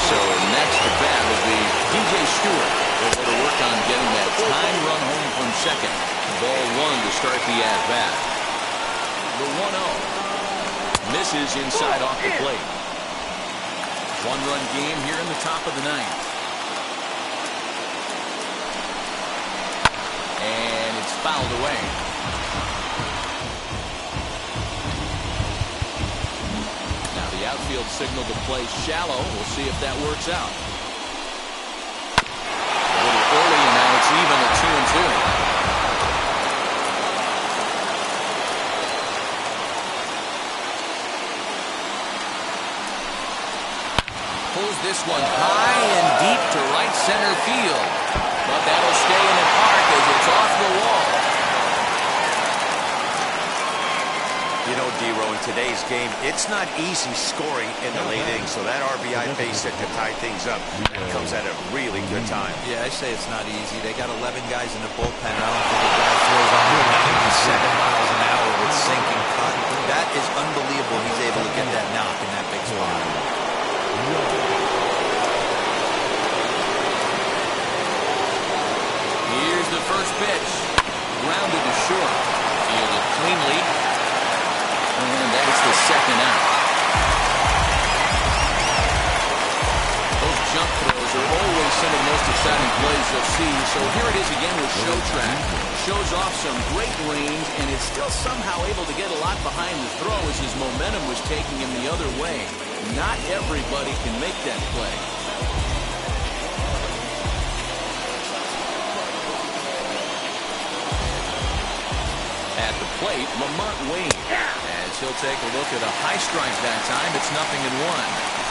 So next to bat will be DJ Stewart. They'll go to work on getting that time run home from second. Ball 1 to start the at-bat. The 1-0. Misses inside off the plate. 1-run game here in the top of the 9th. And it's fouled away. Now the outfield signal to play shallow. We'll see if that works out. A little early, and now it's even at 2-2. Pulls this one high and deep to right center field. But that'll stay in the park as it's off the wall. You know, D-Row, in today's game, it's not easy scoring in the late innings, so that RBI base hit to tie things up comes at a really good time. Yeah, I say it's not easy. They got 11 guys in the bullpen. I don't think a guy throws on 97 miles an hour with sinking cut. That is unbelievable. He's able to get that knock in that big spot. Here's the first pitch. Grounded to short. Fielded cleanly. And that's the second out. Those jump throws are always some of the most exciting plays you'll see. So here it is again with Show Track. Shows off some great range and is still somehow able to get a lot behind the throw as his momentum was taking him the other way. Not everybody can make that play. At the plate, Lamont Wade. As he'll take a look at a high strike that time, it's 0-1.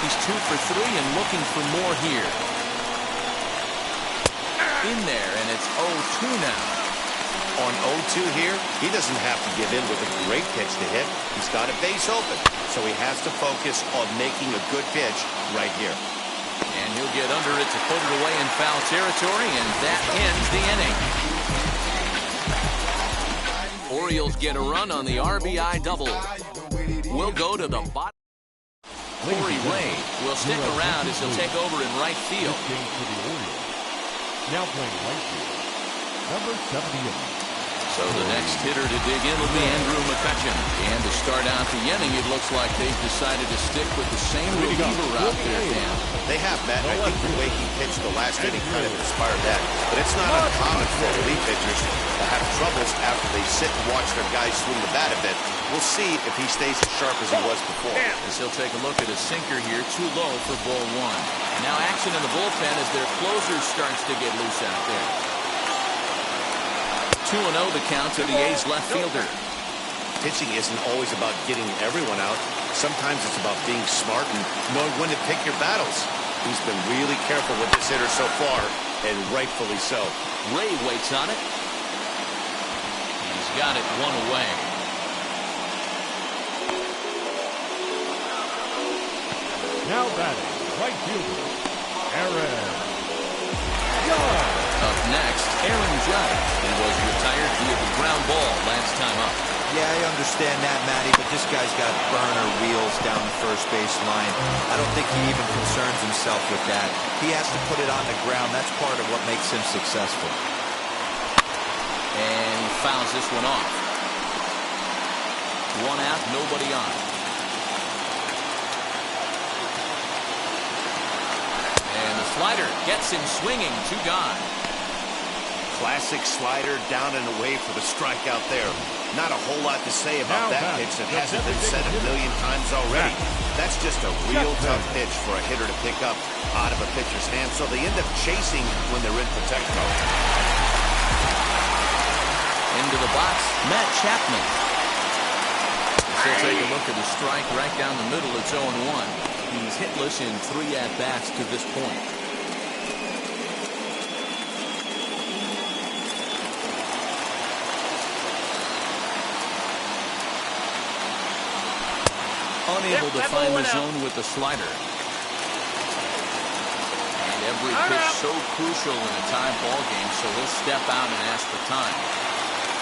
He's 2 for 3 and looking for more here. In there, and it's 0-2 now. On 0-2 here, he doesn't have to give in with a great pitch to hit. He's got a base open, so he has to focus on making a good pitch right here. And he'll get under it to put it away in foul territory, and that ends the inning. Orioles get a run on the RBI double. We'll go to the bottom. Corey Ray will stick around as he'll take over in right field. Now playing right field, number 78. So the next hitter to dig in will be Andrew McCutchen. And to start out the inning, it looks like they've decided to stick with the same reliever out there, Dan. They have, Matt. I think the way he pitched the last inning kind of inspired that. But it's not uncommon for relief pitchers to have troubles after they sit and watch their guys swing the bat a bit. We'll see if he stays as sharp as he was before. As he'll take a look at a sinker here, too low for ball 1. Now action in the bullpen as their closer starts to get loose out there. 2-0 the count to the A's left fielder. Pitching isn't always about getting everyone out. Sometimes it's about being smart and knowing when to pick your battles. He's been really careful with this hitter so far, and rightfully so. Ray waits on it. He's got it 1 away. Now batting, right fielder, Aaron Judge. Up next, Aaron Judge. He was retired via the ground ball last time up. Yeah, I understand that, Matty, but this guy's got burner wheels down the first base line. I don't think he even concerns himself with that. He has to put it on the ground. That's part of what makes him successful. And he fouls this one off. 1 out, nobody on. And the slider gets him swinging, 2 gone. Classic slider down and away for the strikeout there. Not a whole lot to say about that pitch that hasn't been said a million times already. That's just a real tough pitch for a hitter to pick up out of a pitcher's hand, so they end up chasing when they're in protect mode. Into the box, Matt Chapman. He'll take a look at the strike right down the middle. It's 0-1. He's hitless in 3 at-bats to this point. unable to find the zone with the slider. And every pitch so crucial in a tie ball game, so he'll step out and ask for time.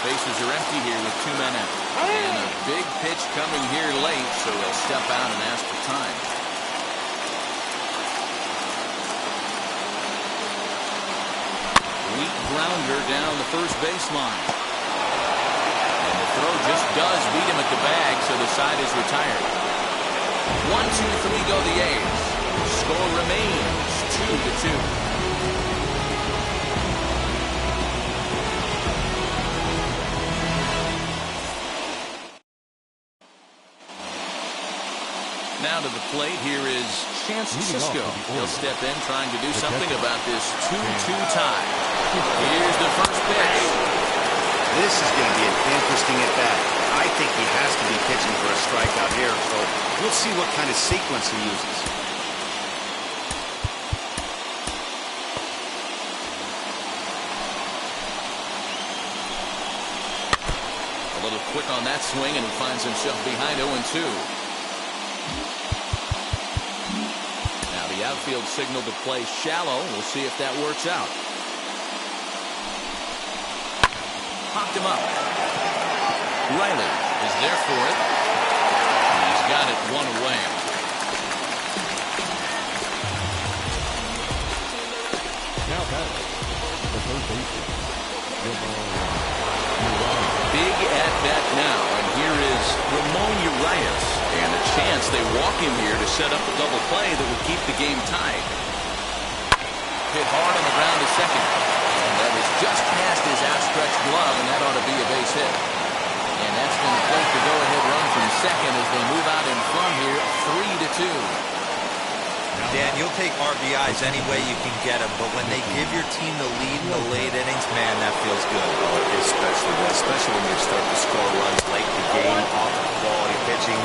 Bases are empty here with 2 men out. And a big pitch coming here late, so he'll step out and ask for time. Weak grounder down the first baseline. And the throw just does beat him at the bag, so the side is retired. 1-2-3 go the A's. Score remains 2-2. Now to the plate, here is Chance Cisco. He'll step in trying to do something about this 2-2 tie. Here's the first pitch. This is going to be an interesting at-bat. I think he has to be pitching for a strikeout here, so we'll see what kind of sequence he uses. A little quick on that swing, and he finds himself behind 0-2. The outfield signal to play shallow. We'll see if that works out. Popped him up. Riley is there for it. He's got it 1 away. Now batting, the third baseman. Big at bat now, and here is Ramon Urias. And a chance they walk him here to set up a double play that would keep the game tied. Hit hard on the ground to second. And that was just past his outstretched glove, and that ought to be a base hit. And that's going to place the go-ahead run from second as they move out in front here, 3-2. Dan, you'll take RBIs any way you can get them, but when they give your team the lead in the late innings, man, that feels good. Especially when you start to score runs late in the game off of quality pitching.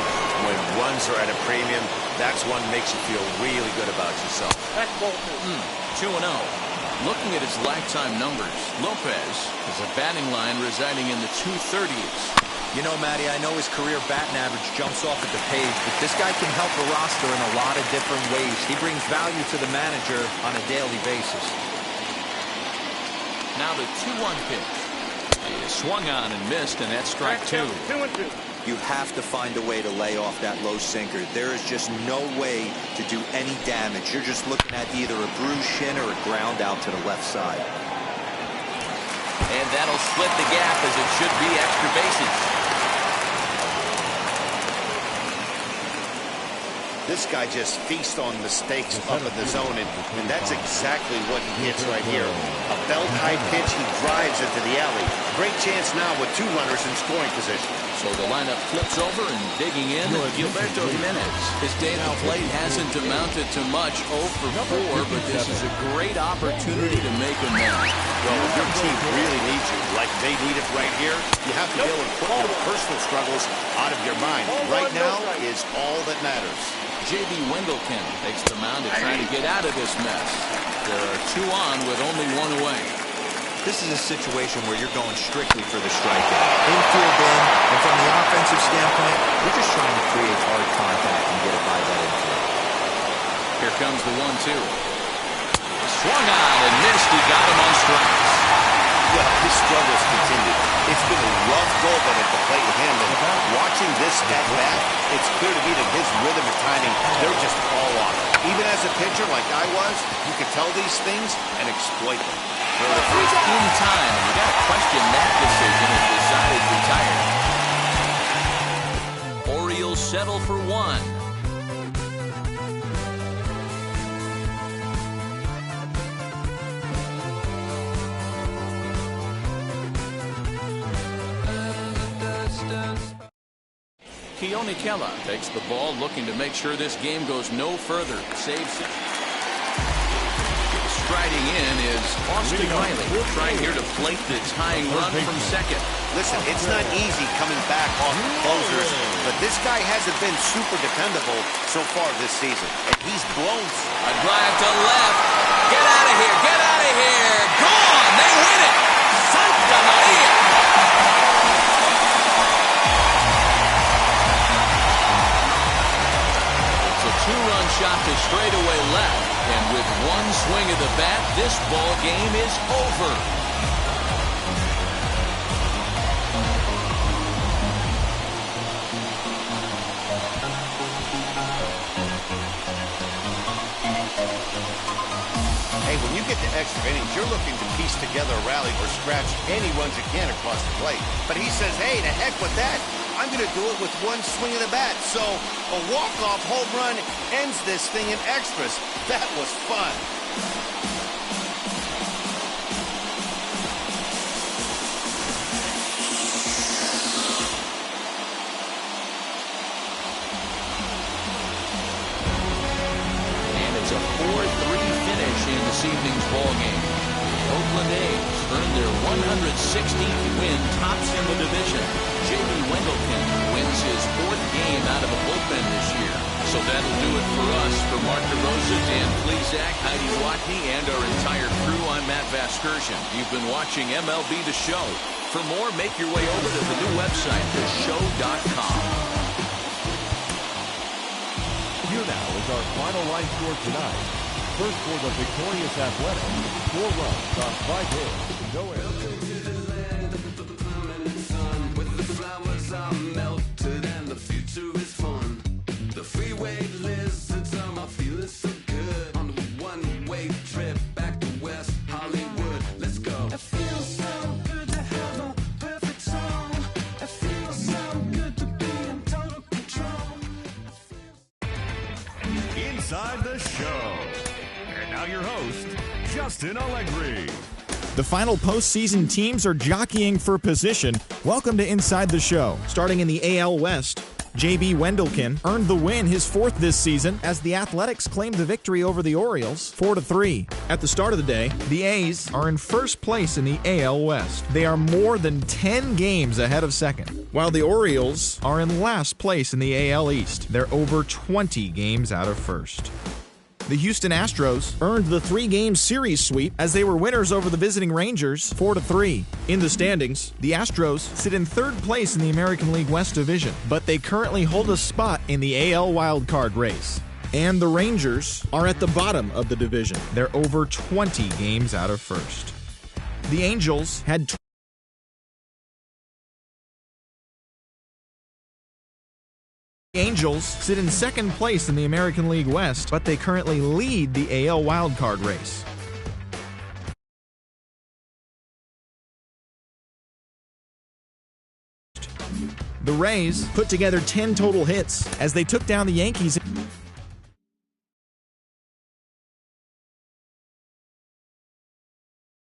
When runs are at a premium, that's one that makes you feel really good about yourself. 2-0. Looking at his lifetime numbers, Lopez has a batting line residing in the 230s. You know, Matty, I know his career batting average jumps off at the page, but this guy can help a roster in a lot of different ways. He brings value to the manager on a daily basis. Now the 2-1 pitch. He swung on and missed, and that's strike 2. 2-2. You have to find a way to lay off that low sinker. There is just no way to do any damage. You're just looking at either a bruised shin or a ground out to the left side. And that'll split the gap as it should be extra bases. This guy just feasts on mistakes up in the zone, and that's exactly what he hits right here. A belt-high pitch, he drives into the alley. Great chance now with 2 runners in scoring position. So the lineup flips over, and digging in, Gilberto Jimenez. His day at the plate hasn't amounted to much, 0 for 4, but this is a great opportunity to make a man. Well, if your team really needs you, like they need it right here, you have to be able to put your personal struggles out of your mind. Right now is all that matters. J.B. Wendelken takes the mound to try to get out of this mess. There are 2 on with only 1 away. This is a situation where you're going strictly for the strikeout. Infield in, and from the offensive standpoint, you're just trying to create hard contact and get it by that infield. Here comes the 1-2. Swung on and missed. He got him on strikes. Well, his struggles continue. It's been a rough go at the plate with him, and watching this at-bat, it's clear to me that his rhythm and timing, they're just all off. Even as a pitcher like I was, you could tell these things and exploit them. Well, if he's in time, you got to question that decision if the side is retired. Orioles settle for 1. Keone Kela takes the ball, looking to make sure this game goes no further. Saves it. Striding in is Austin Riley, trying here to plate the tying run from second. Listen, it's not easy coming back off the closers, but this guy hasn't been super dependable so far this season, and he's blown. A drive to left. Get out of here. Get out of here. Gone. They win it. Santa Maria. to straightaway left. And with one swing of the bat, this ball game is over. Hey, when you get to extra innings, you're looking to piece together a rally or scratch any runs you can across the plate. But he says, hey, to heck with that. I'm going to do it with one swing of the bat. So a walk-off home run ends this thing in extras. That was fun. And it's a 4-3 finish in this evening's ball game. Oakland A's earned their 116th win, tops in the division. J.B. Wendelken wins his 4th game out of the bullpen this year. So that'll do it for us. For Mark DeRosa, Dan Plesac, Heidi Watney, and our entire crew, I'm Matt Vasgersian. You've been watching MLB The Show. For more, make your way over to the new website, theshow.com. Here now is our final line score tonight. First for the victorious Athletics, 4 runs on 5 hits, no errors. Inside the Show. And now your host, Justin Allegri. The final postseason teams are jockeying for position. Welcome to Inside the Show. Starting in the AL West, J.B. Wendelken earned the win, his 4th this season, as the Athletics claimed the victory over the Orioles 4-3. At the start of the day, the A's are in first place in the AL West. They are more than 10 games ahead of second, while the Orioles are in last place in the AL East. They're over 20 games out of first. The Houston Astros earned the 3-game series sweep as they were winners over the visiting Rangers 4-3. In the standings, the Astros sit in 3rd place in the American League West Division, but they currently hold a spot in the AL wildcard race. And the Rangers are at the bottom of the division. They're over 20 games out of first. The Angels had Angels sit in 2nd place in the American League West, but they currently lead the AL wildcard race. The Rays put together 10 total hits as they took down the Yankees.